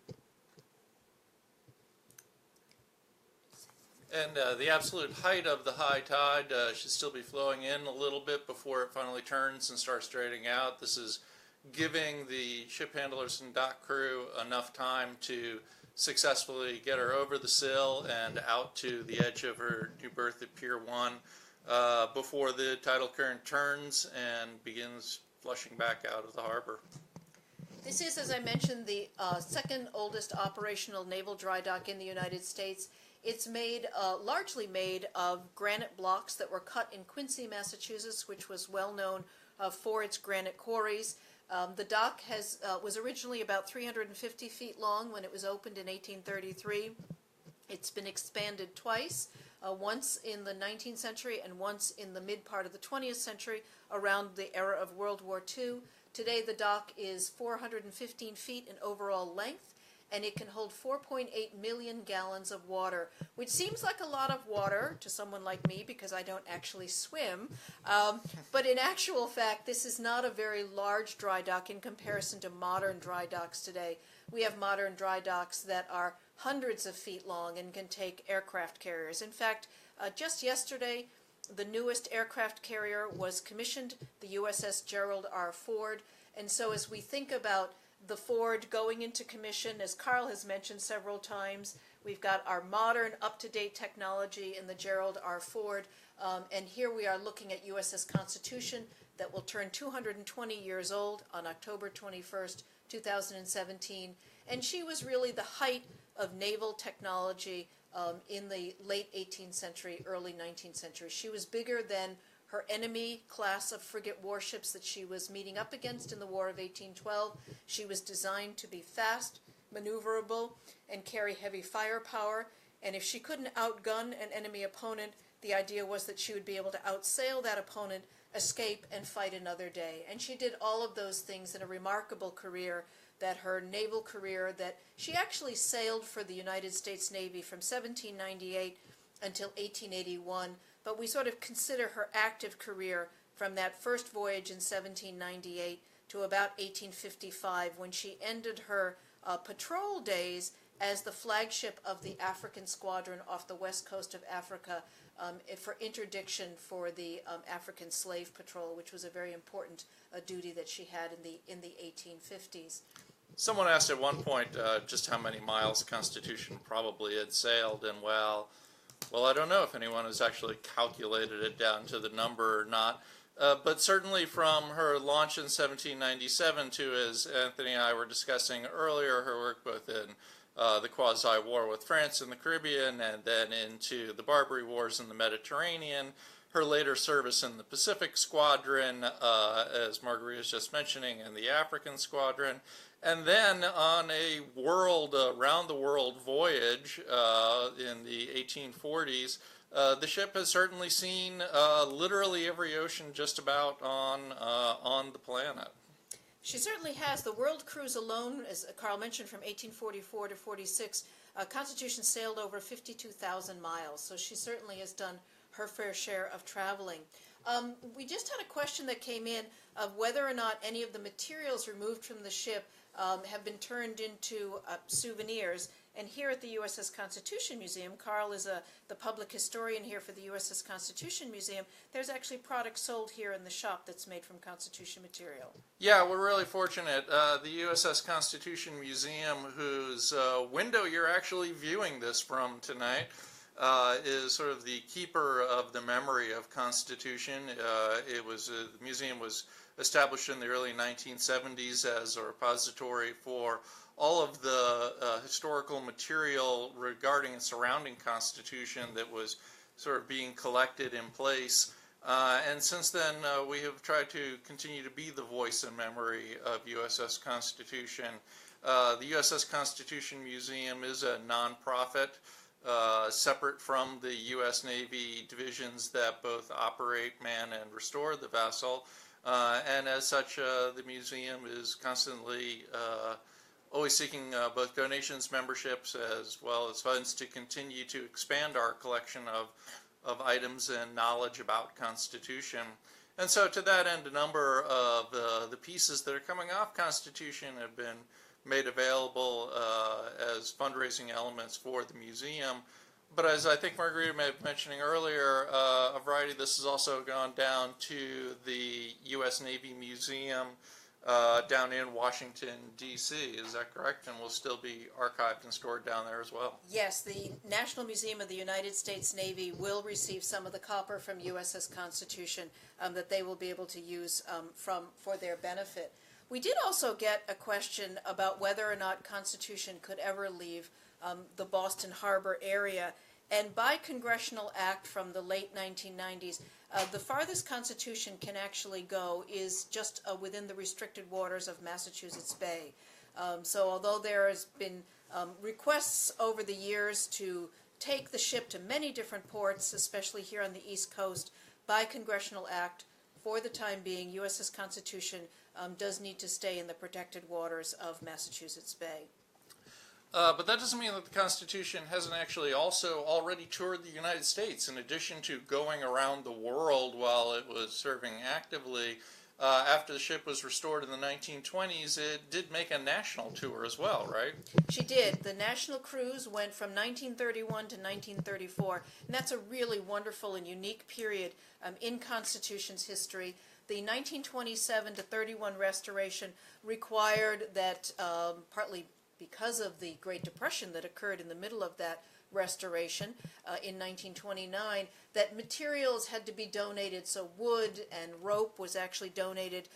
[SPEAKER 1] And the absolute height of the high tide should still be flowing in a little bit before it finally turns and starts draining out. This is giving the ship handlers and dock crew enough time to successfully get her over the sill and out to the edge of her new berth at Pier 1 before the tidal current turns and begins flushing back out of the harbor.
[SPEAKER 2] This is, as I mentioned, the second oldest operational naval dry dock in the United States. It's made, largely made of granite blocks that were cut in Quincy, Massachusetts, which was well known for its granite quarries. The dock was originally about 350 feet long when it was opened in 1833. It's been expanded twice, once in the 19th century and once in the mid part of the 20th century around the era of World War II. Today the dock is 415 feet in overall length, and it can hold 4.8 million gallons of water, which seems like a lot of water to someone like me because I don't actually swim. But in actual fact, this is not a very large dry dock in comparison to modern dry docks today. We have modern dry docks that are hundreds of feet long and can take aircraft carriers. In fact, just yesterday, the newest aircraft carrier was commissioned, the USS Gerald R. Ford. And so as we think about the Ford going into commission, as Carl has mentioned several times, we've got our modern, up-to-date technology in the Gerald R. Ford, and here we are looking at USS Constitution that will turn 220 years old on October 21st, 2017, and she was really the height of naval technology in the late 18th century, early 19th century. She was bigger than her enemy class of frigate warships that she was meeting up against in the War of 1812. She was designed to be fast, maneuverable, and carry heavy firepower. And if she couldn't outgun an enemy opponent, the idea was that she would be able to outsail that opponent, escape, and fight another day. And she did all of those things in a remarkable career, that her naval career, that she actually sailed for the United States Navy from 1798 until 1881. But we sort of consider her active career from that first voyage in 1798 to about 1855, when she ended her patrol days as the flagship of the African Squadron off the west coast of Africa for interdiction for the African Slave Patrol, which was a very important duty that she had in the 1850s.
[SPEAKER 1] Someone asked at one point just how many miles Constitution probably had sailed, and well, I don't know if anyone has actually calculated it down to the number or not, but certainly from her launch in 1797 to, as Anthony and I were discussing earlier, her work both in the quasi-war with France in the Caribbean and then into the Barbary Wars in the Mediterranean, her later service in the Pacific Squadron, as Marguerite was just mentioning, and the African Squadron, and then on a round-the-world voyage in the 1840s, the ship has certainly seen literally every ocean just about on the planet.
[SPEAKER 2] She certainly has. The world cruise alone, as Carl mentioned, from 1844 to 46, Constitution sailed over 52,000 miles, so she certainly has done her fair share of traveling. We just had a question that came in of whether or not any of the materials removed from the ship have been turned into souvenirs. And here at the USS Constitution Museum, Carl is the public historian here for the USS Constitution Museum. There's actually product sold here in the shop that's made from Constitution material.
[SPEAKER 1] Yeah, we're really fortunate. The USS Constitution Museum, whose window you're actually viewing this from tonight, is sort of the keeper of the memory of Constitution. The museum was established in the early 1970s as a repository for all of the historical material regarding and surrounding Constitution that was sort of being collected in place. And since then, we have tried to continue to be the voice and memory of USS Constitution. The USS Constitution Museum is a nonprofit, separate from the U.S. Navy divisions that both operate, man, and restore the vessel. And as such, the museum is constantly always seeking both donations, memberships, as well as funds to continue to expand our collection of items and knowledge about Constitution. And so to that end, a number of the pieces that are coming off Constitution have been made available as fundraising elements for the museum. But as I think Margarita may have been mentioning earlier, a variety of this has also gone down to the U.S. Navy Museum down in Washington, D.C. Is that correct? And will still be archived and stored down there as well?
[SPEAKER 2] Yes, the National Museum of the United States Navy will receive some of the copper from USS Constitution that they will be able to use for their benefit. We did also get a question about whether or not Constitution could ever leave the Boston Harbor area. And by congressional act from the late 1990s, the farthest Constitution can actually go is just within the restricted waters of Massachusetts Bay. So although there has been requests over the years to take the ship to many different ports, especially here on the East Coast, by congressional act, for the time being, USS Constitution does need to stay in the protected waters of Massachusetts Bay.
[SPEAKER 1] But that doesn't mean that the Constitution hasn't actually also already toured the United States. In addition to going around the world while it was serving actively, after the ship was restored in the 1920s, it did make a national tour as well, right?
[SPEAKER 2] She did. The national cruise went from 1931 to 1934, and that's a really wonderful and unique period in Constitution's history. The 1927 to 31 restoration required that, partly because of the Great Depression that occurred in the middle of that restoration in 1929, that materials had to be donated, so wood and rope was actually donated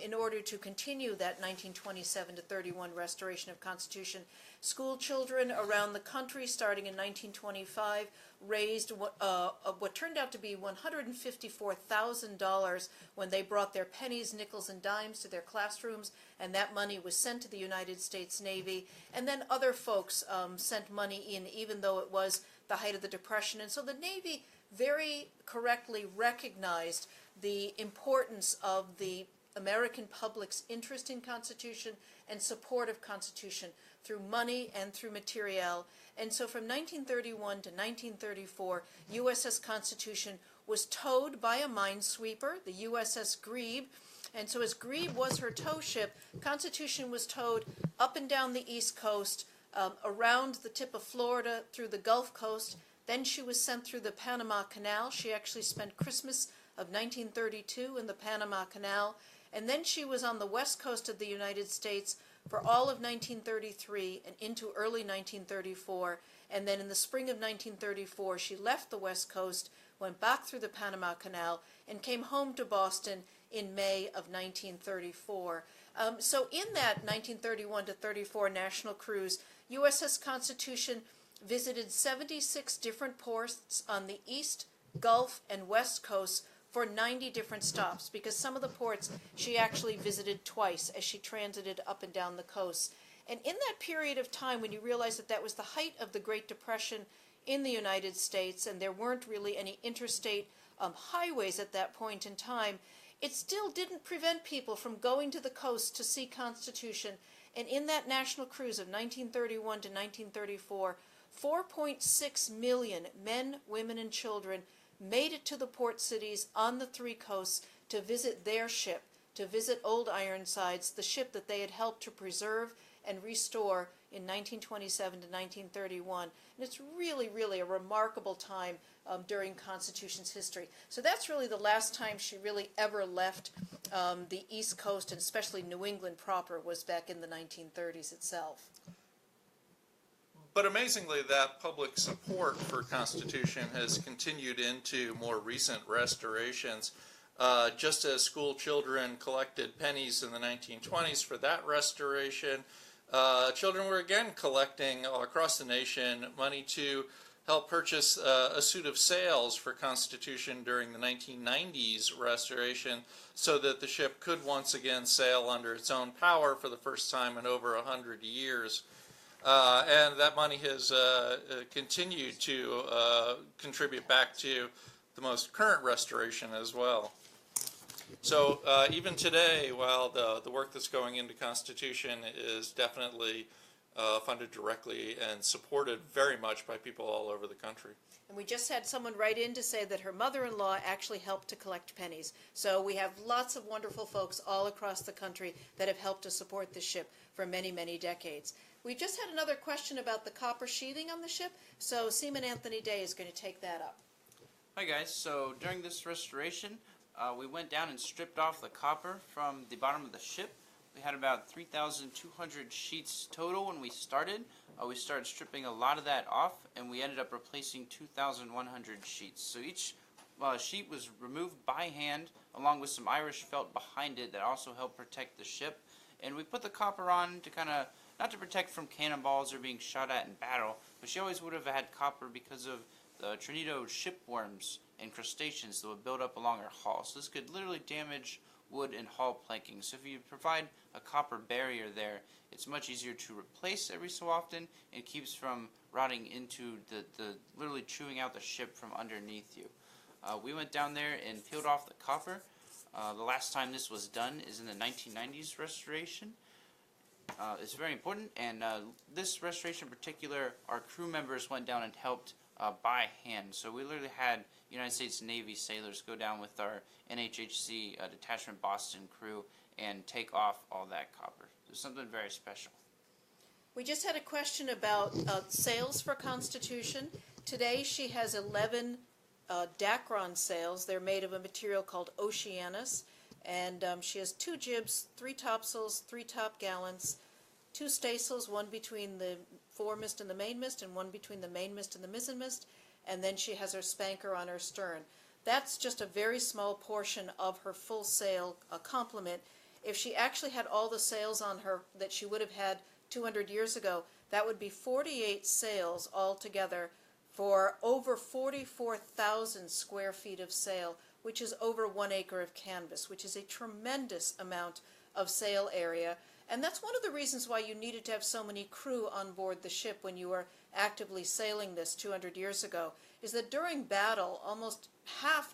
[SPEAKER 2] in order to continue that 1927 to 31 restoration of Constitution. School children around the country, starting in 1925, raised what turned out to be $154,000 when they brought their pennies, nickels, and dimes to their classrooms, and that money was sent to the United States Navy. And then other folks sent money in, even though it was the height of the Depression. And so the Navy very correctly recognized the importance of the American public's interest in Constitution and support of Constitution through money and through materiel. And so from 1931 to 1934, USS Constitution was towed by a minesweeper, the USS Grebe. And so as Grebe was her tow ship, Constitution was towed up and down the East Coast, around the tip of Florida, through the Gulf Coast. Then she was sent through the Panama Canal. She actually spent Christmas of 1932 in the Panama Canal. And then she was on the west coast of the United States for all of 1933 and into early 1934. And then in the spring of 1934, she left the west coast, went back through the Panama Canal, and came home to Boston in May of 1934. So in that 1931 to 34 national cruise, USS Constitution visited 76 different ports on the East, Gulf, and West Coasts for 90 different stops, because some of the ports she actually visited twice as she transited up and down the coast. And in that period of time, when you realize that that was the height of the Great Depression in the United States, and there weren't really any interstate highways at that point in time, it still didn't prevent people from going to the coast to see Constitution. And in that national cruise of 1931 to 1934, 4.6 million men, women, and children made it to the port cities on the three coasts to visit their ship, to visit Old Ironsides, the ship that they had helped to preserve and restore in 1927 to 1931. And it's really, really a remarkable time during Constitution's history. So that's really the last time she really ever left the East Coast, and especially New England proper, was back in the 1930s itself.
[SPEAKER 1] But amazingly, that public support for Constitution has continued into more recent restorations. Just as school children collected pennies in the 1920s for that restoration, children were again collecting all across the nation money to help purchase a suit of sails for Constitution during the 1990s restoration, so that the ship could once again sail under its own power for the first time in over 100 years. And that money has continued to contribute back to the most current restoration as well. So even today, while the work that's going into Constitution is definitely funded directly and supported very much by people all over the country.
[SPEAKER 2] And we just had someone write in to say that her mother-in-law actually helped to collect pennies. So we have lots of wonderful folks all across the country that have helped to support the ship for many, many decades. We just had another question about the copper sheathing on the ship, so Seaman Anthony Day is going to take that up.
[SPEAKER 3] Hi guys, so during this restoration, we went down and stripped off the copper from the bottom of the ship. We had about 3,200 sheets total when we started. We started stripping a lot of that off, and we ended up replacing 2,100 sheets. So each sheet was removed by hand, along with some Irish felt behind it that also helped protect the ship. And we put the copper on to kind of, not to protect from cannonballs or being shot at in battle, but she always would have had copper because of the tornado shipworms and crustaceans that would build up along her hull. So this could literally damage wood and hull planking. So if you provide a copper barrier there, it's much easier to replace every so often, and keeps from rotting into the literally chewing out the ship from underneath you. We went down there and peeled off the copper. The last time this was done is in the 1990s restoration. It's very important, and this restoration in particular, our crew members went down and helped by hand. So we literally had United States Navy sailors go down with our NHHC Detachment Boston crew and take off all that copper. There's something very special.
[SPEAKER 2] We just had a question about sails for Constitution. Today she has 11 Dacron sails. They're made of a material called Oceanus, and she has 2 jibs, 3 topsails, 3 top gallants, 2 staysails, one between the foremast and the mainmast, and one between the mainmast and the mizzenmast, and then she has her spanker on her stern. That's just a very small portion of her full sail complement. If she actually had all the sails on her that she would have had 200 years ago, that would be 48 sails altogether for over 44,000 square feet of sail, which is over 1 acre of canvas, which is a tremendous amount of sail area. And that's one of the reasons why you needed to have so many crew on board the ship when you were actively sailing this 200 years ago, is that during battle, almost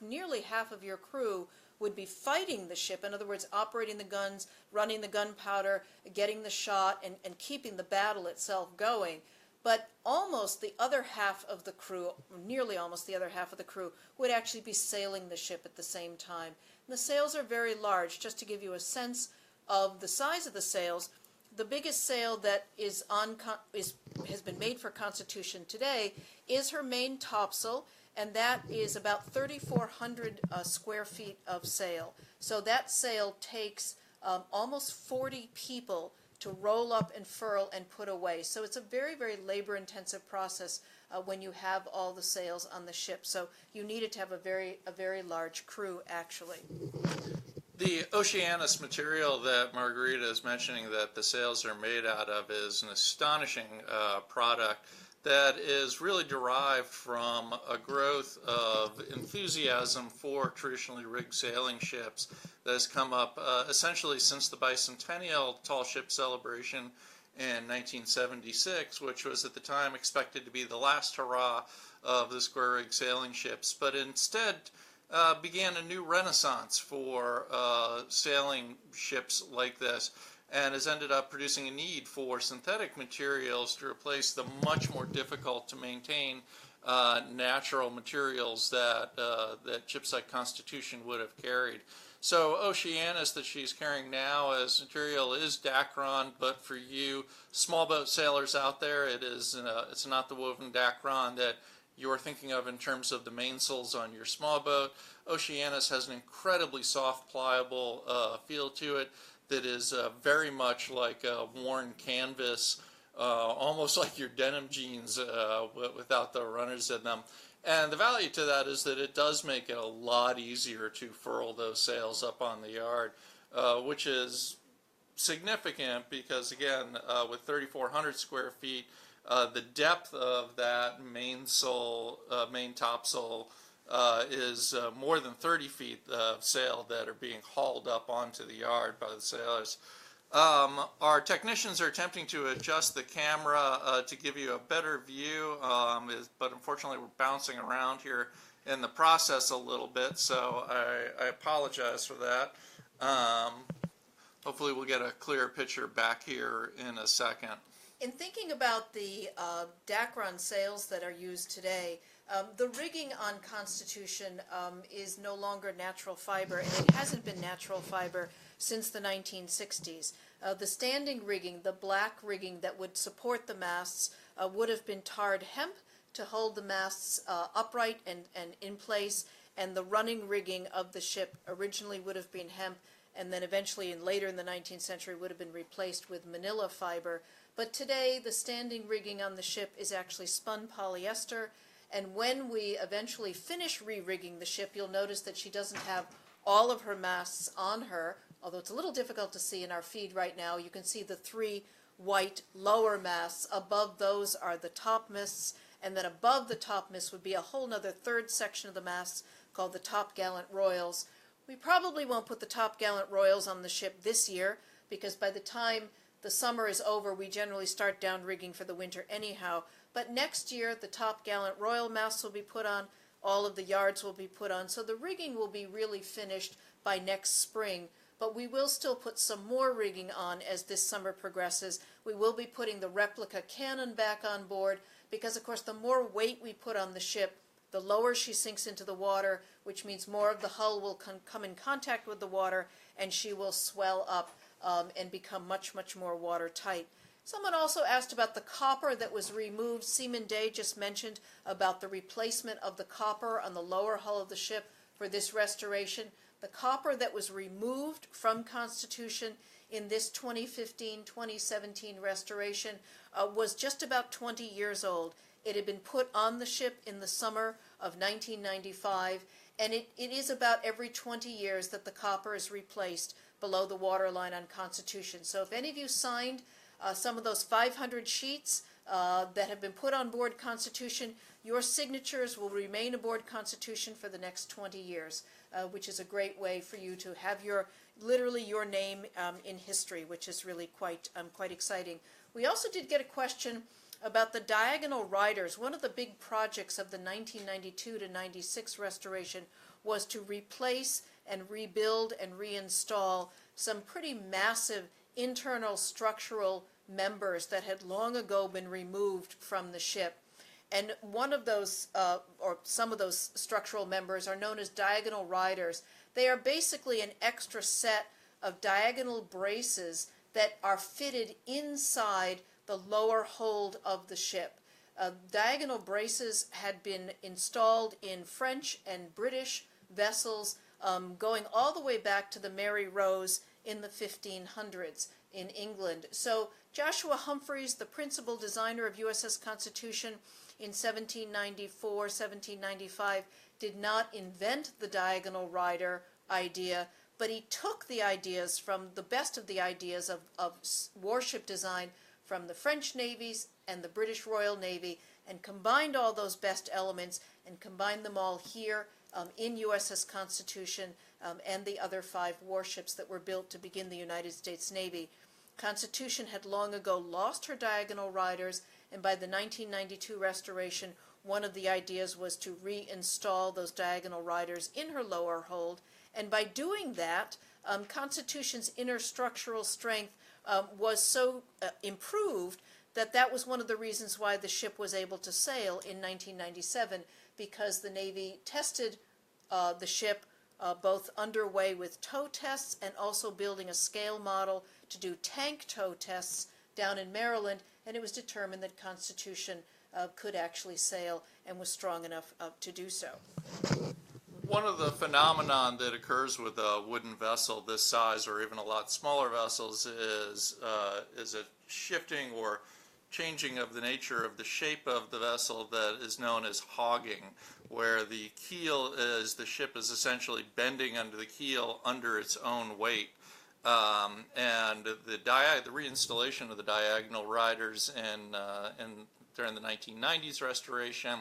[SPEAKER 2] nearly half of your crew would be fighting the ship. In other words, operating the guns, running the gunpowder, getting the shot, and keeping the battle itself going. But almost the other half of the crew, nearly almost the other half of the crew, would actually be sailing the ship at the same time. And the sails are very large. Just to give you a sense of the size of the sails, the biggest sail that has been made for Constitution today is her main topsail, and that is about 3,400 square feet of sail. So that sail takes almost 40 people to roll up and furl and put away. So it's a very, very labor-intensive process when you have all the sails on the ship. So you needed to have a very large crew, actually.
[SPEAKER 1] The Oceanus material that Margarita is mentioning that the sails are made out of is an astonishing product that is really derived from a growth of enthusiasm for traditionally rigged sailing ships that has come up essentially since the bicentennial tall ship celebration in 1976, which was at the time expected to be the last hurrah of the square rig sailing ships, but instead began a new renaissance for sailing ships like this, and has ended up producing a need for synthetic materials to replace the much more difficult to maintain natural materials that ships like Constitution would have carried. So Oceanus that she's carrying now as material is Dacron, but for you small boat sailors out there, it's not the woven Dacron that you're thinking of in terms of the mainsails on your small boat. Oceanus has an incredibly soft, pliable feel to it that is very much like worn canvas, almost like your denim jeans without the runners in them. And the value to that is that it does make it a lot easier to furl those sails up on the yard, which is significant because, again, with 3,400 square feet, the depth of that main topsail is more than 30 feet of sail that are being hauled up onto the yard by the sailors. Our technicians are attempting to adjust the camera to give you a better view, but unfortunately we're bouncing around here in the process a little bit, so I apologize for that. Hopefully we'll get a clearer picture back here in a second.
[SPEAKER 2] In thinking about the Dacron sails that are used today, the rigging on Constitution is no longer natural fiber, and it hasn't been natural fiber since the 1960s. The standing rigging, the black rigging that would support the masts, would have been tarred hemp to hold the masts upright and in place, and the running rigging of the ship originally would have been hemp, and then eventually later in the 19th century would have been replaced with manila fiber. But today the standing rigging on the ship is actually spun polyester, and when we eventually finish re-rigging the ship, you'll notice that she doesn't have all of her masts on her, although it's a little difficult to see in our feed right now. You can see the three white lower masts. Above those are the topmasts, and then above the topmasts would be a whole other third section of the masts called the topgallant royals. We probably won't put the topgallant royals on the ship this year, because by the time the summer is over, we generally start down rigging for the winter anyhow. But next year, the topgallant royal masts will be put on, all of the yards will be put on, so the rigging will be really finished by next spring. But we will still put some more rigging on as this summer progresses. We will be putting the replica cannon back on board, because of course the more weight we put on the ship, the lower she sinks into the water, which means more of the hull will come in contact with the water, and she will swell up and become much, much more watertight. Someone also asked about the copper that was removed. Seaman Day just mentioned about the replacement of the copper on the lower hull of the ship for this restoration. The copper that was removed from Constitution in this 2015-2017 restoration was just about 20 years old. It had been put on the ship in the summer of 1995, and it is about every 20 years that the copper is replaced below the waterline on Constitution. So if any of you signed some of those 500 sheets that have been put on board Constitution, your signatures will remain aboard Constitution for the next 20 years, which is a great way for you to have literally your name in history, which is really quite exciting. We also did get a question about the diagonal riders. One of the big projects of the 1992 to 96 restoration was to replace and rebuild and reinstall some pretty massive internal structural members that had long ago been removed from the ship. And one of those, or some of those structural members are known as diagonal riders. They are basically an extra set of diagonal braces that are fitted inside the lower hold of the ship. Diagonal braces had been installed in French and British vessels going all the way back to the Mary Rose in the 1500s in England. So Joshua Humphreys, the principal designer of USS Constitution in 1794, 1795, did not invent the diagonal rider idea, but he took the ideas from the best of the ideas of warship design from the French navies and the British Royal Navy, and combined all those best elements and combined them all here in USS Constitution and the other 5 warships that were built to begin the United States Navy. Constitution had long ago lost her diagonal riders, and by the 1992 restoration, one of the ideas was to reinstall those diagonal riders in her lower hold. And by doing that, Constitution's inner structural strength was so improved that was one of the reasons why the ship was able to sail in 1997, because the Navy tested the ship both underway with tow tests and also building a scale model to do tank tow tests down in Maryland, and it was determined that Constitution could actually sail and was strong enough to do so.
[SPEAKER 1] One of the phenomenon that occurs with a wooden vessel this size, or even a lot smaller vessels, is a shifting or changing of the nature of the shape of the vessel that is known as hogging, where the keel is, the ship is essentially bending under the keel under its own weight. And the reinstallation of the diagonal riders during the 1990s restoration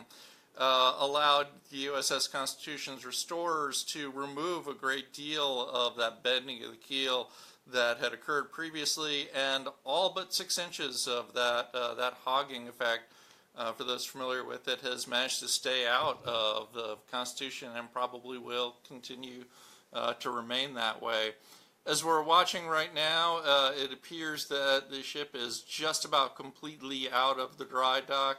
[SPEAKER 1] allowed the USS Constitution's restorers to remove a great deal of that bending of the keel that had occurred previously, and all but 6 inches of that hogging effect, for those familiar with it, has managed to stay out of the Constitution and probably will continue to remain that way. As we're watching right now, it appears that the ship is just about completely out of the dry dock.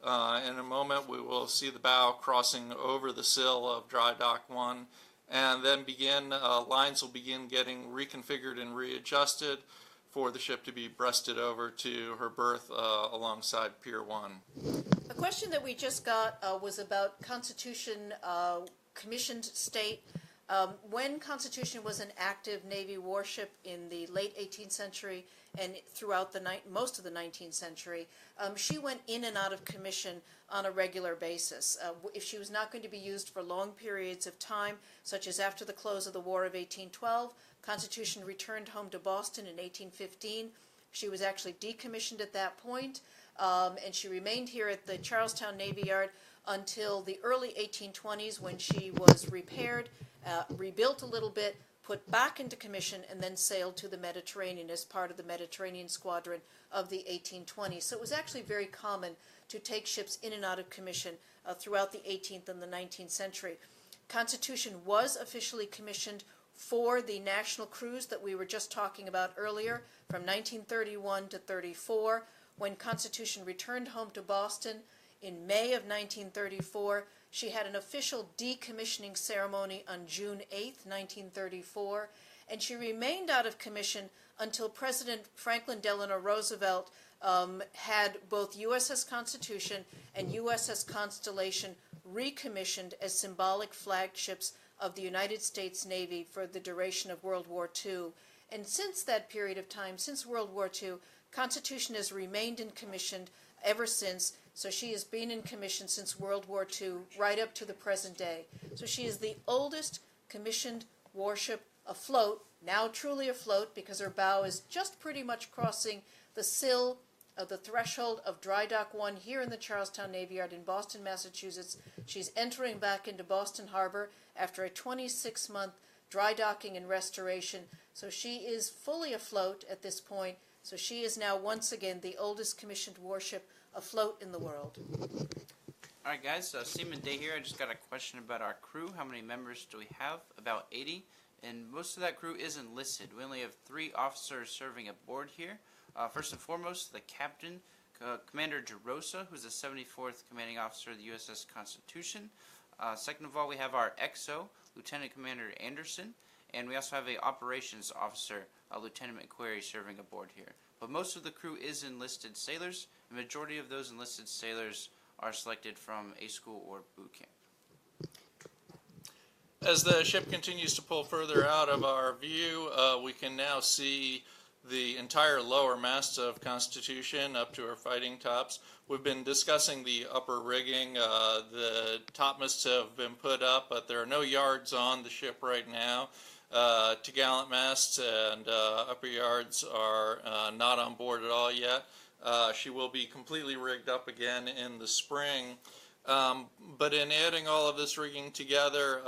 [SPEAKER 1] In a moment, we will see the bow crossing over the sill of dry dock 1, and then lines will begin getting reconfigured and readjusted for the ship to be breasted over to her berth alongside Pier 1.
[SPEAKER 2] A question that we just got was about Constitution commissioned state. When Constitution was an active Navy warship in the late 18th century and throughout most of the 19th century, she went in and out of commission on a regular basis. If she was not going to be used for long periods of time, such as after the close of the War of 1812, Constitution returned home to Boston in 1815. She was actually decommissioned at that point, and she remained here at the Charlestown Navy Yard until the early 1820s, when she was repaired, rebuilt a little bit, put back into commission, and then sailed to the Mediterranean as part of the Mediterranean Squadron of the 1820s. So it was actually very common to take ships in and out of commission throughout the 18th and the 19th century. Constitution was officially commissioned for the national cruise that we were just talking about earlier, from 1931 to 34. When Constitution returned home to Boston in May of 1934, she had an official decommissioning ceremony on June 8, 1934, and she remained out of commission until President Franklin Delano Roosevelt had both USS Constitution and USS Constellation recommissioned as symbolic flagships of the United States Navy for the duration of World War II. And since that period of time, since World War II, Constitution has remained in commission ever since. So she has been in commission since World War II, right up to the present day. So she is the oldest commissioned warship afloat, now truly afloat, because her bow is just pretty much crossing the sill of the threshold of Dry Dock 1 here in the Charlestown Navy Yard in Boston, Massachusetts. She's entering back into Boston Harbor after a 26-month dry docking and restoration. So she is fully afloat at this point. So she is now once again the oldest commissioned warship afloat in the world.
[SPEAKER 3] All right, guys, Seaman Day here. I just got a question about our crew. How many members do we have? About 80, and most of that crew is enlisted. We only have 3 officers serving aboard here. First and foremost, the captain, Commander Gerosa, who's the 74th commanding officer of the USS Constitution. Second of all, we have our XO, Lieutenant Commander Anderson, and we also have an operations officer, Lieutenant McQuarrie, serving aboard here. But most of the crew is enlisted sailors. The majority of those enlisted sailors are selected from a school or boot camp.
[SPEAKER 1] As the ship continues to pull further out of our view, we can now see the entire lower mast of Constitution up to her fighting tops. We've been discussing the upper rigging. The topmasts have been put up, but there are no yards on the ship right now. Topgallant masts and upper yards are not on board at all yet. She will be completely rigged up again in the spring. But in adding all of this rigging together,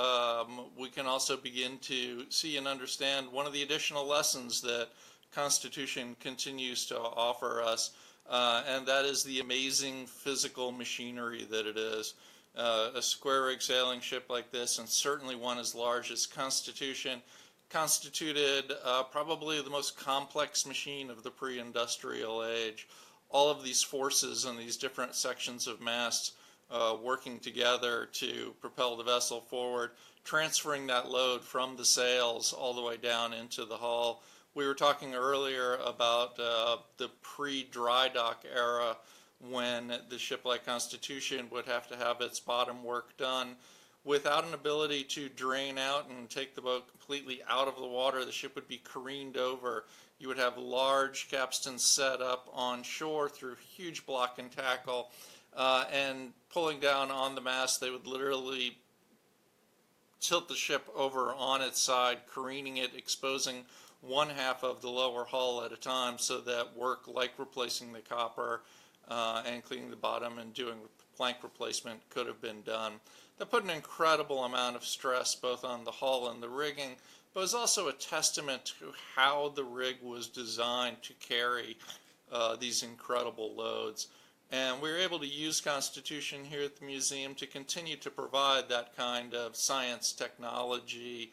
[SPEAKER 1] we can also begin to see and understand one of the additional lessons that Constitution continues to offer us, and that is the amazing physical machinery that it is. A square rig sailing ship like this, and certainly one as large as Constitution, constituted probably the most complex machine of the pre-industrial age. All of these forces and these different sections of masts working together to propel the vessel forward, transferring that load from the sails all the way down into the hull. We were talking earlier about the pre-dry dock era, when the ship like Constitution would have to have its bottom work done. Without an ability to drain out and take the boat completely out of the water, the ship would be careened over. You would have large capstans set up on shore through huge block and tackle, and pulling down on the mast, they would literally tilt the ship over on its side, careening it, exposing one half of the lower hull at a time, so that work like replacing the copper and cleaning the bottom and doing plank replacement could have been done. That put an incredible amount of stress both on the hull and the rigging, but was also a testament to how the rig was designed to carry these incredible loads. And we were able to use Constitution here at the museum to continue to provide that kind of science, technology,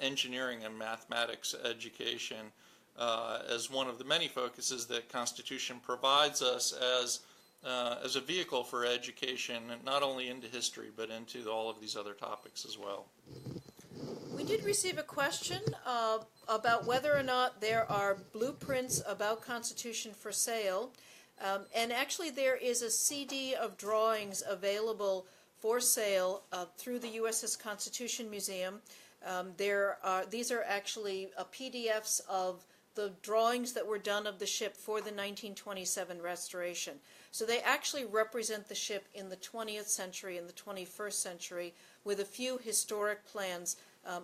[SPEAKER 1] engineering, and mathematics education as one of the many focuses that Constitution provides us as a vehicle for education, not only into history, but into all of these other topics as well.
[SPEAKER 2] We did receive a question about whether or not there are blueprints about Constitution for sale. And actually there is a CD of drawings available for sale through the USS Constitution Museum. These are actually PDFs of the drawings that were done of the ship for the 1927 restoration. So they actually represent the ship in the 20th century and the 21st century, with a few historic plans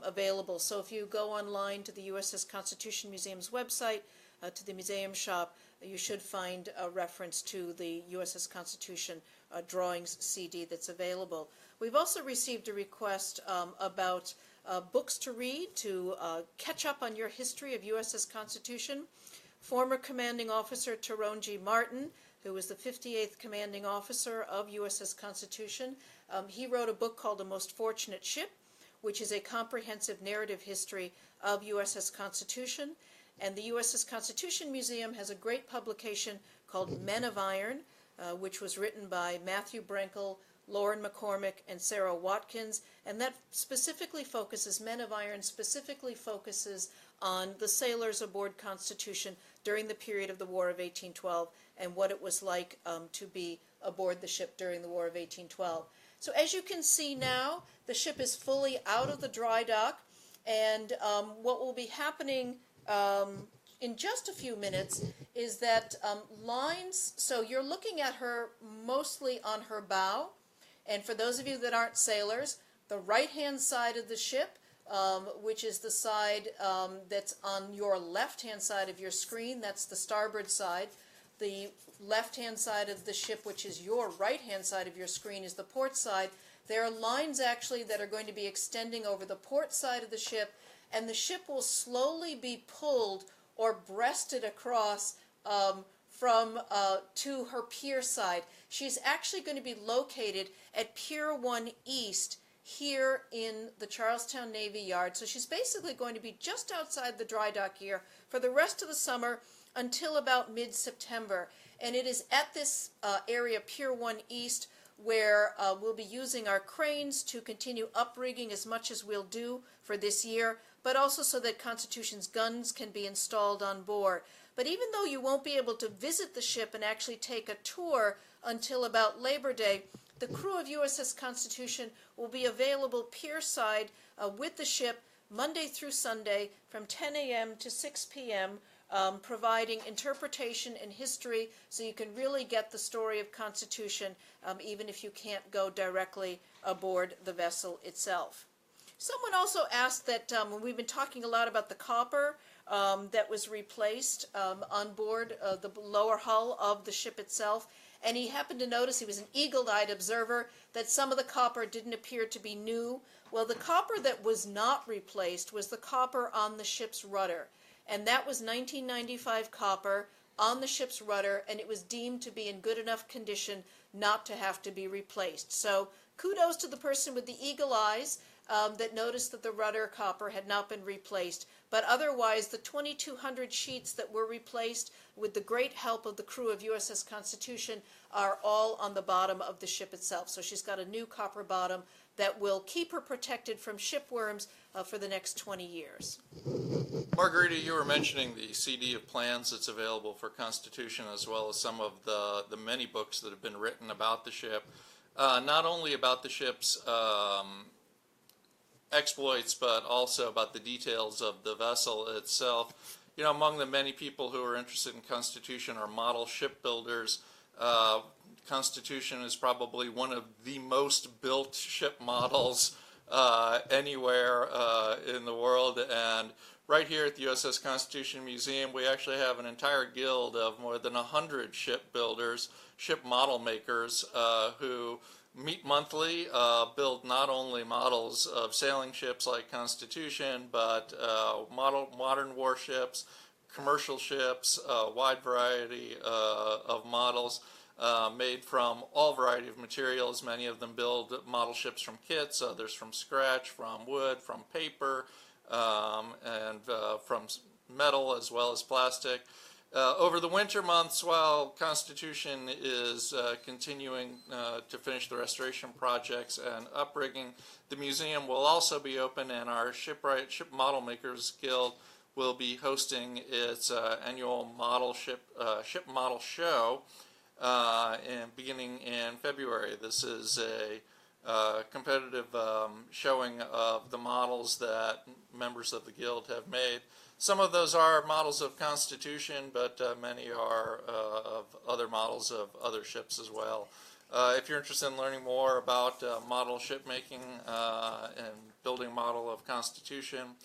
[SPEAKER 2] available. So if you go online to the USS Constitution Museum's website, to the museum shop, you should find a reference to the USS Constitution drawings CD that's available. We've also received a request about books to read to catch up on your history of USS Constitution. Former Commanding Officer Tyrone G. Martin, who was the 58th Commanding Officer of USS Constitution, he wrote a book called The Most Fortunate Ship, which is a comprehensive narrative history of USS Constitution. And the USS Constitution Museum has a great publication called Men of Iron, which was written by Matthew Brenkel, Lauren McCormick, and Sarah Watkins, and that specifically focuses, Men of Iron specifically focuses on the sailors aboard Constitution during the period of the War of 1812 and what it was like to be aboard the ship during the War of 1812. So as you can see now, the ship is fully out of the dry dock, and what will be happening in just a few minutes is that lines, so you're looking at her mostly on her bow, and for those of you that aren't sailors, the right-hand side of the ship, which is the side that's on your left-hand side of your screen, that's the starboard side. The left-hand side of the ship, which is your right-hand side of your screen, is the port side. There are lines actually that are going to be extending over the port side of the ship, and the ship will slowly be pulled or breasted across from to her pier side. She's actually going to be located at Pier 1 East here in the Charlestown Navy Yard. So she's basically going to be just outside the dry dock here for the rest of the summer until about mid-September. And it is at this area, Pier 1 East, where we'll be using our cranes to continue uprigging as much as we'll do for this year, but also so that Constitution's guns can be installed on board. But even though you won't be able to visit the ship and actually take a tour until about Labor Day, the crew of USS Constitution will be available pierside with the ship Monday through Sunday from 10 a.m. to 6 p.m., providing interpretation and history so you can really get the story of Constitution even if you can't go directly aboard the vessel itself. Someone also asked that when we've been talking a lot about the copper that was replaced on board the lower hull of the ship itself, and he happened to notice, he was an eagle-eyed observer, that some of the copper didn't appear to be new. Well, the copper that was not replaced was the copper on the ship's rudder, and that was 1995 copper on the ship's rudder, and it was deemed to be in good enough condition not to have to be replaced. So kudos to the person with the eagle eyes that noticed that the rudder copper had not been replaced, But otherwise, the 2,200 sheets that were replaced with the great help of the crew of USS Constitution are all on the bottom of the ship itself. So she's got a new copper bottom that will keep her protected from shipworms for the next 20 years.
[SPEAKER 1] Margarita, you were mentioning the CD of plans that's available for Constitution, as well as some of the many books that have been written about the ship. Not only about the ship's exploits, but also about the details of the vessel itself. You know, among the many people who are interested in Constitution are model shipbuilders. Constitution is probably one of the most built ship models anywhere in the world, and right here at the USS Constitution Museum we actually have an entire guild of more than 100 shipbuilders, ship model makers who meet monthly, build not only models of sailing ships like Constitution, but modern warships, commercial ships, a wide variety of models made from all variety of materials. Many of them build model ships from kits, others from scratch, from wood, from paper, and from metal as well as plastic. Over the winter months, while Constitution is continuing to finish the restoration projects and uprigging, the museum will also be open, and our Ship Model Makers Guild will be hosting its annual ship model show beginning in February. This is a competitive showing of the models that members of the Guild have made. Some of those are models of Constitution, but many are of other models of other ships as well. If you're interested in learning more about model ship making and building a model of Constitution,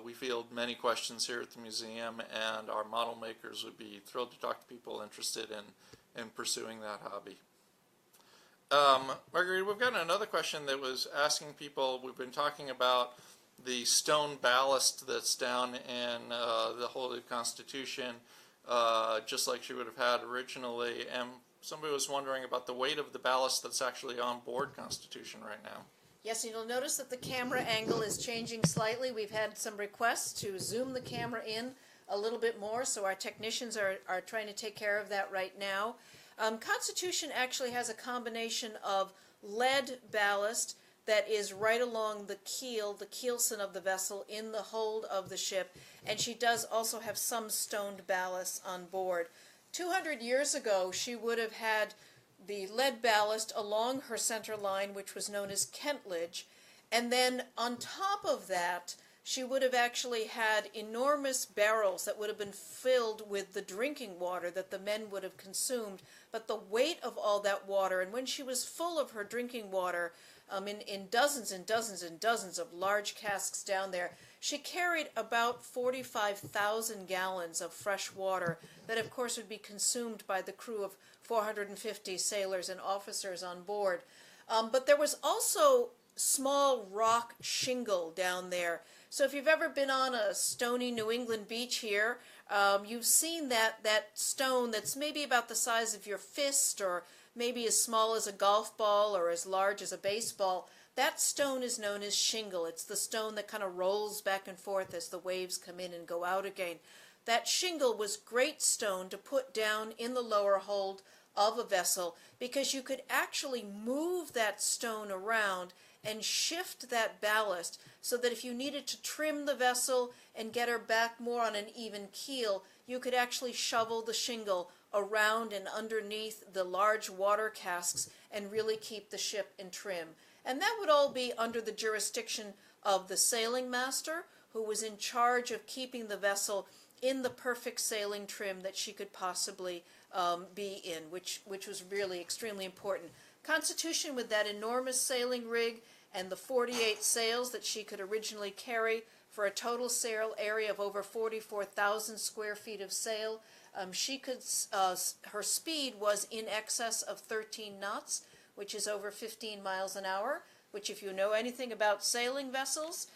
[SPEAKER 1] we field many questions here at the museum, and our model makers would be thrilled to talk to people interested in pursuing that hobby. Marguerite, we've got another question that was asking people, we've been talking about the stone ballast that's down in the Holy Constitution, just like she would have had originally, and somebody was wondering about the weight of the ballast that's actually on board Constitution right now.
[SPEAKER 2] Yes, and you'll notice that the camera angle is changing slightly. We've had some requests to zoom the camera in a little bit more, so our technicians are trying to take care of that right now. Constitution actually has a combination of lead ballast that is right along the keelson of the vessel in the hold of the ship, and she does also have some stoned ballast on board. 200 years ago, she would have had the lead ballast along her center line, which was known as Kentledge, and then on top of that, she would have actually had enormous barrels that would have been filled with the drinking water that the men would have consumed. But the weight of all that water, and when she was full of her drinking water, in dozens and dozens and dozens of large casks down there, she carried about 45,000 gallons of fresh water that, of course, would be consumed by the crew of 450 sailors and officers on board. But there was also small rock shingle down there. So if you've ever been on a stony New England beach here, you've seen that stone that's maybe about the size of your fist, or maybe as small as a golf ball or as large as a baseball. That stone is known as shingle. It's the stone that kind of rolls back and forth as the waves come in and go out again. That shingle was great stone to put down in the lower hold of a vessel, because you could actually move that stone around and shift that ballast so that if you needed to trim the vessel and get her back more on an even keel, you could actually shovel the shingle around and underneath the large water casks and really keep the ship in trim. And that would all be under the jurisdiction of the sailing master, who was in charge of keeping the vessel in the perfect sailing trim that she could possibly be in, which was really extremely important. Constitution, with that enormous sailing rig and the 48 sails that she could originally carry for a total sail area of over 44,000 square feet of sail, her speed was in excess of 13 knots, which is over 15 miles an hour, which, if you know anything about sailing vessels,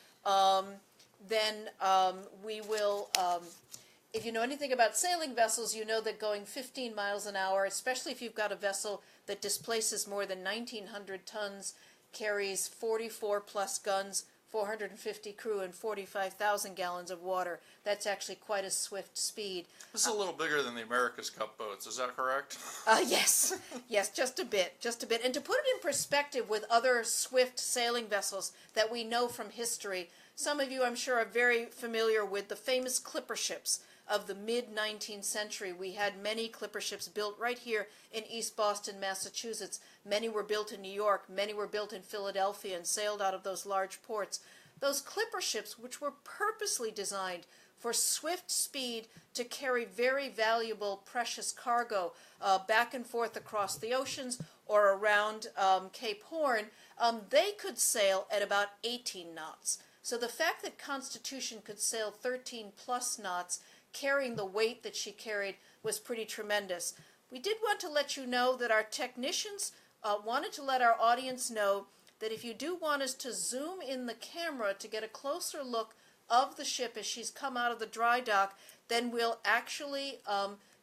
[SPEAKER 2] if you know anything about sailing vessels, you know that going 15 miles an hour, especially if you've got a vessel that displaces more than 1,900 tons, carries 44 plus guns, 450 crew and 45,000 gallons of water. That's actually quite a swift speed.
[SPEAKER 1] This is a little bigger than the America's Cup boats, is that correct?
[SPEAKER 2] Yes, yes, just a bit, just a bit. And to put it in perspective with other swift sailing vessels that we know from history, some of you, I'm sure, are very familiar with the famous clipper ships of the mid-19th century. We had many clipper ships built right here in East Boston, Massachusetts. Many were built in New York, many were built in Philadelphia and sailed out of those large ports. Those clipper ships, which were purposely designed for swift speed to carry very valuable, precious cargo back and forth across the oceans or around Cape Horn, they could sail at about 18 knots. So the fact that Constitution could sail 13 plus knots, carrying the weight that she carried, was pretty tremendous. We did want to let you know that our technicians wanted to let our audience know that if you do want us to zoom in the camera to get a closer look of the ship as she's come out of the dry dock, then we'll actually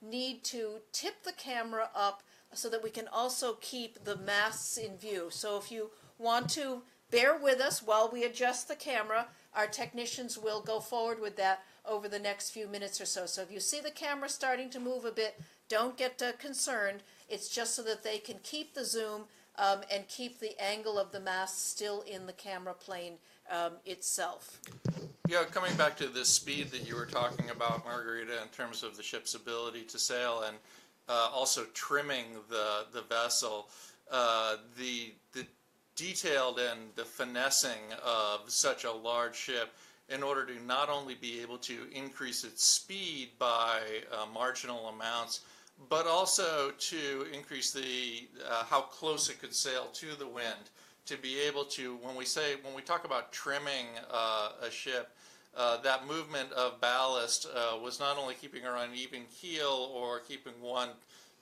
[SPEAKER 2] need to tip the camera up so that we can also keep the masts in view. So if you want to bear with us while we adjust the camera, our technicians will go forward with that over the next few minutes or so. So if you see the camera starting to move a bit, don't get concerned. It's just so that they can keep the zoom and keep the angle of the mast still in the camera plane itself.
[SPEAKER 1] Yeah, coming back to the speed that you were talking about, Margarita, in terms of the ship's ability to sail and also trimming the vessel, the detailed and the finessing of such a large ship in order to not only be able to increase its speed by marginal amounts, but also to increase the how close it could sail to the wind, to be able to, when we talk about trimming a ship, that movement of ballast was not only keeping her on an even keel or keeping one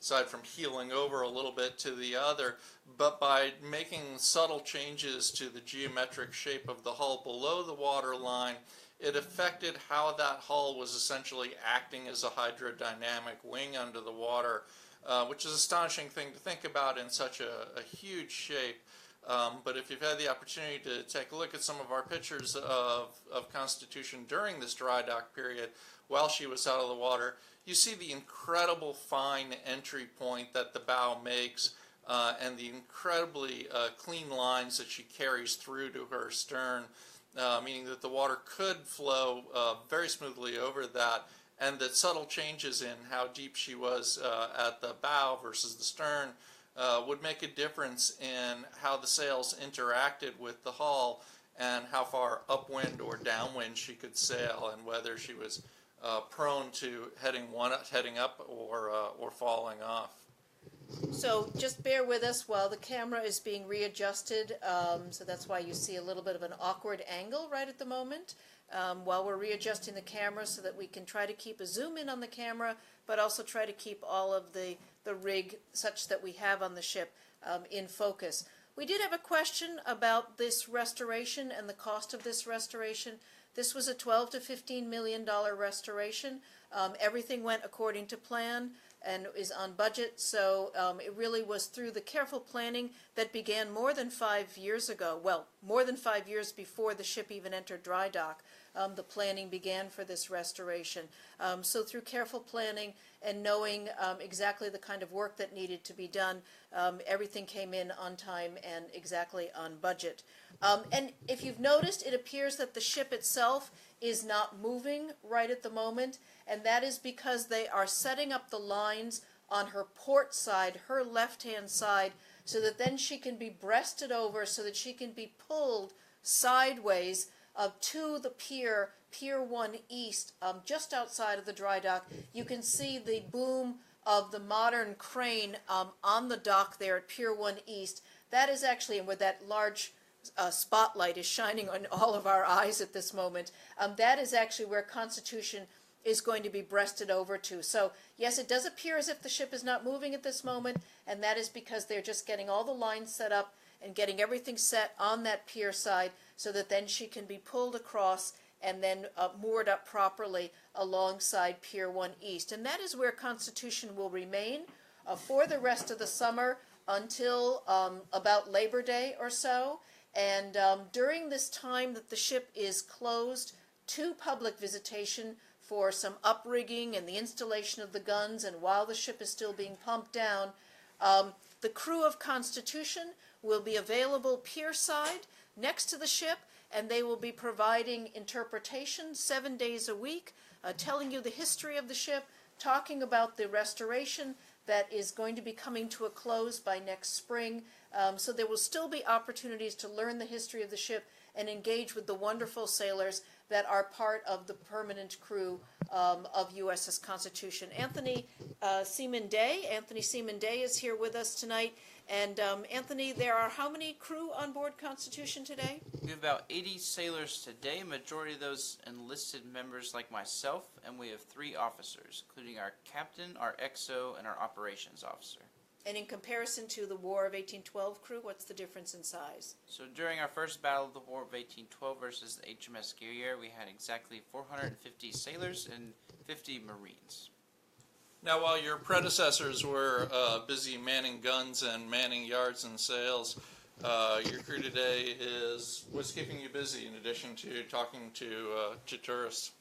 [SPEAKER 1] side from heeling over a little bit to the other, but by making subtle changes to the geometric shape of the hull below the water line, it affected how that hull was essentially acting as a hydrodynamic wing under the water, which is an astonishing thing to think about in such a huge shape. But if you've had the opportunity to take a look at some of our pictures of Constitution during this dry dock period while she was out of the water, you see the incredible fine entry point that the bow makes and the incredibly clean lines that she carries through to her stern, meaning that the water could flow very smoothly over that, and that subtle changes in how deep she was at the bow versus the stern would make a difference in how the sails interacted with the hull and how far upwind or downwind she could sail, and whether she was prone to heading up or falling off.
[SPEAKER 2] So just bear with us while the camera is being readjusted. So that's why you see a little bit of an awkward angle right at the moment while we're readjusting the camera, so that we can try to keep a zoom in on the camera, but also try to keep all of the rig such that we have on the ship in focus. We did have a question about this restoration and the cost of this restoration. This was a $12 to $15 million restoration. Everything went according to plan and is on budget, so it really was through the careful planning that began more than 5 years ago. Well, more than 5 years before the ship even entered dry dock, the planning began for this restoration. So through careful planning and knowing exactly the kind of work that needed to be done, everything came in on time and exactly on budget. And if you've noticed, it appears that the ship itself is not moving right at the moment, and that is because they are setting up the lines on her port side, her left-hand side, so that then she can be breasted over, so that she can be pulled sideways to the pier 1 East, just outside of the dry dock. You can see the boom of the modern crane on the dock there at Pier 1 East. That is actually, and where that large spotlight is shining on all of our eyes at this moment, that is actually where Constitution is going to be breasted over to. So yes, it does appear as if the ship is not moving at this moment, and that is because they're just getting all the lines set up and getting everything set on that pier side, so that then she can be pulled across and then moored up properly alongside Pier 1 East. And that is where Constitution will remain for the rest of the summer until about Labor Day or so. And during this time that the ship is closed to public visitation for some uprigging and the installation of the guns, and while the ship is still being pumped down, the crew of Constitution will be available pierside next to the ship, and they will be providing interpretation 7 days a week, telling you the history of the ship, talking about the restoration that is going to be coming to a close by next spring. So there will still be opportunities to learn the history of the ship and engage with the wonderful sailors that are part of the permanent crew of USS Constitution. Anthony Seaman Day is here with us tonight. And Anthony, there are how many crew on board Constitution today?
[SPEAKER 3] We have about 80 sailors today, majority of those enlisted members like myself, and we have 3 officers, including our captain, our XO, and our operations officer.
[SPEAKER 2] And in comparison to the War of 1812 crew, what's the difference in size?
[SPEAKER 3] So during our first battle of the War of 1812 versus the HMS Guerriere, we had exactly 450 sailors and 50 Marines.
[SPEAKER 1] Now, while your predecessors were busy manning guns and manning yards and sails, your crew today what's keeping you busy in addition to talking to tourists?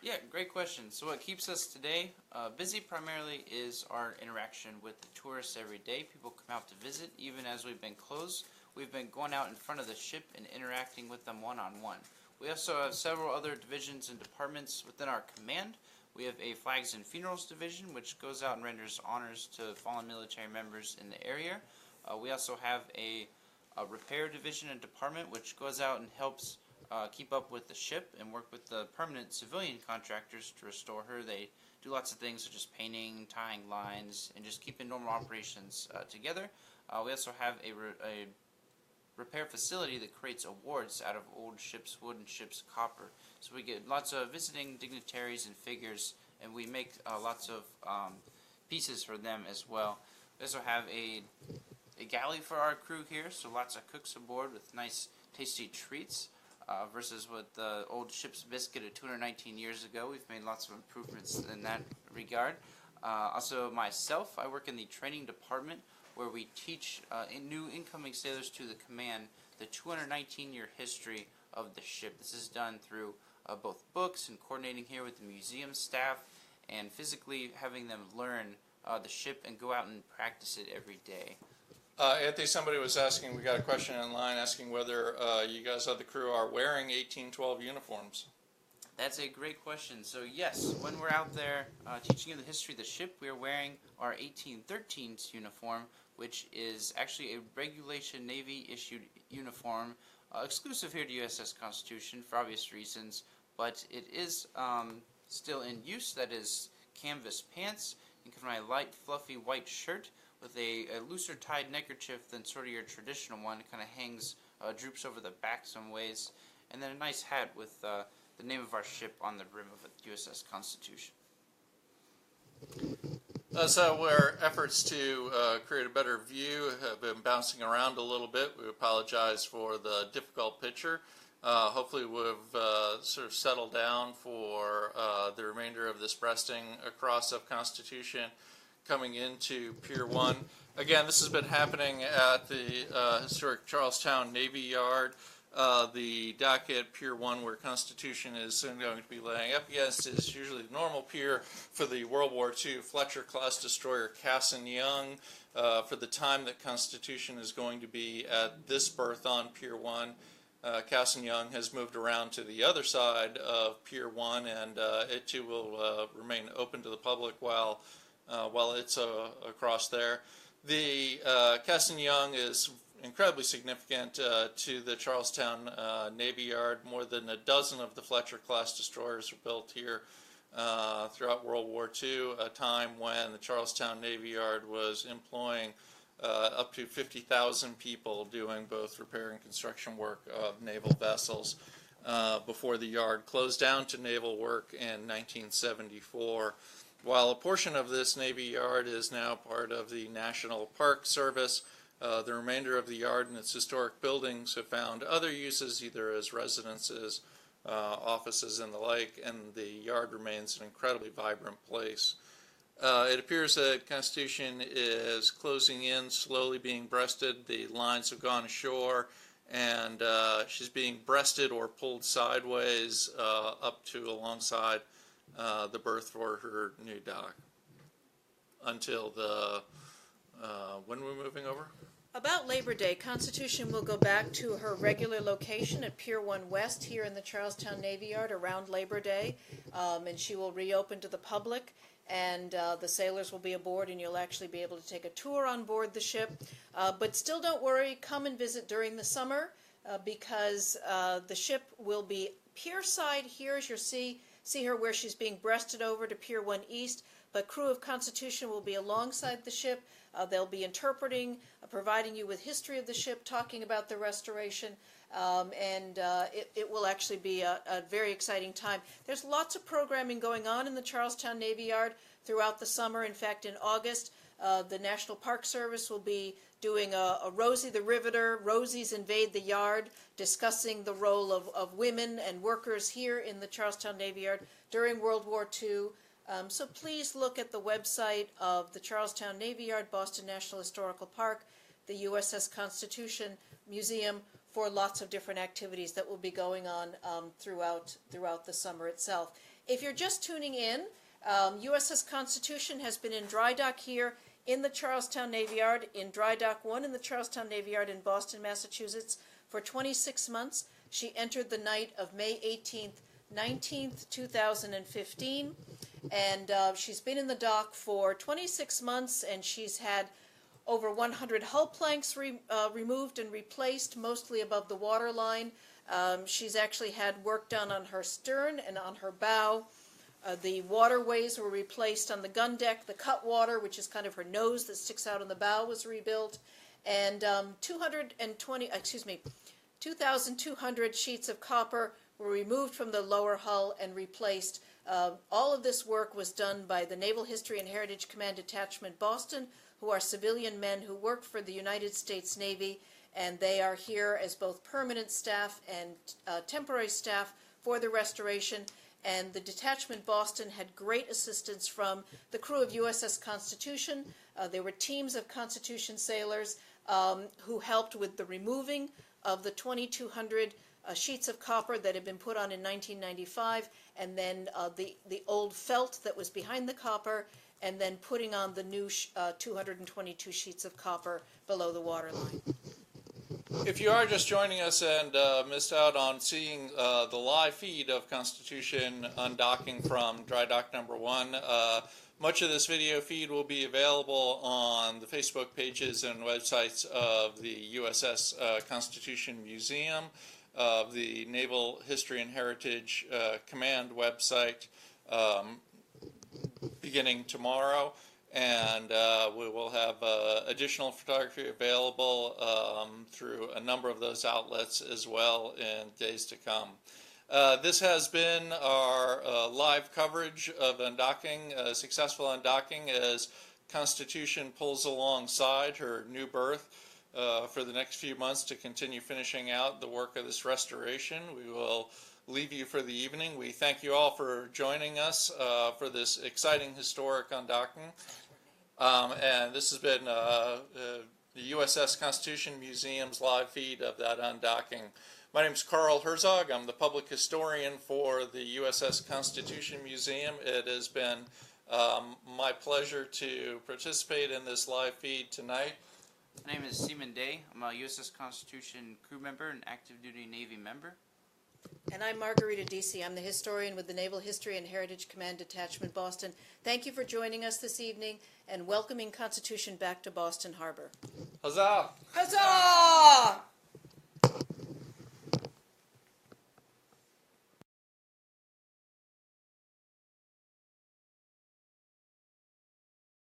[SPEAKER 3] Yeah, great question. So what keeps us today busy primarily is our interaction with the tourists every day. People come out to visit, even as we've been closed. We've been going out in front of the ship and interacting with them one-on-one. We also have several other divisions and departments within our command. We have a Flags and Funerals division, which goes out and renders honors to fallen military members in the area. We also have a repair division and department, which goes out and helps keep up with the ship and work with the permanent civilian contractors to restore her. They do lots of things such as painting, tying lines, and just keeping normal operations together. We also have a repair facility that creates awards out of old ship's wood and ship's copper. So we get lots of visiting dignitaries and figures, and we make lots of pieces for them as well. We also have a galley for our crew here, so lots of cooks aboard with nice tasty treats. Versus with the old ship's biscuit of 219 years ago. We've made lots of improvements in that regard. Also myself, I work in the training department where we teach new incoming sailors to the command the 219-year history of the ship. This is done through both books and coordinating here with the museum staff and physically having them learn the ship and go out and practice it every day.
[SPEAKER 1] Anthony, somebody was asking, we got a question online asking whether you guys on the crew are wearing 1812 uniforms.
[SPEAKER 3] That's a great question. So yes, when we're out there teaching you the history of the ship, we are wearing our 1813's uniform, which is actually a regulation Navy issued uniform, exclusive here to USS Constitution for obvious reasons, but it is still in use. That is canvas pants. You can find a light, fluffy white shirt with a looser tied neckerchief than sort of your traditional one. It kind of hangs, droops over the back some ways, and then a nice hat with the name of our ship on the rim of the USS Constitution.
[SPEAKER 1] So where efforts to create a better view have been bouncing around a little bit, we apologize for the difficult picture. Hopefully we've sort of settled down for the remainder of this breasting across of Constitution coming into Pier 1. Again, this has been happening at the historic Charlestown Navy Yard. The dock at Pier 1 where Constitution is soon going to be laying up against is usually the normal pier for the World War II Fletcher-class destroyer Cassin Young. For the time that Constitution is going to be at this berth on Pier 1, Cassin Young has moved around to the other side of Pier 1, and it too will remain open to the public while it's across there. The Cassin Young is incredibly significant to the Charlestown Navy Yard. More than a dozen of the Fletcher-class destroyers were built here throughout World War II, a time when the Charlestown Navy Yard was employing up to 50,000 people doing both repair and construction work of naval vessels before the yard closed down to naval work in 1974. While a portion of this Navy Yard is now part of the National Park Service, the remainder of the yard and its historic buildings have found other uses, either as residences, offices, and the like, and the yard remains an incredibly vibrant place. It appears that Constitution is closing in, slowly being breasted. The lines have gone ashore, and she's being breasted or pulled sideways up to alongside the berth for her new dock until the, when are we moving over?
[SPEAKER 2] About Labor Day, Constitution will go back to her regular location at Pier 1 West here in the Charlestown Navy Yard around Labor Day, and she will reopen to the public, and the sailors will be aboard, and you'll actually be able to take a tour on board the ship. But still don't worry, come and visit during the summer, because the ship will be pierside here, as you see her where she's being breasted over to Pier 1 East, but crew of Constitution will be alongside the ship. They'll be interpreting, providing you with history of the ship, talking about the restoration, and it will actually be a very exciting time. There's lots of programming going on in the Charlestown Navy Yard throughout the summer. In fact, in August, the National Park Service will be doing a Rosie the Riveter, Rosie's Invade the Yard, discussing the role of women and workers here in the Charlestown Navy Yard during World War II. So please look at the website of the Charlestown Navy Yard, Boston National Historical Park, the USS Constitution Museum for lots of different activities that will be going on throughout the summer itself. If you're just tuning in, USS Constitution has been in dry dock here in the Charlestown Navy Yard, in Dry Dock 1 in the Charlestown Navy Yard in Boston, Massachusetts for 26 months. She entered the night of May 18th, 19th, 2015. And she's been in the dock for 26 months, and she's had over 100 hull planks removed and replaced, mostly above the waterline. She's actually had work done on her stern and on her bow. The waterways were replaced on the gun deck. The cutwater, which is kind of her nose that sticks out on the bow, was rebuilt. And 2,200 sheets of copper were removed from the lower hull and replaced. All of this work was done by the Naval History and Heritage Command Detachment Boston, who are civilian men who work for the United States Navy, and they are here as both permanent staff and temporary staff for the restoration. And the Detachment Boston had great assistance from the crew of USS Constitution. There were teams of Constitution sailors who helped with the removing of the 2,200 sheets of copper that had been put on in 1995, and then the old felt that was behind the copper, and then putting on the new 222 sheets of copper below the waterline.
[SPEAKER 1] If you are just joining us and missed out on seeing the live feed of Constitution undocking from Dry Dock number 1, much of this video feed will be available on the Facebook pages and websites of the USS Constitution Museum, of the Naval History and Heritage Command website beginning tomorrow. And we will have additional photography available through a number of those outlets as well in days to come. This has been our live coverage of undocking, successful undocking, as Constitution pulls alongside her new berth for the next few months to continue finishing out the work of this restoration. We will leave you for the evening. We thank you all for joining us for this exciting historic undocking. And this has been the USS Constitution Museum's live feed of that undocking. My name is Carl Herzog. I'm the public historian for the USS Constitution Museum. It has been my pleasure to participate in this live feed tonight.
[SPEAKER 3] My name is Seaman Day. I'm a USS Constitution crew member and active duty Navy member.
[SPEAKER 2] And I'm Margarita Deasy. I'm the historian with the Naval History and Heritage Command Detachment Boston. Thank you for joining us this evening and welcoming Constitution back to Boston Harbor.
[SPEAKER 1] Huzzah!
[SPEAKER 2] Huzzah!